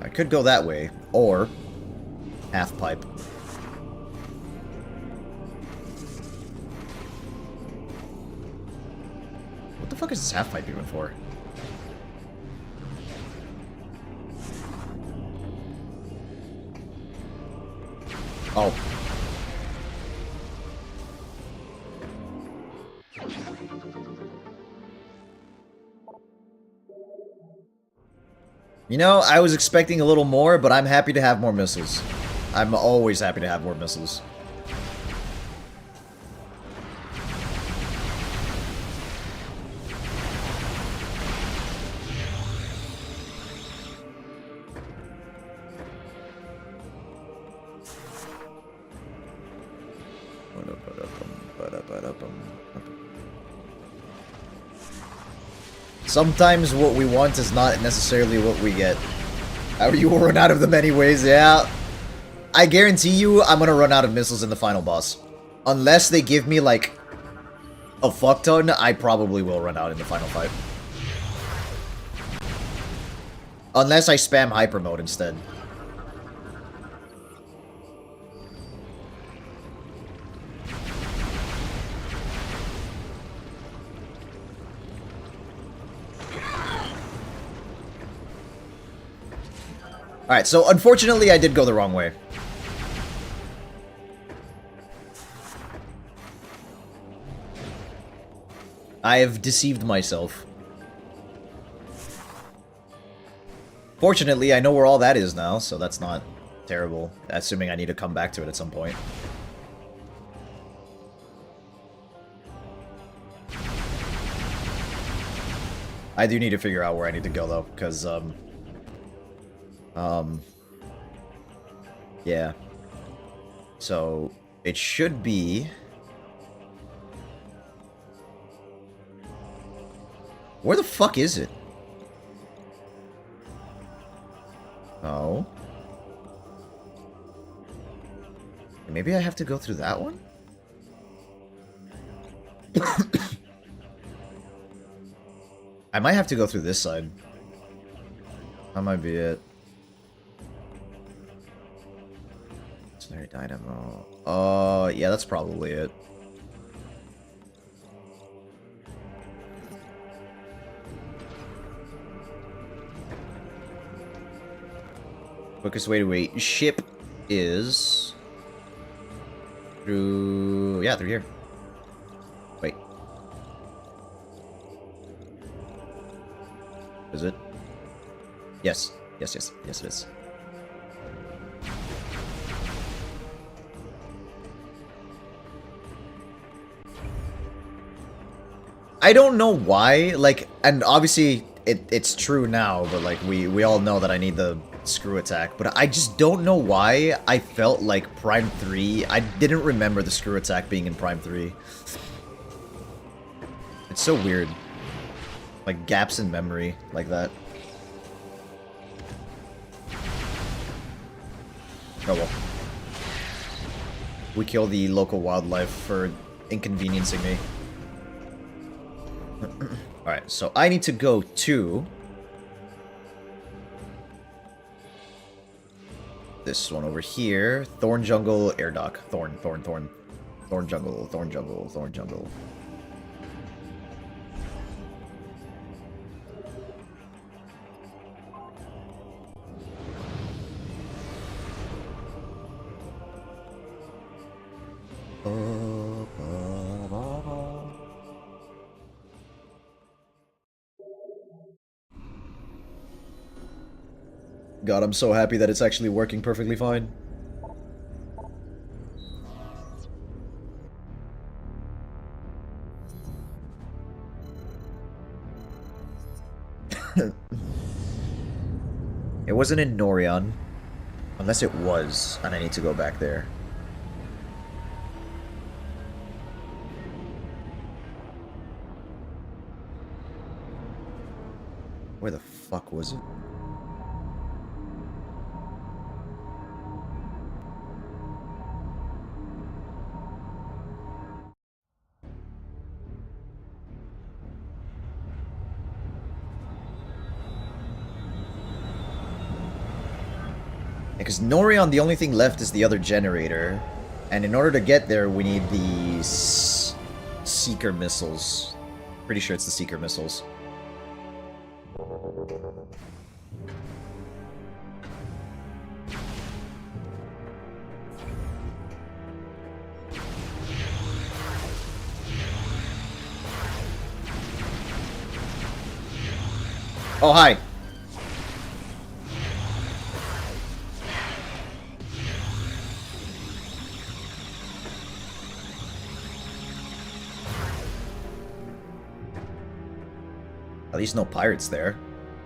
I could go that way, or half pipe. What the fuck is this half pipe even for? Oh. You know, I was expecting a little more, but I'm happy to have more missiles. I'm always happy to have more missiles. Sometimes what we want is not necessarily what we get. You will run out of them anyways, yeah. I guarantee you I'm gonna run out of missiles in the final boss. Unless they give me, like, a fuck ton, I probably will run out in the final fight. Unless I spam hyper mode instead. Alright, so unfortunately I did go the wrong way. I have deceived myself. Fortunately, I know where all that is now, so that's not terrible. Assuming I need to come back to it at some point. I do need to figure out where I need to go, though, because, yeah. So, it should be... Where the fuck is it? Oh. Maybe I have to go through that one? I might have to go through this side. That might be it. Legendary dynamo. Yeah, that's probably it. Quickest way to a ship is through, yeah, through here. Wait. Is it? Yes. Yes, yes. Yes, it is. I don't know why, like, and obviously it's true now, but like we all know that I need the screw attack, but I just don't know why I felt like Prime 3, I didn't remember the screw attack being in Prime 3. It's so weird. Like gaps in memory like that. Oh well. We kill the local wildlife for inconveniencing me. Alright, so I need to go to this one over here. Thorn Jungle, Air Dock. Thorn Jungle, Thorn Jungle. God, I'm so happy that it's actually working perfectly fine. It wasn't in Norion. Unless it was, and I need to go back there. Where the fuck was it? Because Norion, the only thing left is the other generator. And in order to get there, we need the Seeker missiles. Pretty sure it's the Seeker missiles. Oh, hi. At least no pirates there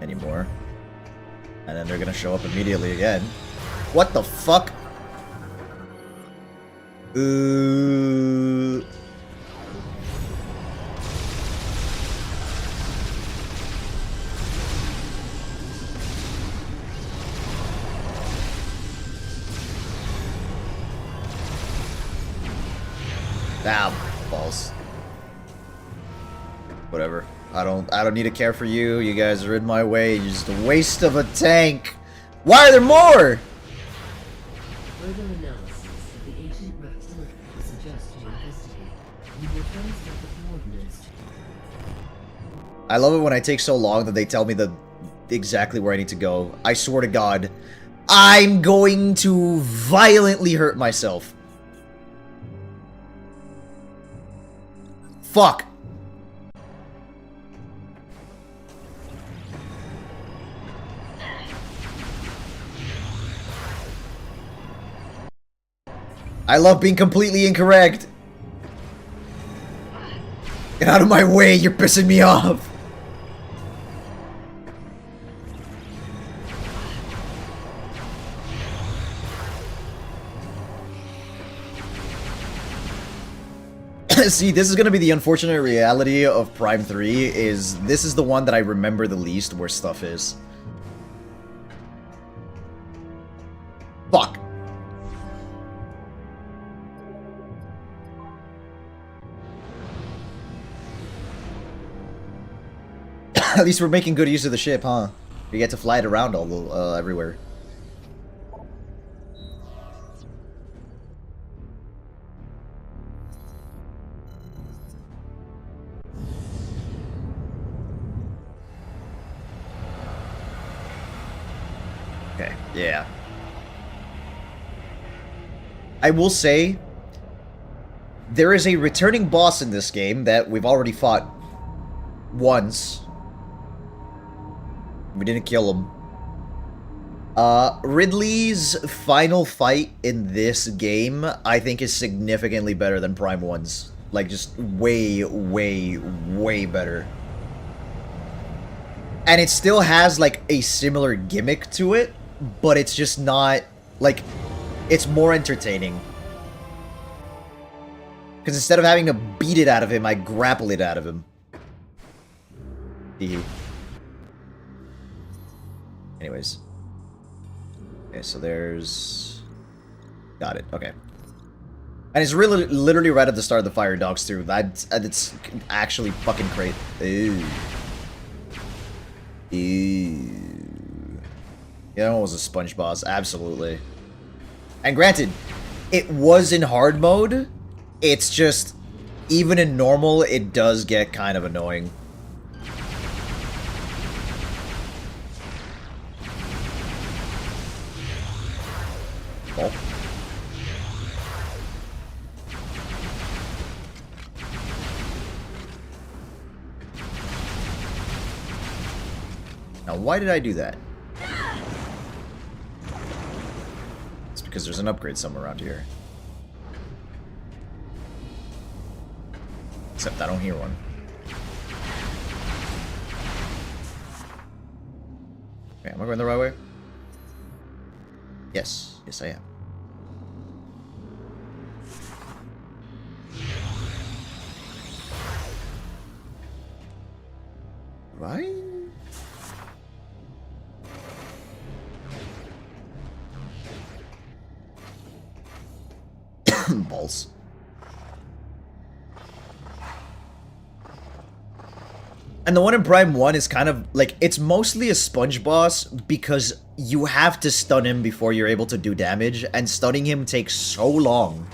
anymore. And then they're gonna show up immediately again. What the fuck? Ah, balls. Whatever. I don't need to care for you. You guys are in my way. You're just a waste of a tank. Why are there more? Further analysis of the ancient reptilian suggests you investigate. You will translate the coordinates. I love it when I take so long that they tell me exactly where I need to go. I swear to God, I'm going to violently hurt myself. Fuck. I love being completely incorrect. Get out of my way, you're pissing me off. See, this is gonna be the unfortunate reality of Prime 3, is this is the one that I remember the least where stuff is. Fuck. At least we're making good use of the ship, huh? We get to fly it around all everywhere. Okay, yeah. I will say, there is a returning boss in this game that we've already fought once. We didn't kill him. Ridley's final fight in this game, I think, is significantly better than Prime 1's. Like, just way, way, way better. And it still has, like, a similar gimmick to it, but it's just not, like, it's more entertaining. Because instead of having to beat it out of him, I grapple it out of him. Anyways. Okay, so there's... Got it, okay. And it's really, literally right at the start of the Fire Dogs too. That's actually fucking great. Ew. Ew. Yeah, that was a sponge boss, absolutely. And granted, it was in hard mode. It's just, even in normal, it does get kind of annoying. Oh. Now, why did I do that? It's because there's an upgrade somewhere around here. Except I don't hear one. Okay, am I going the right way? Yes. Yes, I am. Right? Balls. And the one in Prime 1 is kind of, like, it's mostly a sponge boss because you have to stun him before you're able to do damage, and stunning him takes so long.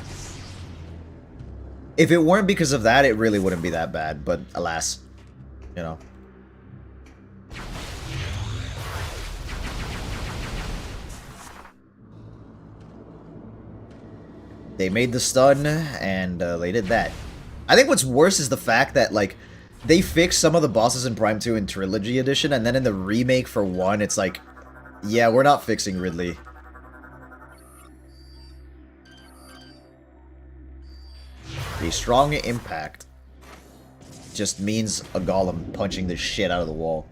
If it weren't because of that, it really wouldn't be that bad, but alas, you know. They made the stun, and they did that. I think what's worse is the fact that, like, they fixed some of the bosses in Prime 2 in Trilogy Edition, and then in the remake for 1, it's like, yeah, we're not fixing Ridley. A strong impact just means a golem punching the shit out of the wall.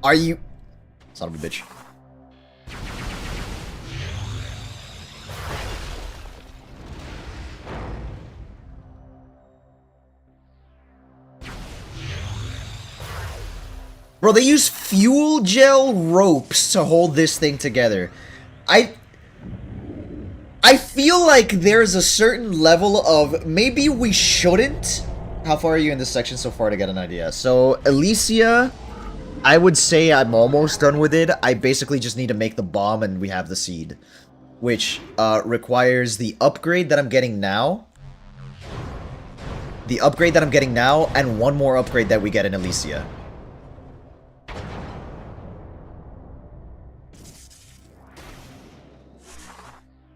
Are you... Son of a bitch. Bro, they use fuel gel ropes to hold this thing together. I feel like there's a certain level of maybe we shouldn't. How far are you in this section so far to get an idea? So, Elysia, I would say I'm almost done with it. I basically just need to make the bomb and we have the seed. Which requires the upgrade that I'm getting now. The upgrade that I'm getting now, and one more upgrade that we get in Elysia.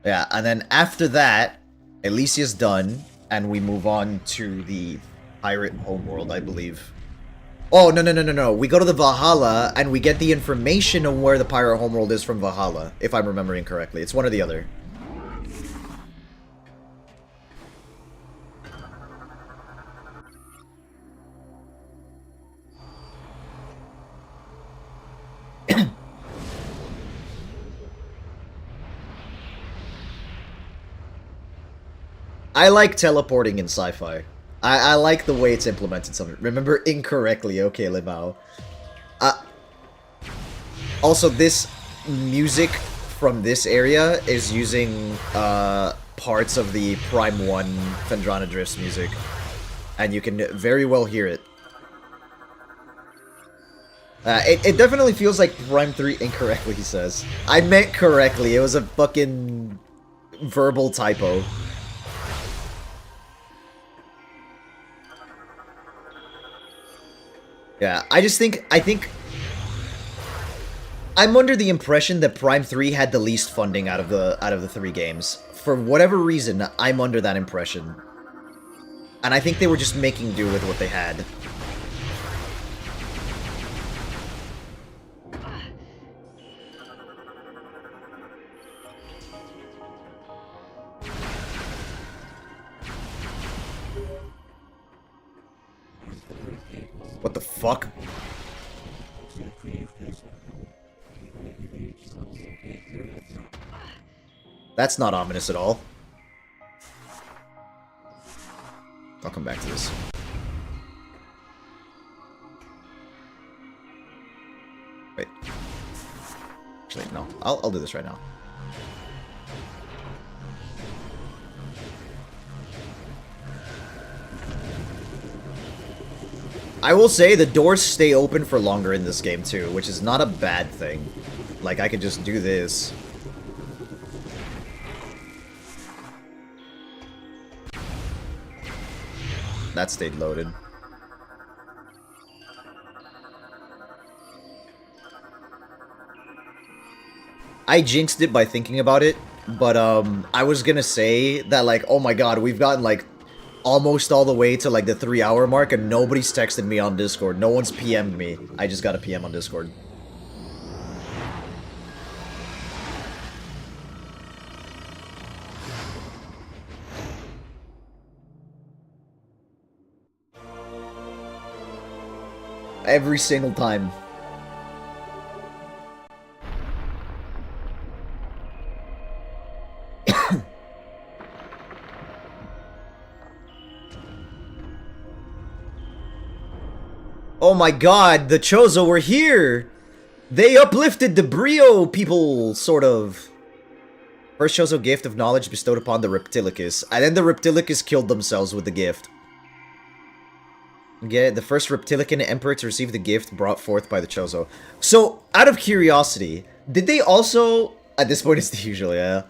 Yeah, and then after that, Elysia's done, and we move on to the pirate homeworld, I believe. Oh, no. We go to the Valhalla, and we get the information on where the pirate homeworld is from Valhalla, if I'm remembering correctly. It's one or the other. I like teleporting in sci-fi. I like the way it's implemented. Something. Remember incorrectly. Okay, Limao. Also, this music from this area is using parts of the Prime 1 Phendrana Drifts music. And you can very well hear it. It definitely feels like Prime 3 incorrectly, he says. I meant correctly. It was a fucking verbal typo. Yeah, I think I'm under the impression that Prime 3 had the least funding out of the 3 games. For whatever reason, I'm under that impression. And I think they were just making do with what they had. What the fuck? That's not ominous at all. I'll come back to this. Wait. Actually, no. I'll do this right now. I will say the doors stay open for longer in this game too, which is not a bad thing. Like, I could just do this. That stayed loaded. I jinxed it by thinking about it, but I was gonna say that, like, oh my god, we've gotten like almost all the way to like the 3-hour mark and nobody's texted me on Discord. No one's PM'd me. I just got a PM on Discord. Every single time. Oh my god, the Chozo were here! They uplifted the Brio people, sort of. First Chozo gift of knowledge bestowed upon the Reptilicus, and then the Reptilicus killed themselves with the gift. Yeah, the first Reptilican Emperor to receive the gift brought forth by the Chozo. So, out of curiosity, did they also... At this point, it's the usual, yeah.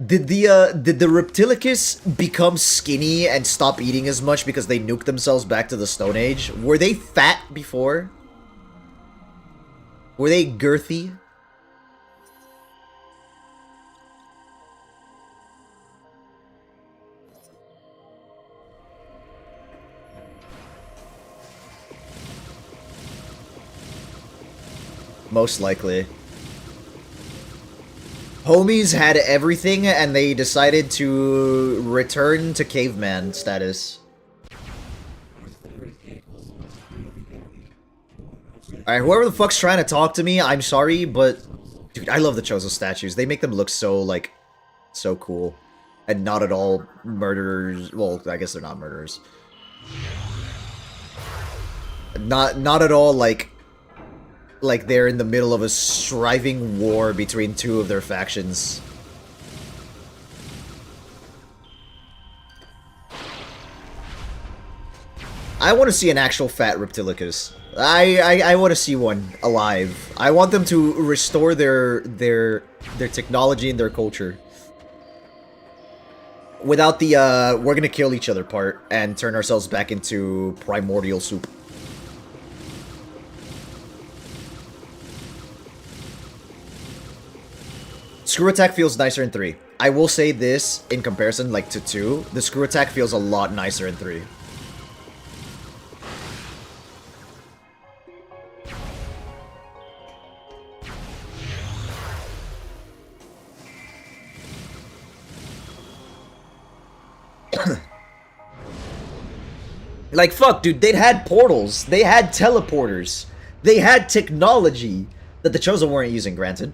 Did the Reptilicus become skinny and stop eating as much because they nuked themselves back to the Stone Age? Were they fat before? Were they girthy? Most likely. Homies had everything and they decided to return to caveman status. Alright, whoever the fuck's trying to talk to me, I'm sorry, but... Dude, I love the Chozo statues. They make them look so, like, so cool. And not at all murderers. Well, I guess they're not murderers. Not at all, like they're in the middle of a striving war between two of their factions. I want to see an actual fat Reptilicus. I want to see one alive. I want them to restore their technology and their culture. Without the, we're gonna kill each other part and turn ourselves back into primordial soup. Screw attack feels nicer in 3. I will say this, in comparison, like, to 2, the screw attack feels a lot nicer in 3. Like, fuck, dude, they'd had portals, they had teleporters, they had technology that the Chosen weren't using, granted.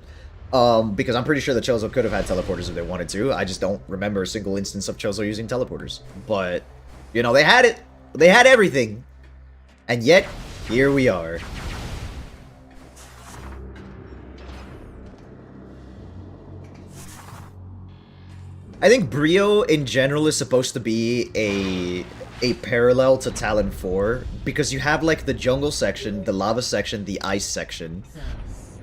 Because I'm pretty sure the Chozo could have had teleporters if they wanted to. I just don't remember a single instance of Chozo using teleporters. But, you know, they had it. They had everything. And yet, here we are. I think Brio in general is supposed to be a parallel to Talon 4 because you have like the jungle section, the lava section, the ice section,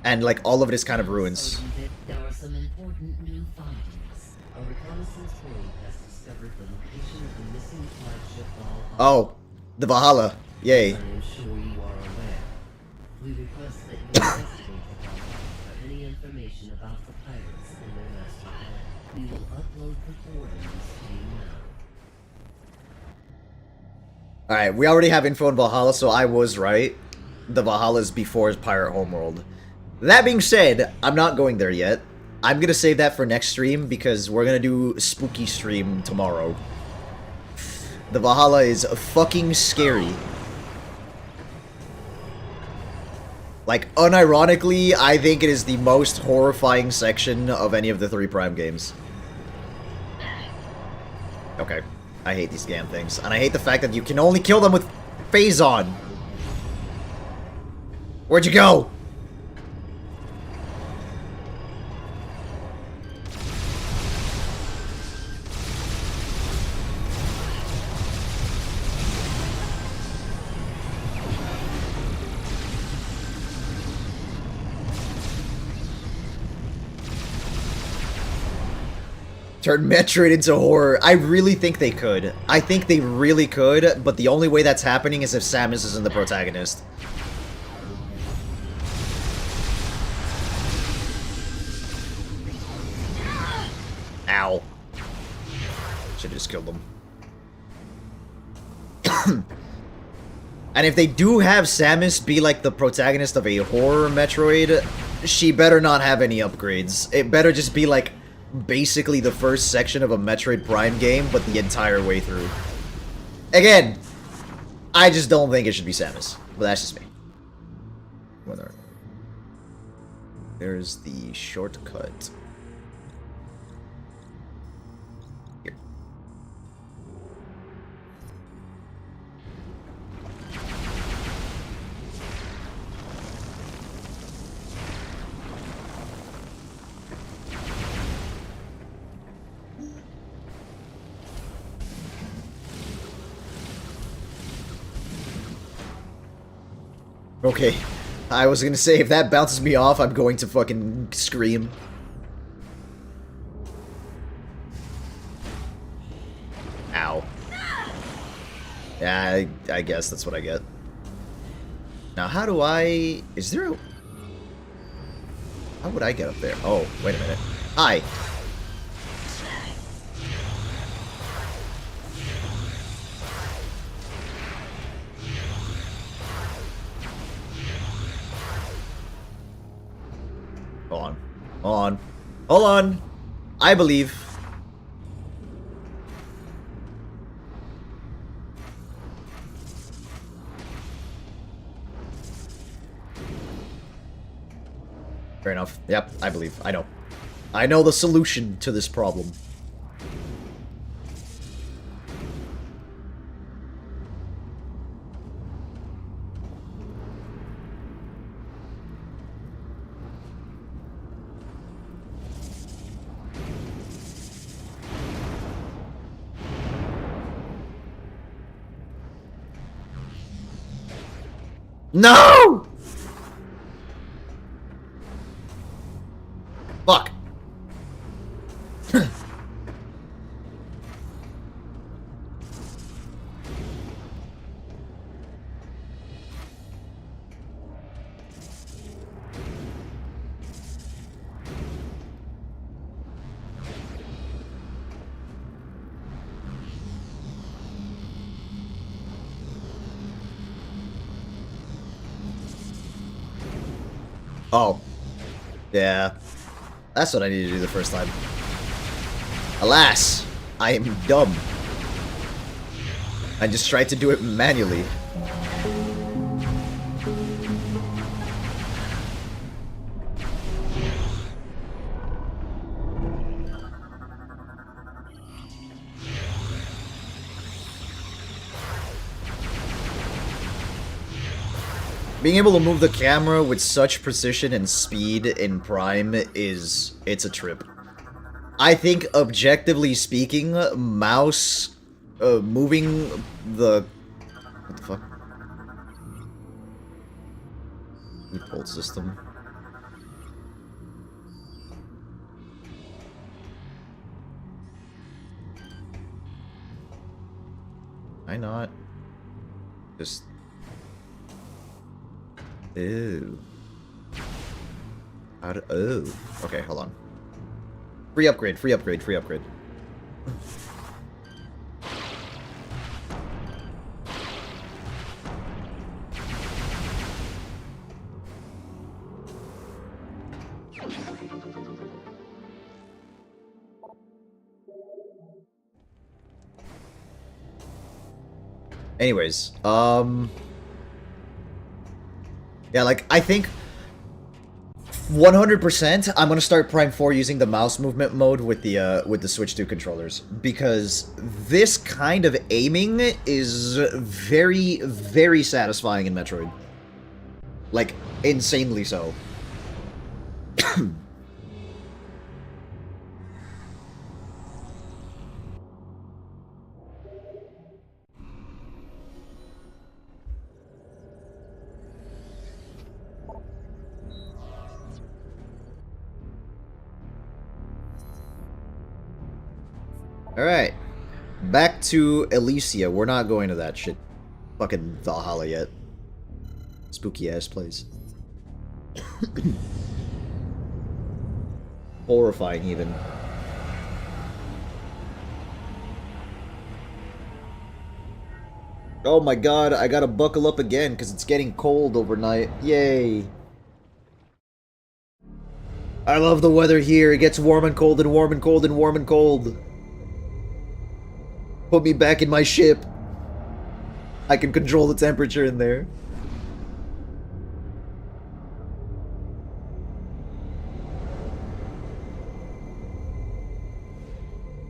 and like all of it is kind of ruins. There are some important new findings. A reconnaissance probe has discovered the location of the missing flagship Valhalla. Oh, the Valhalla. Yay. I am sure you are aware. We request that you investigate the Valhalla for any information about the pirates and their master plan. We will upload the coordinates to you now. Alright, we already have info on Valhalla, so I was right. The Valhalla is before Pirate Homeworld. That being said, I'm not going there yet. I'm gonna save that for next stream because we're gonna do spooky stream tomorrow. The Valhalla is fucking scary. Like, unironically, I think it is the most horrifying section of any of the 3 Prime games. Okay. I hate these damn things. And I hate the fact that you can only kill them with Phazon. Where'd you go? Turn Metroid into horror. I really think they could. I think they really could, but the only way that's happening is if Samus isn't the protagonist. Ow. Should've just killed them. And if they do have Samus be like the protagonist of a horror Metroid, she better not have any upgrades. It better just be like basically the first section of a Metroid Prime game, but the entire way through. Again, I just don't think it should be Samus, but that's just me. There's the shortcut. Here. Okay, I was gonna say, if that bounces me off, I'm going to fucking scream. Ow. Yeah, I guess that's what I get. Now, how do I... Is there a... How would I get up there? Oh, wait a minute. Hi. Hold on. Hold on. Hold on. I believe. Fair enough. Yep, I believe. I know. I know the solution to this problem. No! Fuck. Oh. Yeah. That's what I needed to do the first time. Alas, I am dumb. I just tried to do it manually. Being able to move the camera with such precision and speed in Prime it's a trip. I think, objectively speaking, mouse, moving the... What the fuck? Bolt system. Why not? Just... Ew. How to... Oh. Okay, hold on. Free upgrade, free upgrade, free upgrade. Anyways, yeah, like, I think 100% I'm gonna start Prime 4 using the mouse movement mode with the Switch 2 controllers, because this kind of aiming is very, very satisfying in Metroid. Like, insanely so. Alright. Back to Elysia. We're not going to that shit. Fucking Valhalla yet. Spooky ass place. Horrifying, even. Oh my god, I gotta buckle up again because it's getting cold overnight. Yay. I love the weather here. It gets warm and cold and warm and cold and warm and cold. Put me back in my ship. I can control the temperature in there.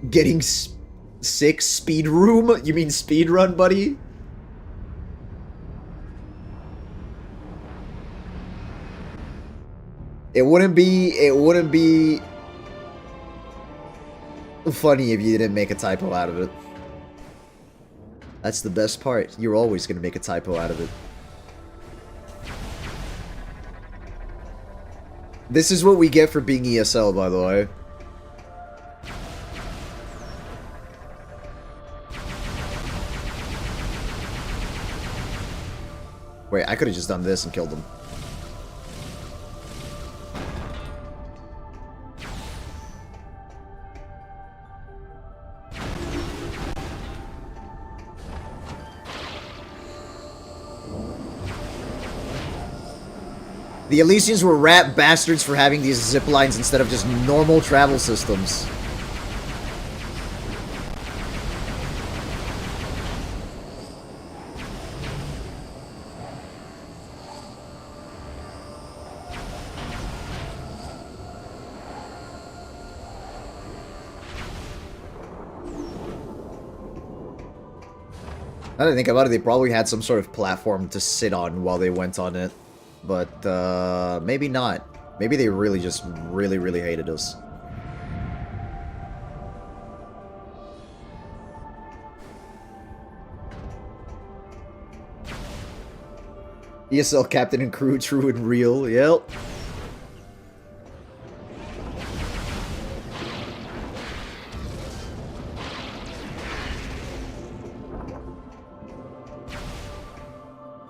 Getting sick speed room? You mean speed run, buddy? It wouldn't be funny if you didn't make a typo out of it. That's the best part. You're always gonna make a typo out of it. This is what we get for being ESL, by the way. Wait, I could have just done this and killed them. The Elysians were rat bastards for having these zip lines instead of just normal travel systems. Now that I think about it, they probably had some sort of platform to sit on while they went on it. But, maybe not. Maybe they really just really hated us. ESL captain and crew, true and real, yep.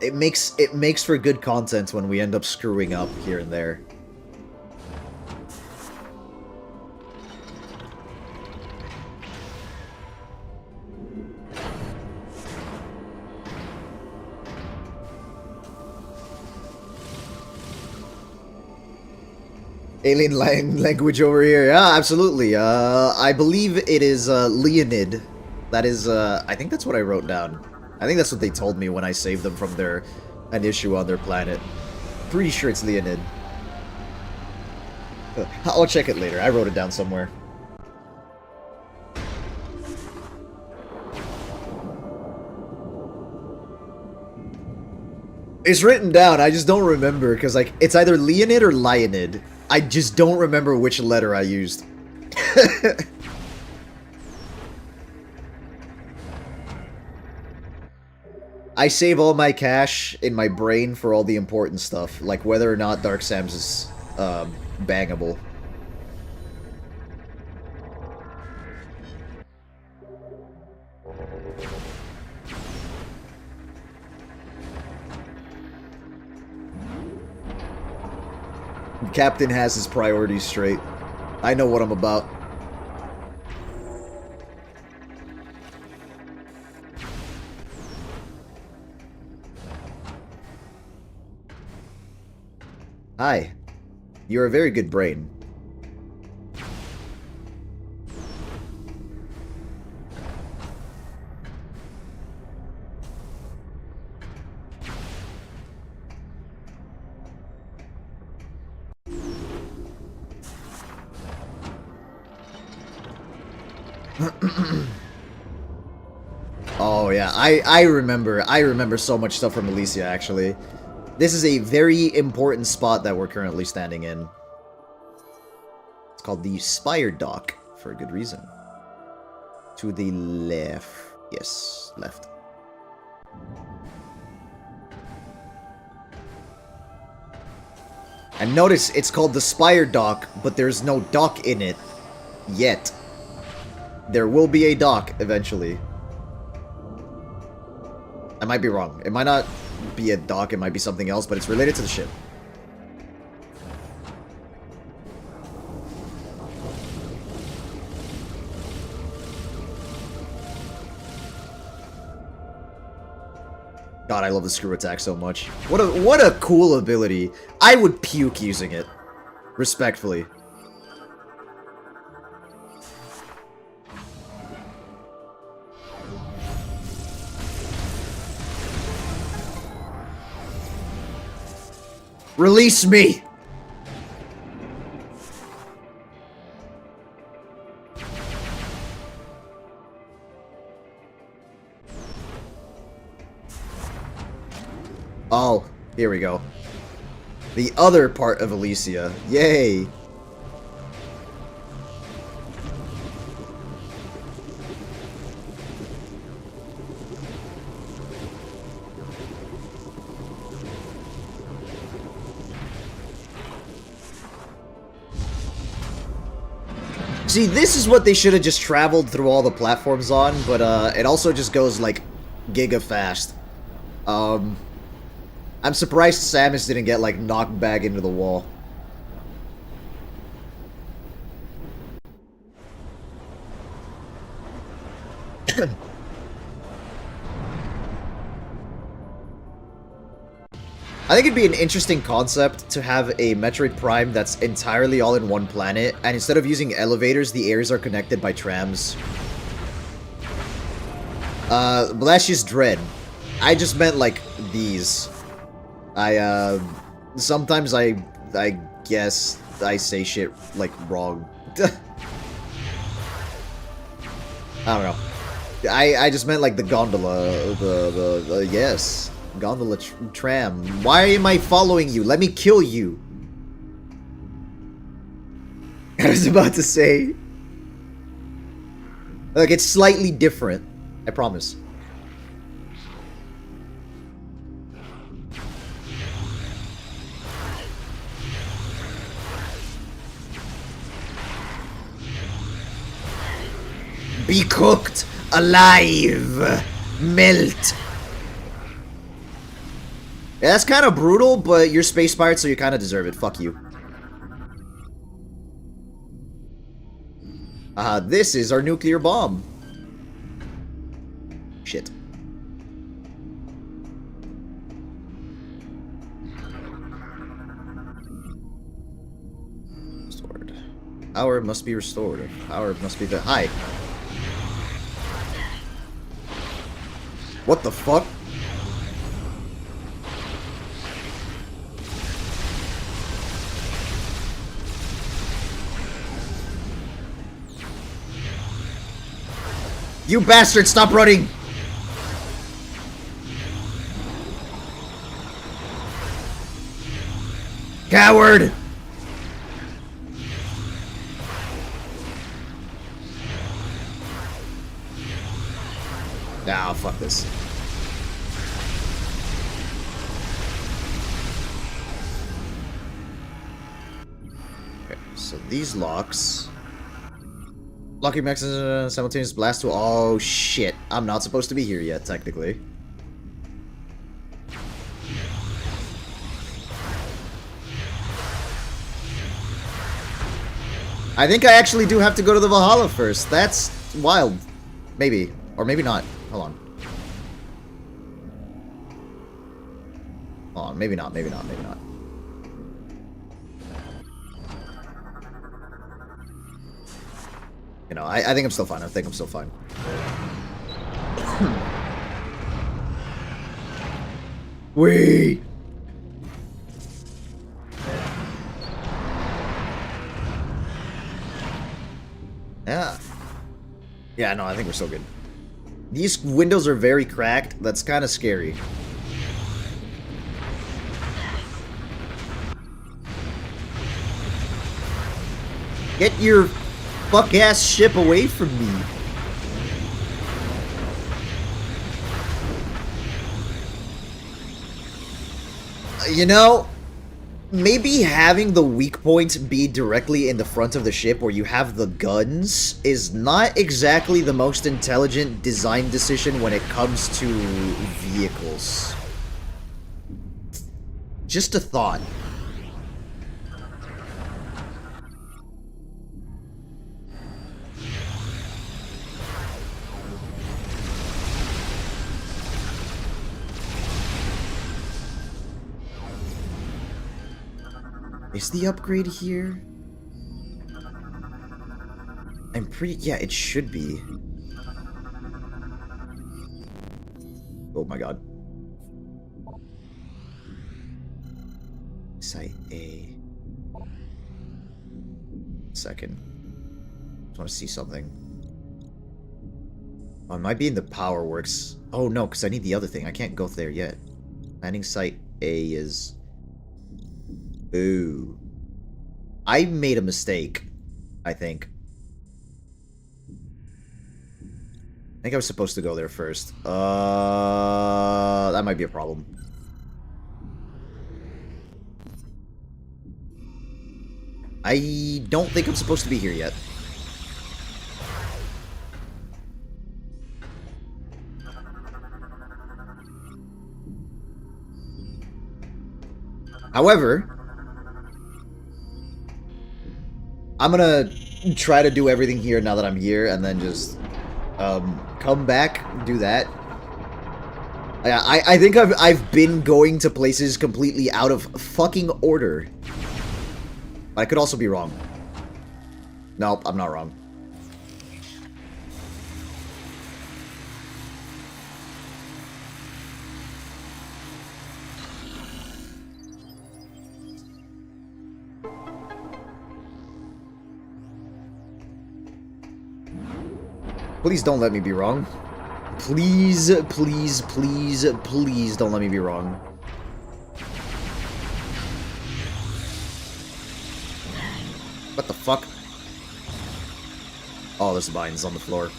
It makes for good content when we end up screwing up here and there. Alien language over here. Yeah, absolutely. I believe it is Leonid. That is, I think that's what I wrote down. I think that's what they told me when I saved them from an issue on their planet. Pretty sure it's Leonid. I'll check it later. I wrote it down somewhere. It's written down, I just don't remember, because, like, it's either Leonid or Leonid. I just don't remember which letter I used. I save all my cash in my brain for all the important stuff, like whether or not Dark Sam's is, bangable. Captain has his priorities straight. I know what I'm about. Hi. You're a very good brain. Oh yeah, I remember so much stuff from Elysia actually. This is a very important spot that we're currently standing in. It's called the Spire Dock for a good reason. To the left. Yes, left. And notice it's called the Spire Dock, but there's no dock in it yet. There will be a dock eventually. I might be wrong. It might not be a dock, it might be something else, but it's related to the ship. God, I love the screw attack so much. What a cool ability. I would puke using it. Respectfully. Release me! Oh, here we go. The other part of Elysia. Yay! See, this is what they should have just traveled through all the platforms on, but it also just goes like giga fast. I'm surprised Samus didn't get like knocked back into the wall. I think it'd be an interesting concept to have a Metroid Prime that's entirely all in one planet, and instead of using elevators, the areas are connected by trams. Well, that's just Dread. I just meant, like, these. Sometimes I guess I say shit, like, wrong. I don't know. I just meant, like, the gondola, yes. Gondola tram. Why am I following you? Let me kill you. I was about to say. Look, it's slightly different. I promise. Be cooked alive. Melt. Yeah, that's kind of brutal, but you're Space Pirate, so you kind of deserve it. Fuck you. This is our nuclear bomb. Shit. Restored. Power must be restored. Power must be the... Hi. What the fuck? You bastard, stop running! Coward! Ah, fuck this. Okay, so these locks. Locking mechanism, simultaneous blast to. Oh shit. I'm not supposed to be here yet, technically. I think I actually do have to go to the Valhalla first. That's wild. Maybe. Or maybe not. Hold on. Hold on. Maybe not. Maybe not. Maybe not. You know, I think I'm still fine. I think I'm still fine. Wait. Yeah. Yeah, no, I think we're still good. These windows are very cracked. That's kind of scary. Get your fuck-ass ship away from me. You know, maybe having the weak point be directly in the front of the ship where you have the guns is not exactly the most intelligent design decision when it comes to vehicles. Just a thought. Is the upgrade here? I'm pretty... yeah, it should be. Oh my god. Site A. Second. Just want to see something. Oh, it might be in the power works. Oh no, because I need the other thing. I can't go there yet. Landing site A is... ooh. I made a mistake, I think. I think I was supposed to go there first. That might be a problem. I don't think I'm supposed to be here yet. However, I'm gonna try to do everything here now that I'm here, and then just come back, do that. I think I've been going to places completely out of fucking order. But I could also be wrong. Nope, I'm not wrong. Please don't let me be wrong. Please, please, please, please don't let me be wrong. What the fuck? Oh, there's vines on the floor.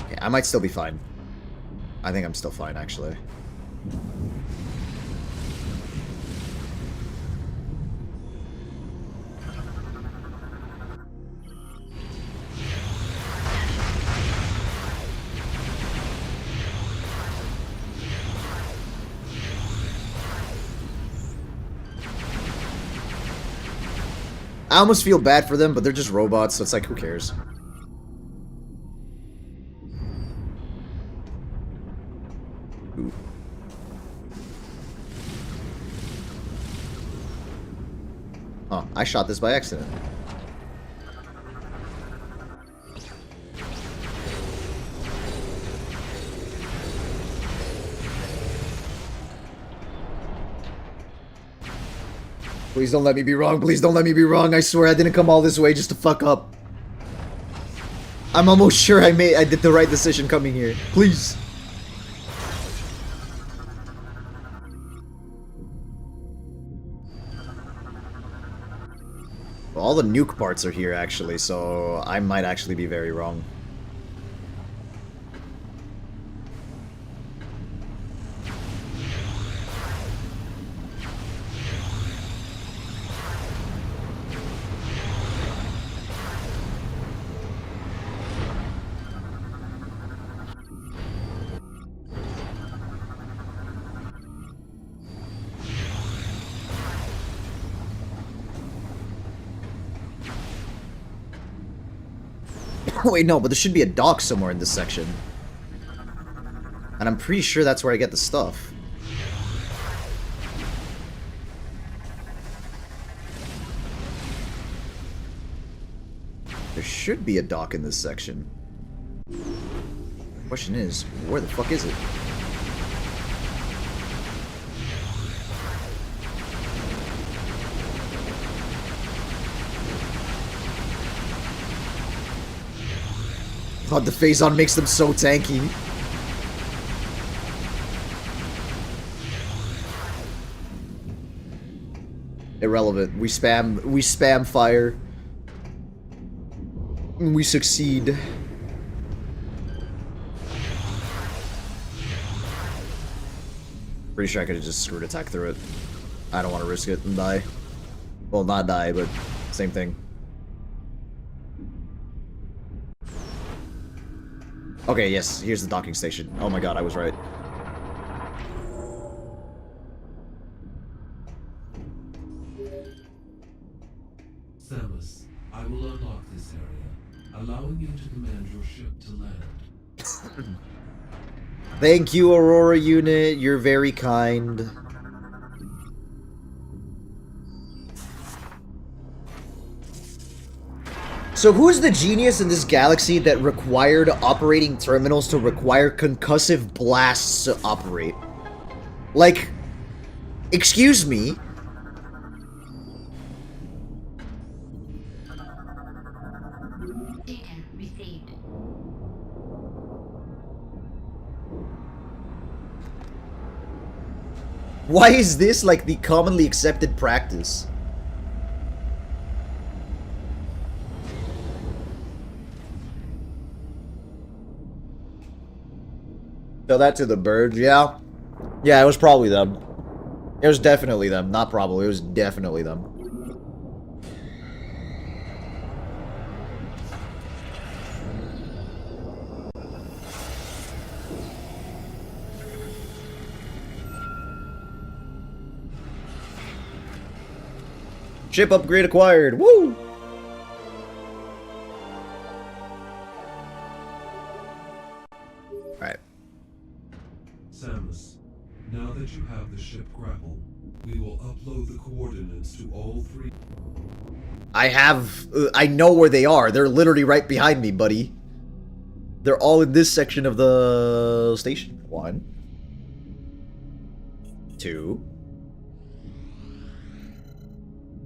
Okay, I might still be fine. I think I'm still fine, actually. I almost feel bad for them, but they're just robots, so it's like, who cares? Ooh. Oh, I shot this by accident. Please don't let me be wrong. Please don't let me be wrong. I swear I didn't come all this way just to fuck up. I'm almost sure I did the right decision coming here. Please. Well, all the nuke parts are here, actually, so I might actually be very wrong. Wait, no, but there should be a dock somewhere in this section. And I'm pretty sure that's where I get the stuff. There should be a dock in this section. Question is, where the fuck is it? God, the phase-on makes them so tanky. Irrelevant. We spam fire. We succeed. Pretty sure I could have just screwed attack through it. I don't want to risk it and die. Well, not die, but same thing. Okay, yes, here's the docking station. Oh my god, I was right. Samus, I will unlock this area, allowing you to command your ship to land. Thank you, Aurora Unit. You're very kind. So who's the genius in this galaxy that required operating terminals to require concussive blasts to operate? Like, excuse me? Data received. Why is this like the commonly accepted practice? Tell that to the birds, yeah. Yeah, it was probably them. It was definitely them. Not probably, it was definitely them. Ship upgrade acquired. Woo! Alright. Samus, now that you have the ship grapple, we will upload the coordinates to all three. I know where they are. They're literally right behind me, buddy. They're all in this section of the station. 1, 2.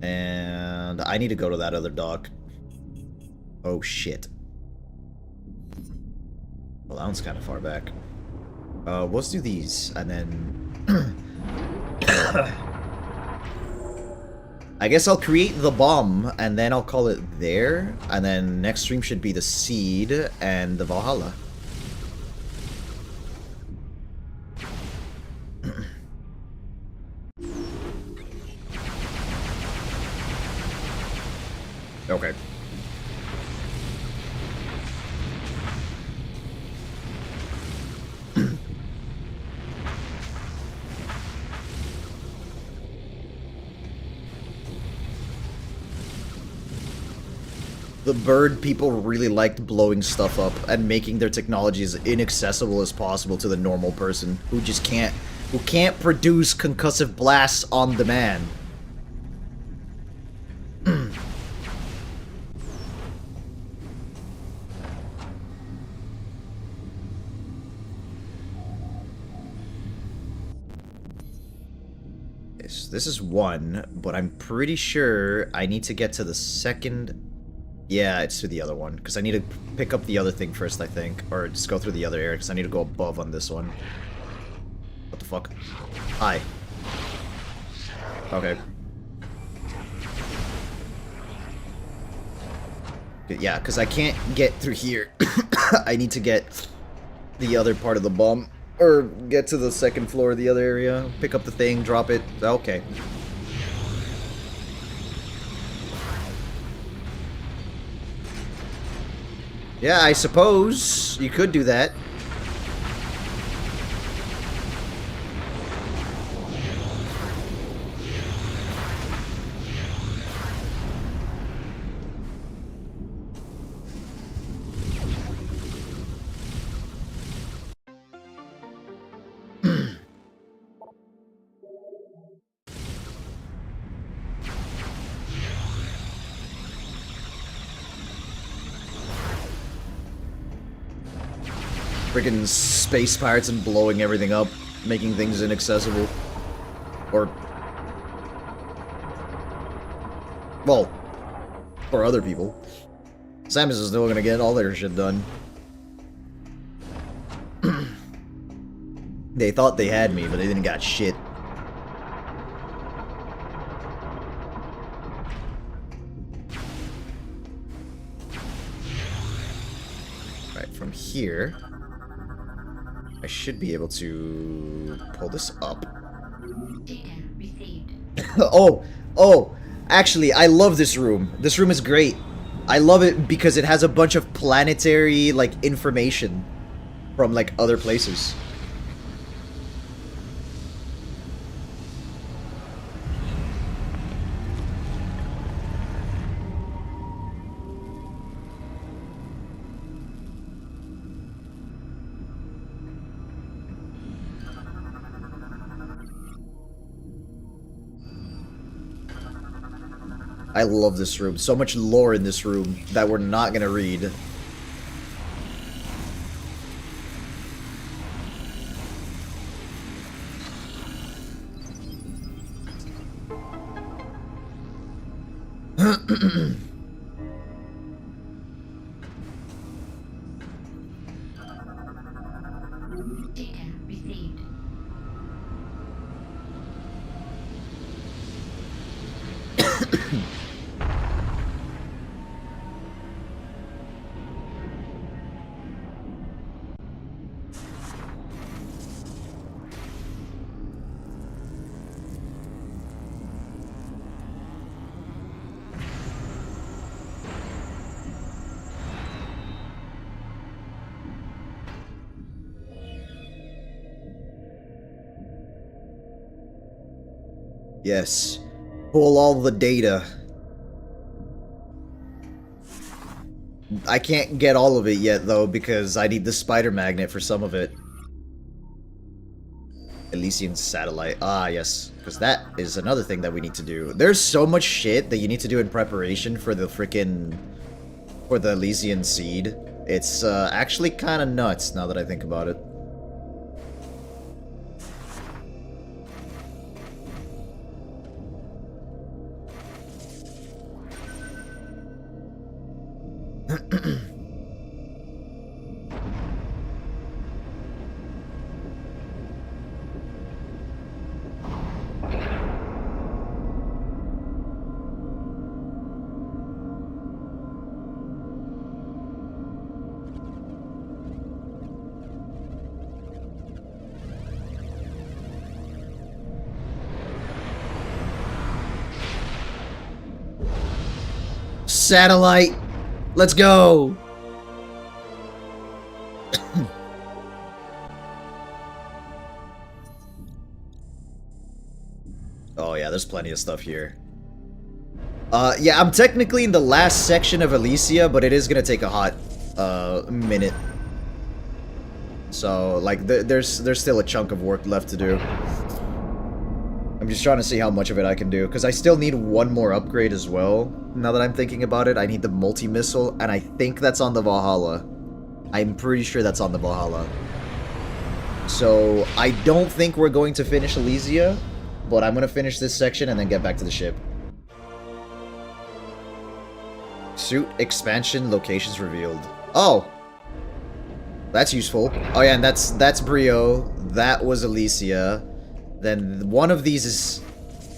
And I need to go to that other dock. Oh, shit. Well, that one's kind of far back. Let's do these, and then... I guess I'll create the bomb, and then I'll call it there, and then next stream should be the seed and the Valhalla. Okay. The bird people really liked blowing stuff up and making their technology as inaccessible as possible to the normal person who just can't produce concussive blasts on demand. This is 1, but I'm pretty sure I need to get to the second. Yeah, it's to the other one, because I need to pick up the other thing first, I think. Or just go through the other area, because I need to go above on this one. What the fuck? Hi. Okay. Yeah, because I can't get through here. I need to get the other part of the bomb. Or get to the second floor of the other area. Pick up the thing, drop it. Okay. Yeah, I suppose you could do that. Freaking space pirates and blowing everything up, making things inaccessible. Or... well, for other people. Samus is still gonna get all their shit done. They thought they had me, but they didn't got shit. Right, from here... I should be able to pull this up. Oh, actually, I love this room. This room is great. I love it because it has a bunch of planetary, like, information from, like, other places. I love this room. So much lore in this room that we're not gonna read. Yes. Pull all the data. I can't get all of it yet, though, because I need the spider magnet for some of it. Elysian satellite. Ah, yes. Because that is another thing that we need to do. There's so much shit that you need to do in preparation for the frickin'... for the Elysian seed. It's actually kind of nuts, now that I think about it. Satellite! Let's go! Oh yeah, there's plenty of stuff here. Yeah, I'm technically in the last section of Elysia, but it is gonna take a hot, minute. So, like, there's still a chunk of work left to do. I'm just trying to see how much of it I can do, because I still need one more upgrade as well, now that I'm thinking about it. I need the multi-missile, and I think that's on the Valhalla. I'm pretty sure that's on the Valhalla. So, I don't think we're going to finish Elysia, but I'm going to finish this section and then get back to the ship. Suit expansion locations revealed. Oh! That's useful. Oh yeah, and that's Brio. That was Elysia. Then one of these is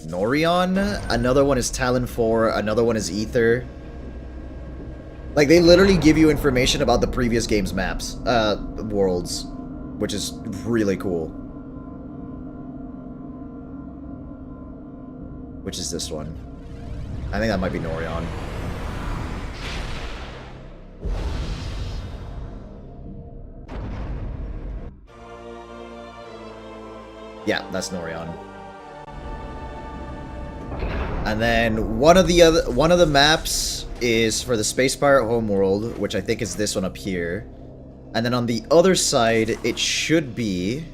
Norion, another one is Talon 4, another one is Ether. Like, they literally give you information about the previous game's maps, worlds, which is really cool. Which is this one? I think that might be Norion. Yeah, that's Norion. And then one of the maps is for the Space Pirate homeworld, which I think is this one up here. And then on the other side, it should be,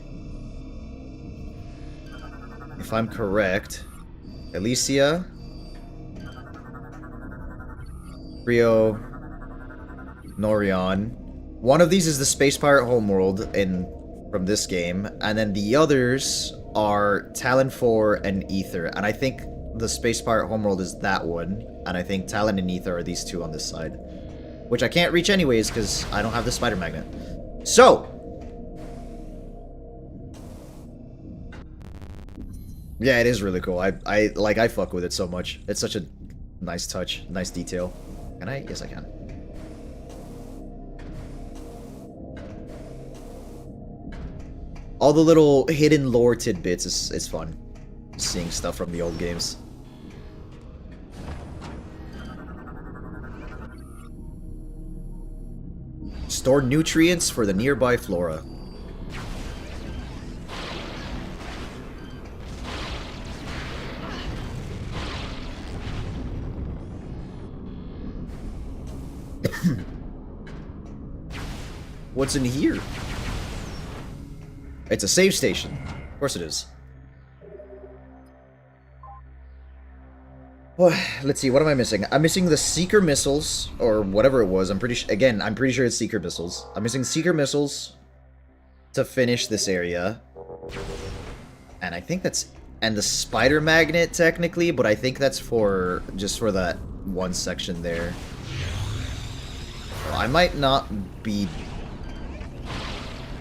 if I'm correct, Elysia, Rio, Norion. One of these is the Space Pirate homeworld from this game, and then the others are Talon 4 and Ether. And I think the Space Pirate homeworld is that one, and I think Talon and Ether are these two on this side, which I can't reach anyways because I don't have the spider magnet. So, yeah, it is really cool. I fuck with it so much. It's such a nice touch, nice detail. Can I? Yes, I can. All the little hidden lore tidbits is fun. Seeing stuff from the old games. Store nutrients for the nearby flora. What's in here? It's a save station. Of course it is. Well, let's see, what am I missing? I'm missing the Seeker missiles, or whatever it was. I'm pretty sure it's Seeker missiles. I'm missing Seeker missiles to finish this area. And I think that's... And the spider magnet, technically, but I think that's for... just for that one section there. Well, I might not be...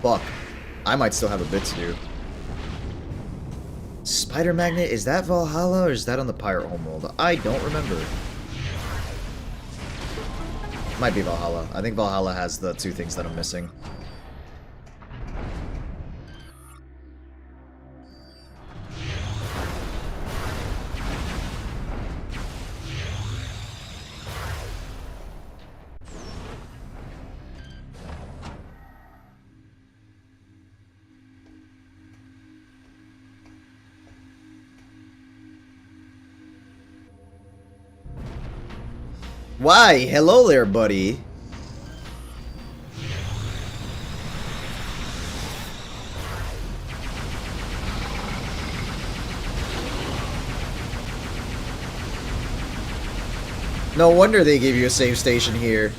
Fuck. I might still have a bit to do. Spider magnet, is that Valhalla or is that on the pirate homeworld? I don't remember. Might be Valhalla. I think Valhalla has the two things that I'm missing. Why? Hello there, buddy. No wonder they gave you a save station here.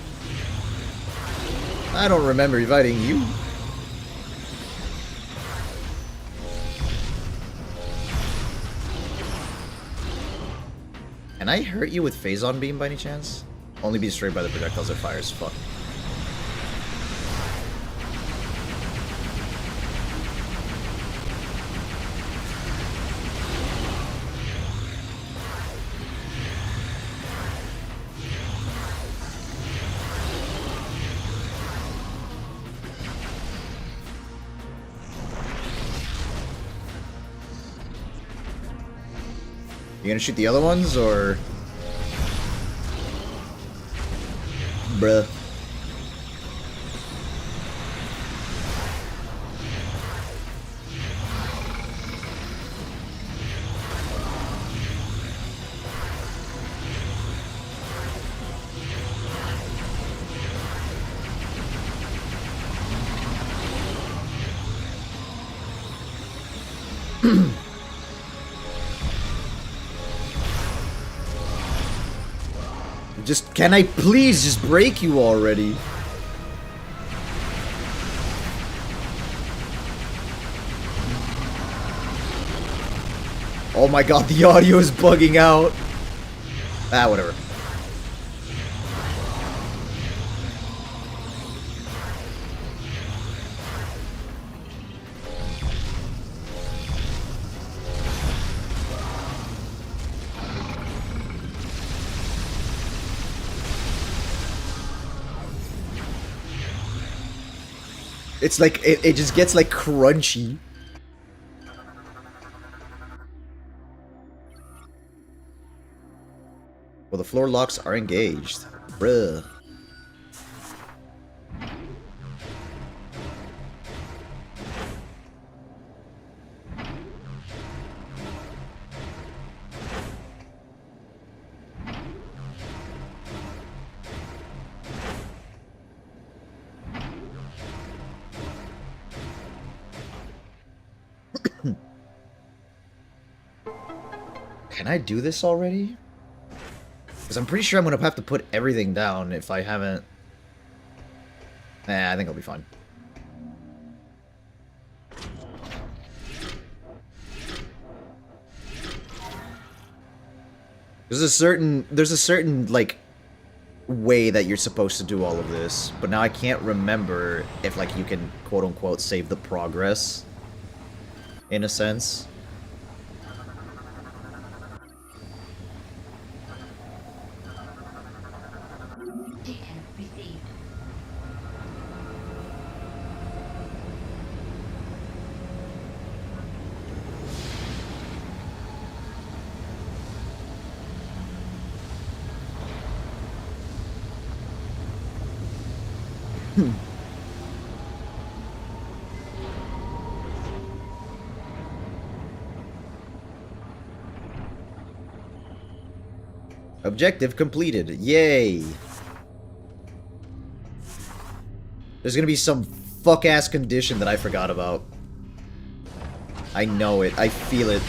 I don't remember inviting you. Can I hurt you with Phazon Beam by any chance? Only be destroyed by the projectiles it fires. Fuck. You gonna shoot the other ones, or... Bruh. Just, can I please just break you already? Oh my god, the audio is bugging out. Ah, whatever. It's like, it just gets like crunchy. Well, the floor locks are engaged. Bruh. Can I do this already? Because I'm pretty sure I'm going to have to put everything down if I haven't... Nah, I think I'll be fine. There's a certain, like, way that you're supposed to do all of this, but now I can't remember if, like, you can, quote-unquote, save the progress, in a sense. Objective completed. Yay! There's gonna be some fuck-ass condition that I forgot about. I know it. I feel it.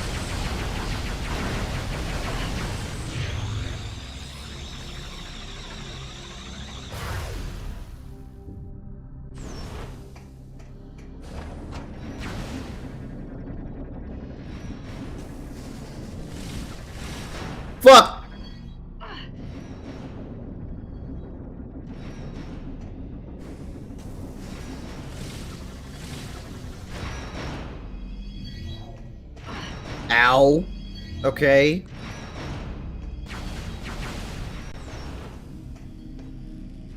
Fuck! Ow. Okay.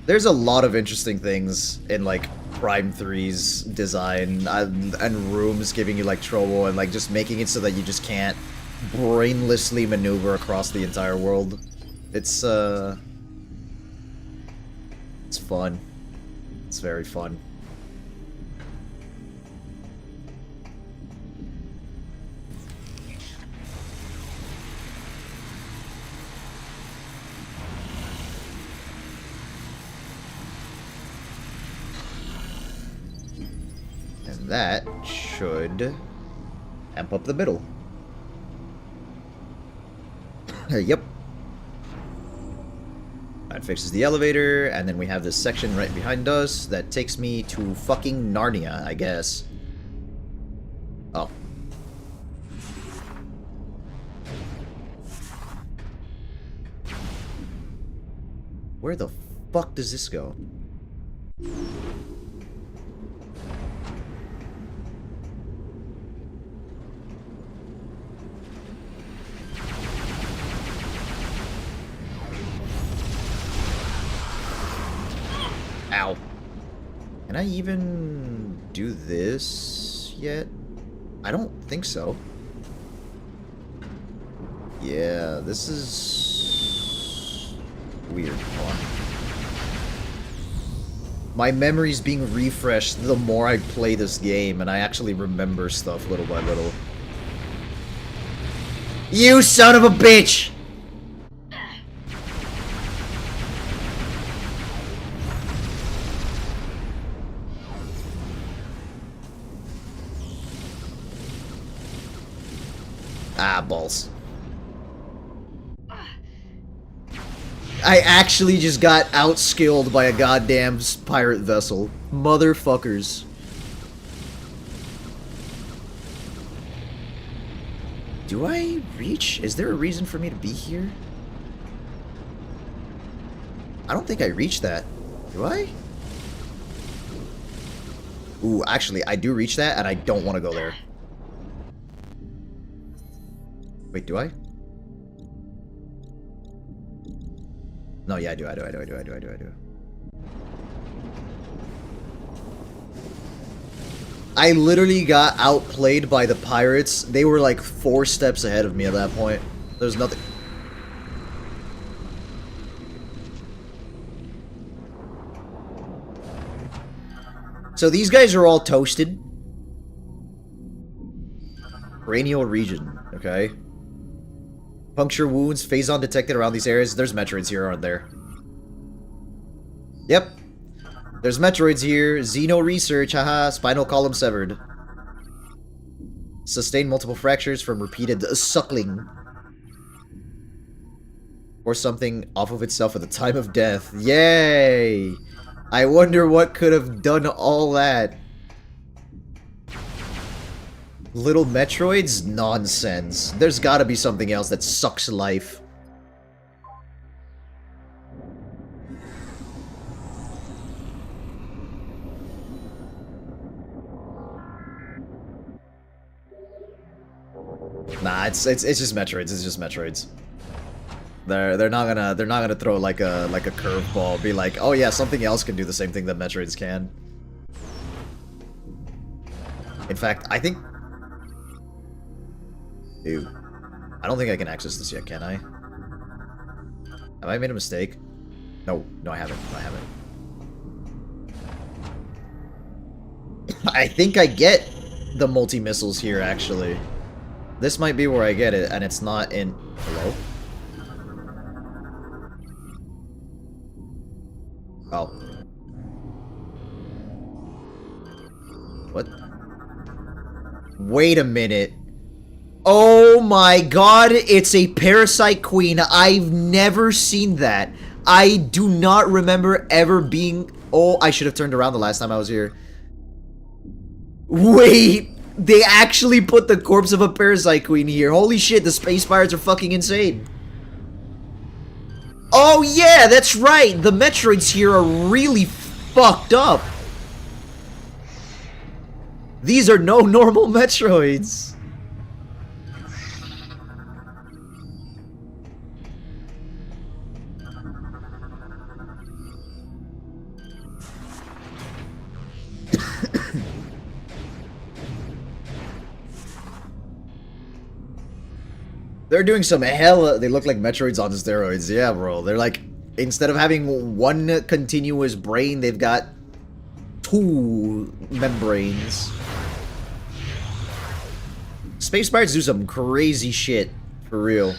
There's a lot of interesting things in, like, Prime 3's design and rooms giving you, like, trouble and, like, just making it so that you just can't brainlessly maneuver across the entire world. It's fun. It's very fun. And that should amp up the middle. Yep. That fixes the elevator, and then we have this section right behind us that takes me to fucking Narnia, I guess. Oh. Where the fuck does this go? Ow. Can I even do this yet? I don't think so. Yeah, this is weird. Hold on. My memory's being refreshed the more I play this game, and I actually remember stuff little by little. You son of a bitch! Ah, balls. I actually just got outskilled by a goddamn pirate vessel. Motherfuckers. Do I reach? Is there a reason for me to be here? I don't think I reached that. Do I? Ooh, actually, I do reach that, and I don't want to go there. Wait, do I? No, yeah, I do. I literally got outplayed by the pirates. They were like 4 steps ahead of me at that point. There's nothing. So these guys are all toasted. Cranial region, okay. Puncture wounds, phazon detected around these areas. There's Metroids here, aren't there? Yep. There's Metroids here. Xeno research, haha. Spinal column severed. Sustained multiple fractures from repeated suckling. Or something off of itself at the time of death. Yay! I wonder what could have done all that. Little Metroids? Nonsense. There's gotta be something else that sucks life. Nah, it's just Metroids. It's just Metroids. They're not gonna throw like a curveball. Be like, oh yeah, something else can do the same thing that Metroids can. In fact, I think. Ew. I don't think I can access this yet, can I? Have I made a mistake? No, I haven't. I haven't. I think I get the multi-missiles here, actually. This might be where I get it, and it's not in... Hello? Oh. What? Wait a minute. Oh my god, it's a Parasite Queen. I've never seen that. I do not remember ever being... Oh, I should have turned around the last time I was here. Wait, they actually put the corpse of a Parasite Queen here. Holy shit, the space pirates are fucking insane. Oh yeah, that's right. The Metroids here are really fucked up. These are no normal Metroids. They're doing some hella... They look like Metroids on steroids. Yeah, bro. They're like... Instead of having one continuous brain, they've got 2 membranes. Space Pirates do some crazy shit. For real.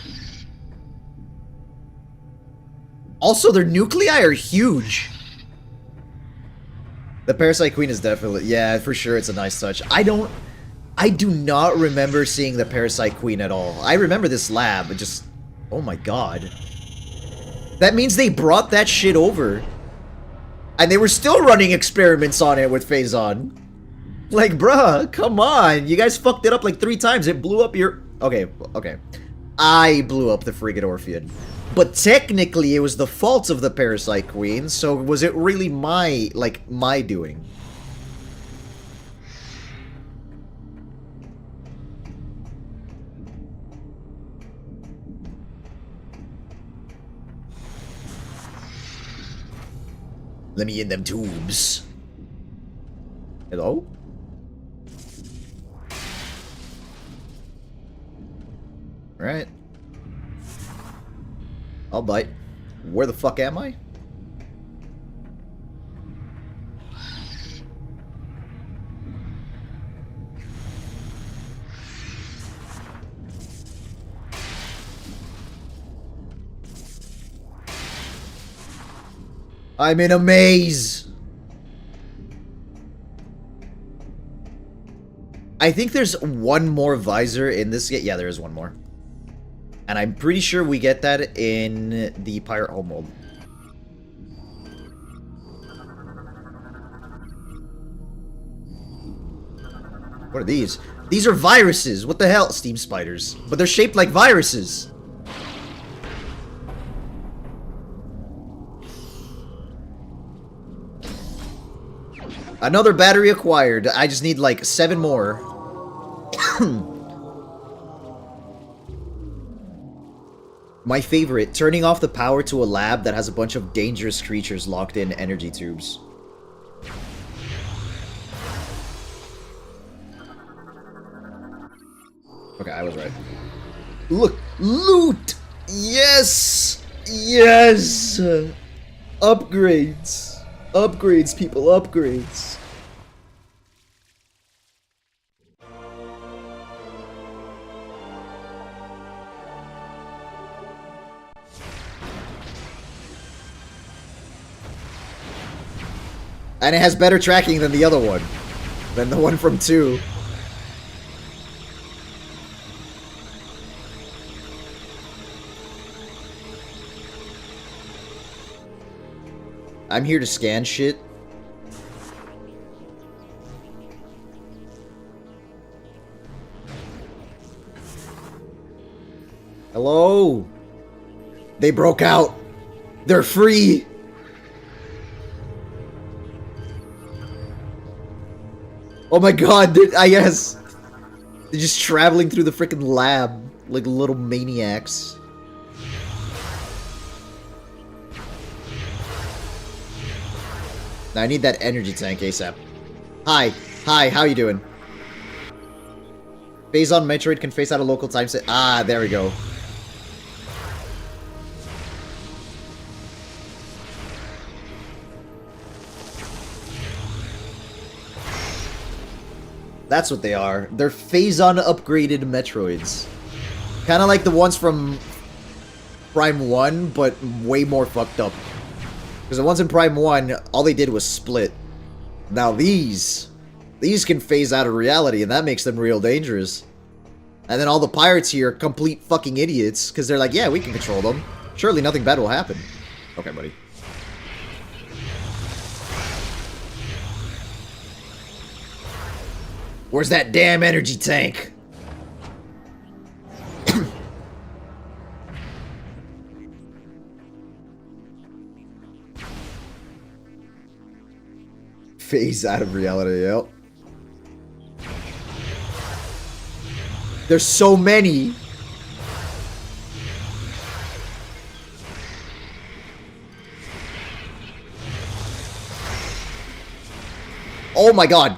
Also, their nuclei are huge. The Parasite Queen is definitely... Yeah, for sure, it's a nice touch. I do not remember seeing the Parasite Queen at all. I remember this lab, but just... Oh my god. That means they brought that shit over. And they were still running experiments on it with Phazon. Like, bruh, come on. You guys fucked it up like 3 times. It blew up your... Okay. I blew up the frigate Orpheon. But technically, it was the fault of the Parasite Queen, so was it really my doing? Let me in them tubes. Hello? Alright. I'll bite. Where the fuck am I? I'm in a maze. I think there's one more visor in this. Yeah, there is one more. And I'm pretty sure we get that in the Pirate Homeworld. What are these? These are viruses. What the hell? Steam spiders. But they're shaped like viruses. Another battery acquired. I just need like 7 more. My favorite, turning off the power to a lab that has a bunch of dangerous creatures locked in energy tubes. Okay, I was right. Look, loot! Yes! Yes! Upgrades. Upgrades, people, upgrades. And it has better tracking than the other one. Than the one from 2. I'm here to scan shit. Hello? They broke out. They're free. Oh my god, I guess. They're just traveling through the freaking lab like little maniacs. Now I need that energy tank ASAP. Hi. Hi, how you doing? Phase on Metroid can face out a local time set. Ah, there we go. That's what they are. They're phase-on upgraded Metroids. Kind of like the ones from Prime 1, but way more fucked up. Because the ones in Prime 1, all they did was split. Now these can phase out of reality, and that makes them real dangerous. And then all the pirates here are complete fucking idiots, because they're like, yeah, we can control them. Surely nothing bad will happen. Okay, buddy. Where's that damn energy tank? Phase out of reality, yep. There's so many. Oh my god.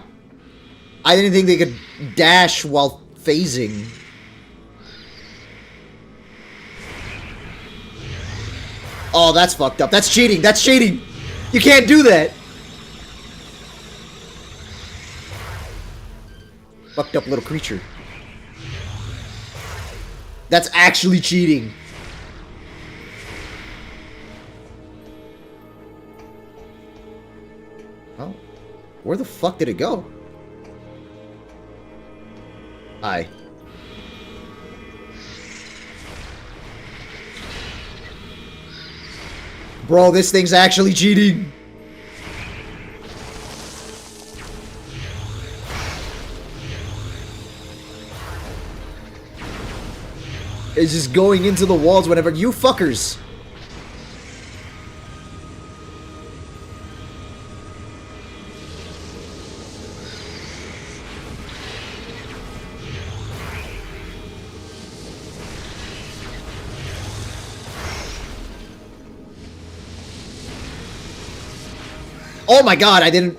I didn't think they could dash while phasing. Oh, that's fucked up. That's cheating. That's cheating. You can't do that. Fucked up little creature. That's actually cheating. Oh. Where the fuck did it go? Hi. Bro, this thing's actually cheating. It's just going into the walls whenever you fuckers. Oh my god, I don't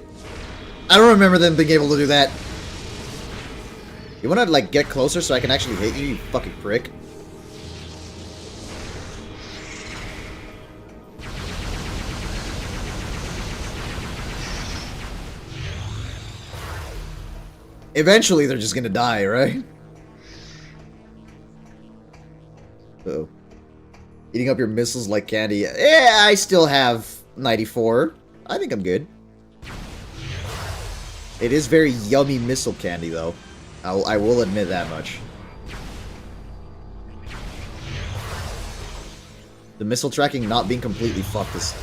remember them being able to do that. You wanna, like, get closer so I can actually hit you, you fucking prick? Eventually, they're just gonna die, right? Uh-oh. Eating up your missiles like candy. Yeah, I still have 94. I think I'm good. It is very yummy missile candy, though. I will admit that much. The missile tracking not being completely fucked is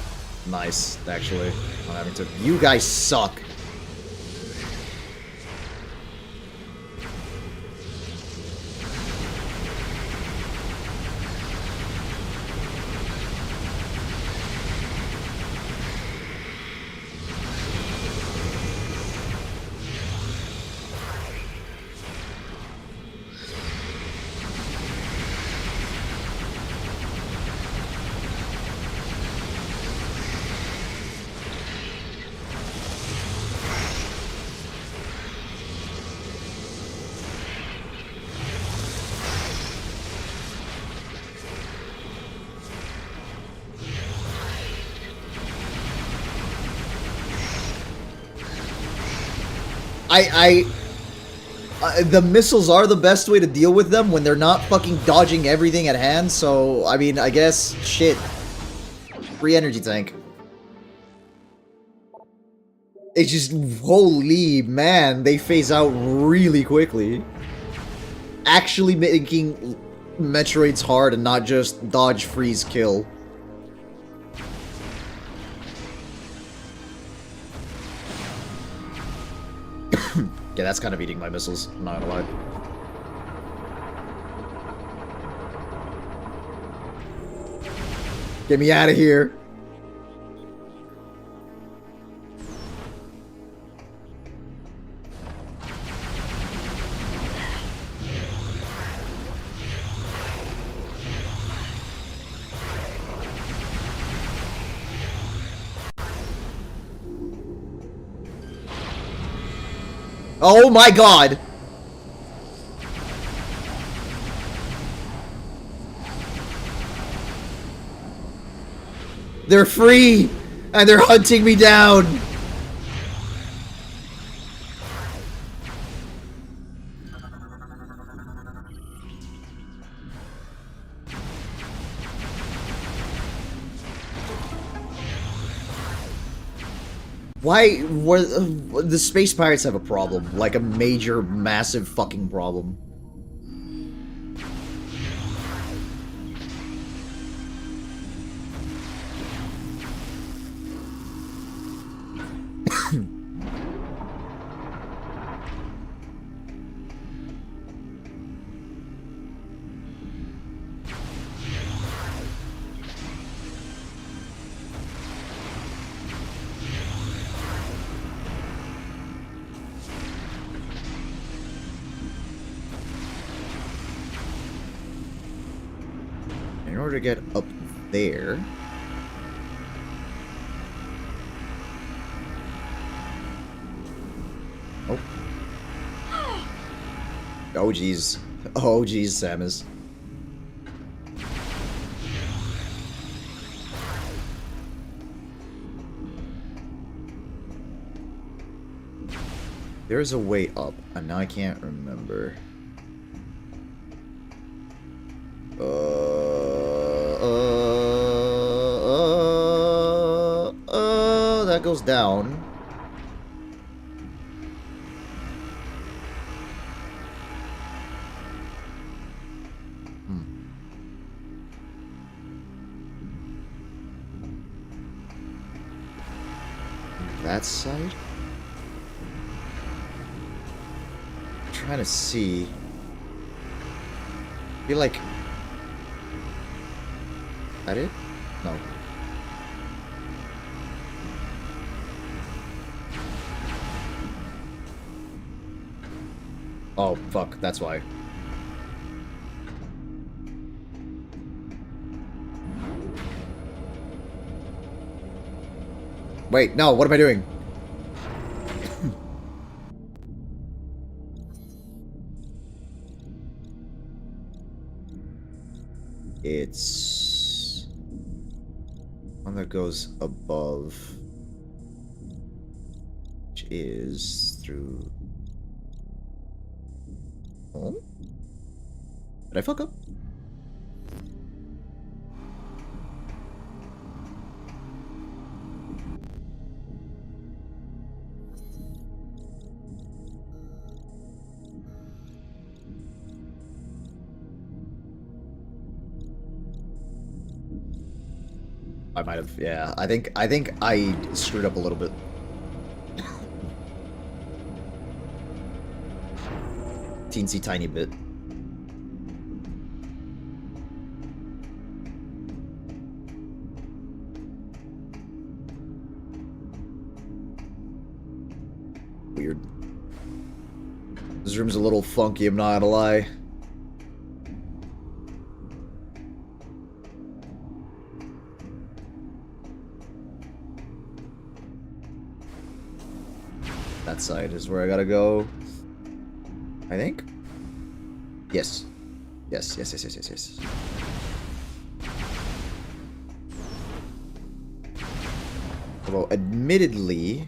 nice, actually. Not having to. You guys suck. The missiles are the best way to deal with them when they're not fucking dodging everything at hand, so, I mean, I guess, shit. Free energy tank. It's just, holy man, they phase out really quickly. Actually making Metroids hard and not just dodge, freeze, kill. Yeah, that's kind of eating my missiles, I'm not gonna lie. Get me out of here. Oh my god! They're free! And they're hunting me down! Why were the space pirates have a problem? Like a major, massive fucking problem. In order to get up there... Oh. Oh jeez. Oh jeez, Samus. There's a way up, and now I can't remember. That goes down. That side? I'm trying to see. I feel like... That it? No. Oh, fuck, that's why. Wait, no, what am I doing? It's... one that goes above. Which is through... Oh? Did I fuck up? I might have, yeah. I think I screwed up a little bit. Teensy tiny bit. Weird. This room's a little funky, I'm not gonna lie. That side is where I gotta go. I think? Yes. Yes. Although, admittedly,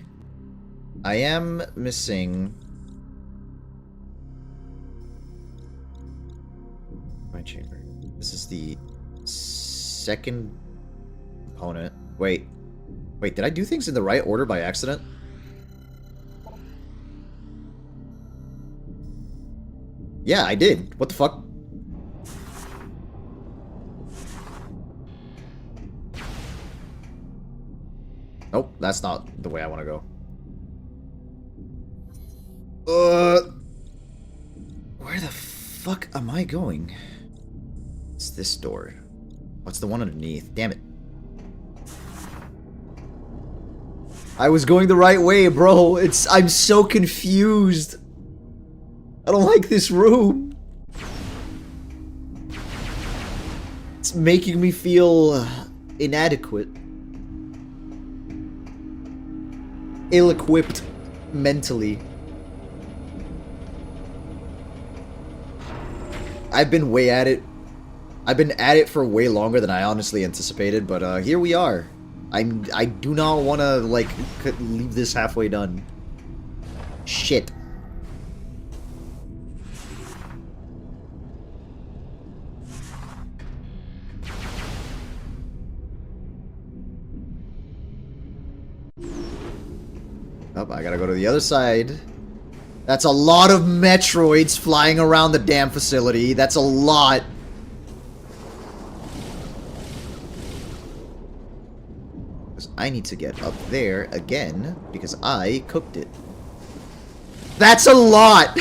I am missing Combined chamber. This is the second component. Wait, did I do things in the right order by accident? Yeah, I did. What the fuck? Nope, that's not the way I want to go. Where the fuck am I going? It's this door. What's the one underneath? Damn it. I was going the right way, bro. I'm so confused. I don't like this room. It's making me feel inadequate. Ill-equipped mentally. I've been way at it. I've been at it for way longer than I honestly anticipated, but here we are. I do not want to, like, leave this halfway done. Shit. Oh, I gotta go to the other side. That's a lot of Metroids flying around the damn facility. That's a lot. I need to get up there again because I cooked it. That's a lot!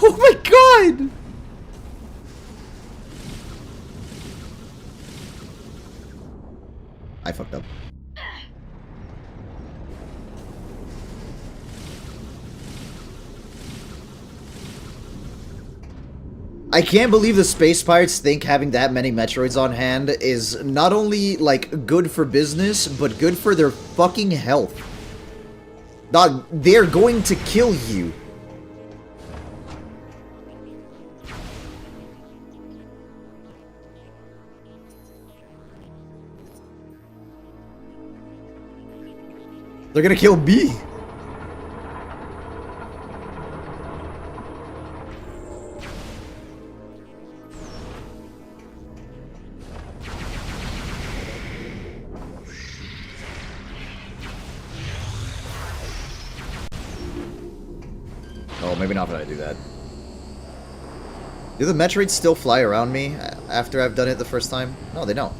Oh my god! I fucked up. I can't believe the space pirates think having that many Metroids on hand is not only, like, good for business, but good for their fucking health. Dog, they're going to kill you. They're gonna kill me. Oh, maybe not when I do that. Do the Metroids still fly around me after I've done it the first time? No, they don't.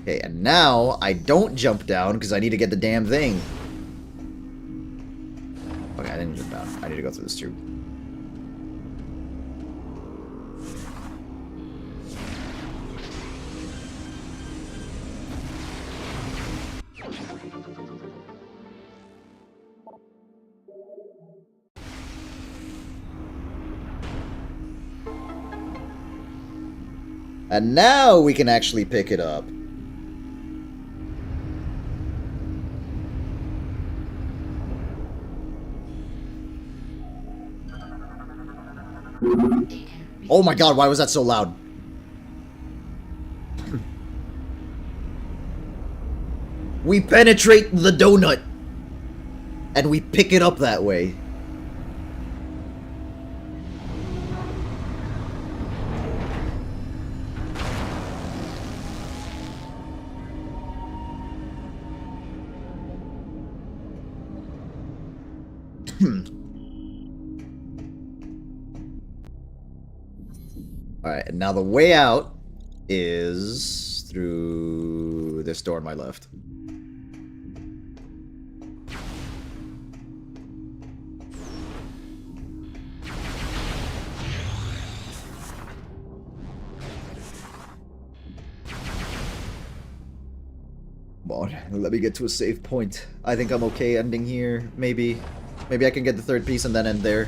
Okay, and now I don't jump down because I need to get the damn thing. Okay, I didn't jump down. I need to go through this tube. And now we can actually pick it up. Oh my god, why was that so loud? We penetrate the donut. And we pick it up that way. Alright, and now the way out is through this door on my left. Come on, let me get to a safe point. I think I'm okay ending here, maybe. Maybe I can get the third piece and then end there.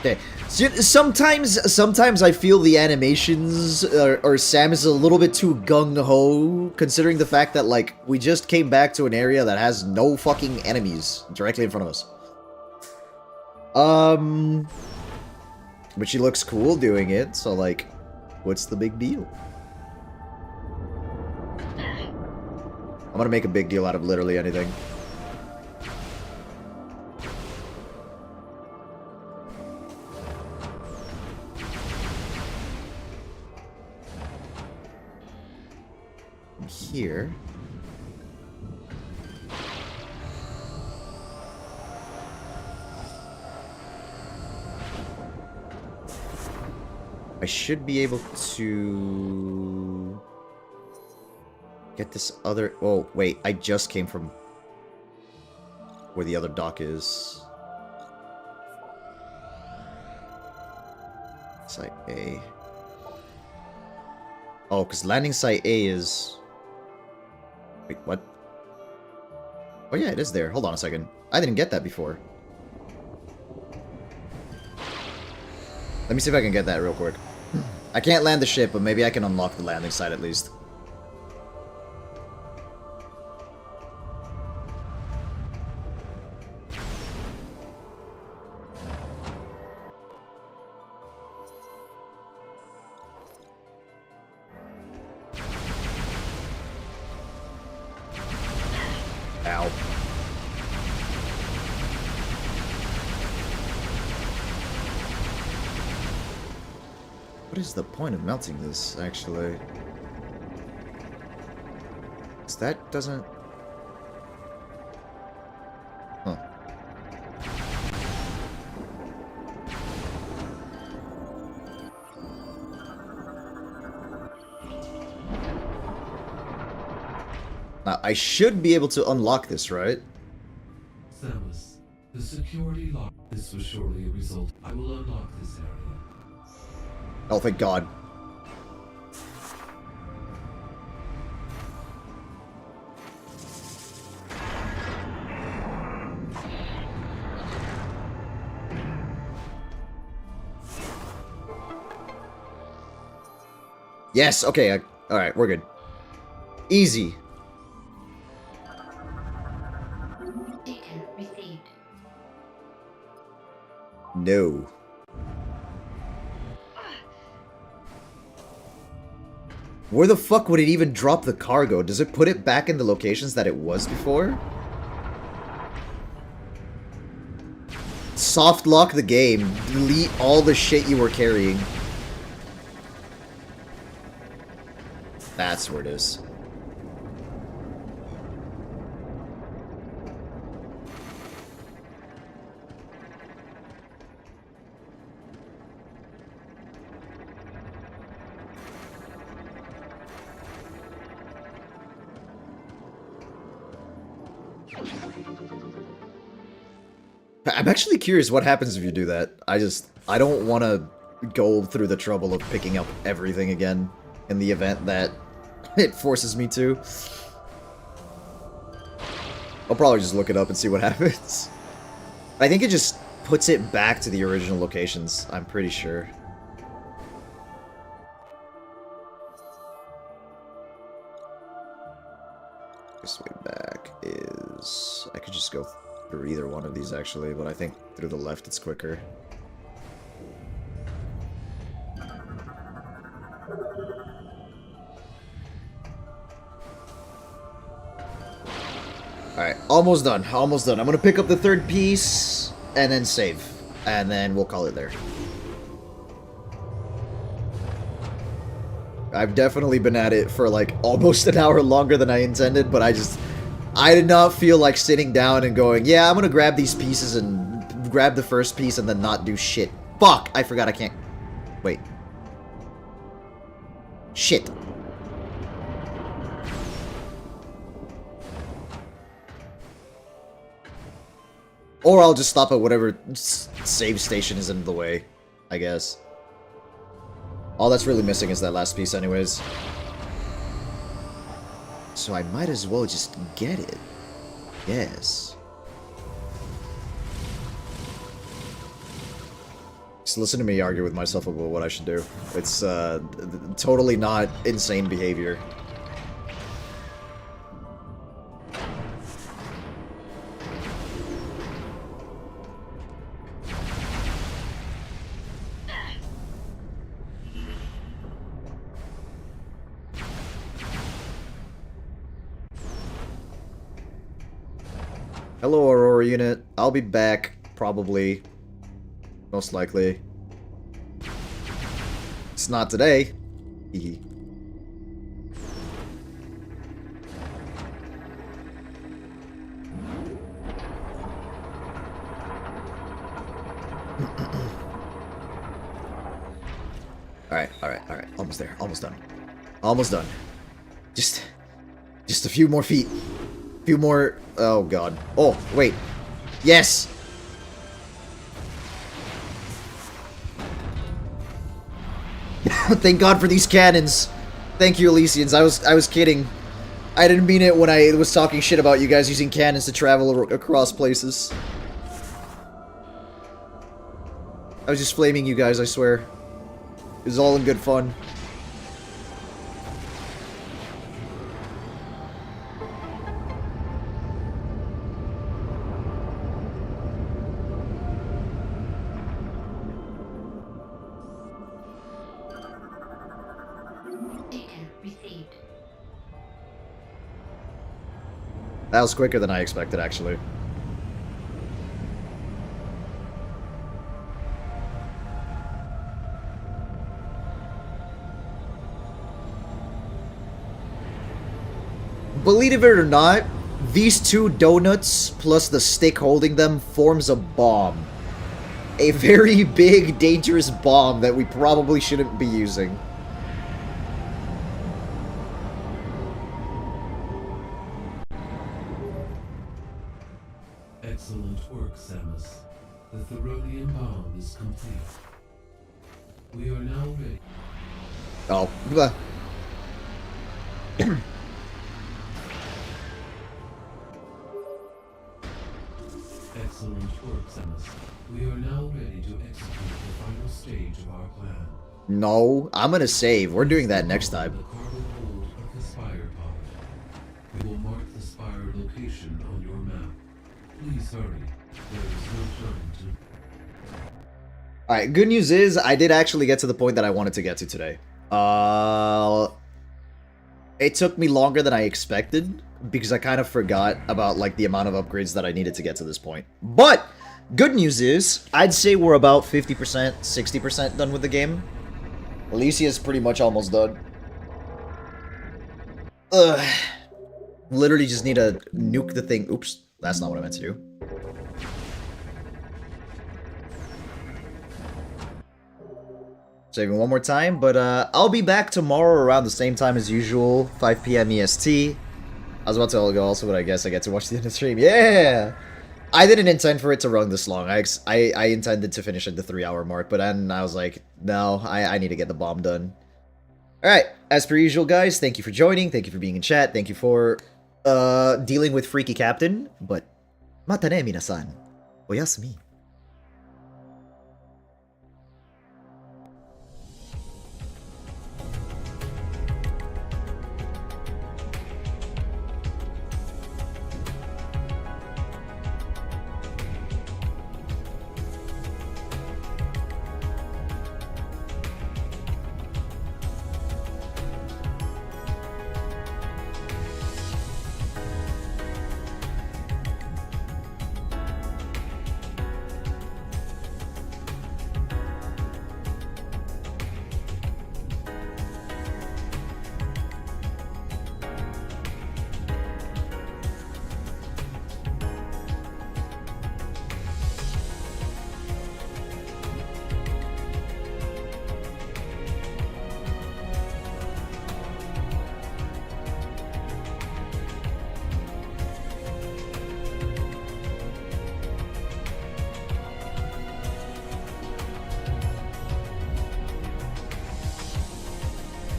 Okay. Sometimes I feel the animations or Samus a little bit too gung-ho, considering the fact that, like, we just came back to an area that has no fucking enemies directly in front of us. But she looks cool doing it, so, like, what's the big deal? I'm gonna make a big deal out of literally anything. Here. I should be able to get this other... Oh, wait, I just came from where the other dock is. Site A. Oh, because landing site A is... Wait, what? Oh yeah, it is there. Hold on a second. I didn't get that before. Let me see if I can get that real quick. I can't land the ship, but maybe I can unlock the landing site at least. Ow. What is the point of melting this, actually? 'Cause that doesn't... Huh. Now, I should be able to unlock this, right? Samus, the security lock. This was surely a result. I will unlock this area. Oh, thank God. Yes, okay, alright, we're good. Easy. Beacon received. No. Where the fuck would it even drop the cargo? Does it put it back in the locations that it was before? Soft lock the game. Delete all the shit you were carrying. That's where it is. I'm actually curious what happens if you do that. I don't want to go through the trouble of picking up everything again in the event that it forces me to. I'll probably just look it up and see what happens. I think it just puts it back to the original locations, I'm pretty sure. This way back is... I could just go through either one of these actually, but I think through the left it's quicker. Alright, almost done, almost done. I'm gonna pick up the third piece, and then save. And then we'll call it there. I've definitely been at it for like almost an hour longer than I intended, but I did not feel like sitting down and going, yeah, I'm gonna grab these pieces and grab the first piece and then not do shit. Fuck! I forgot I can't... Wait. Shit. Or I'll just stop at whatever save station is in the way, I guess. All that's really missing is that last piece anyways. So I might as well just get it. Yes. Just listen to me argue with myself about what I should do. It's totally not insane behavior. Hello, Aurora unit. I'll be back, probably. Most likely. It's not today. Hehe. Alright. Almost there. Almost done. Almost done. Just a few more feet. Few more... Oh, God. Oh, wait. Yes! Thank God for these cannons. Thank you, Elysians. I was kidding. I didn't mean it when I was talking shit about you guys using cannons to travel across places. I was just flaming you guys, I swear. It was all in good fun. That was quicker than I expected, actually. Believe it or not, these two donuts plus the stick holding them forms a bomb. A very big, dangerous bomb that we probably shouldn't be using. Excellent work, Samus. The Theronian bomb is complete. We are now ready. Oh. Excellent work, Samus. We are now ready to execute the final stage of our plan. No, I'm gonna save. We're doing that next time. The cargo hold of the Spire pod. We will mark the Spire location on your map. Please hurry. There is no time to... Alright, good news is, I did actually get to the point that I wanted to get to today. It took me longer than I expected, because I kind of forgot about, like, the amount of upgrades that I needed to get to this point. But, good news is, I'd say we're about 50%, 60% done with the game. Alicia's pretty much almost done. Ugh. Literally just need to nuke the thing. Oops, that's not what I meant to do. Saving one more time, but I'll be back tomorrow around the same time as usual, 5 p.m. EST. I was about to go also, but I guess I get to watch the end of the stream. Yeah! I didn't intend for it to run this long. I intended to finish at the 3-hour mark, but then I was like, no, I need to get the bomb done. Alright, as per usual, guys, thank you for joining, thank you for being in chat, thank you for dealing with Freaky Captain, but mata ne minasan. Oyasumi.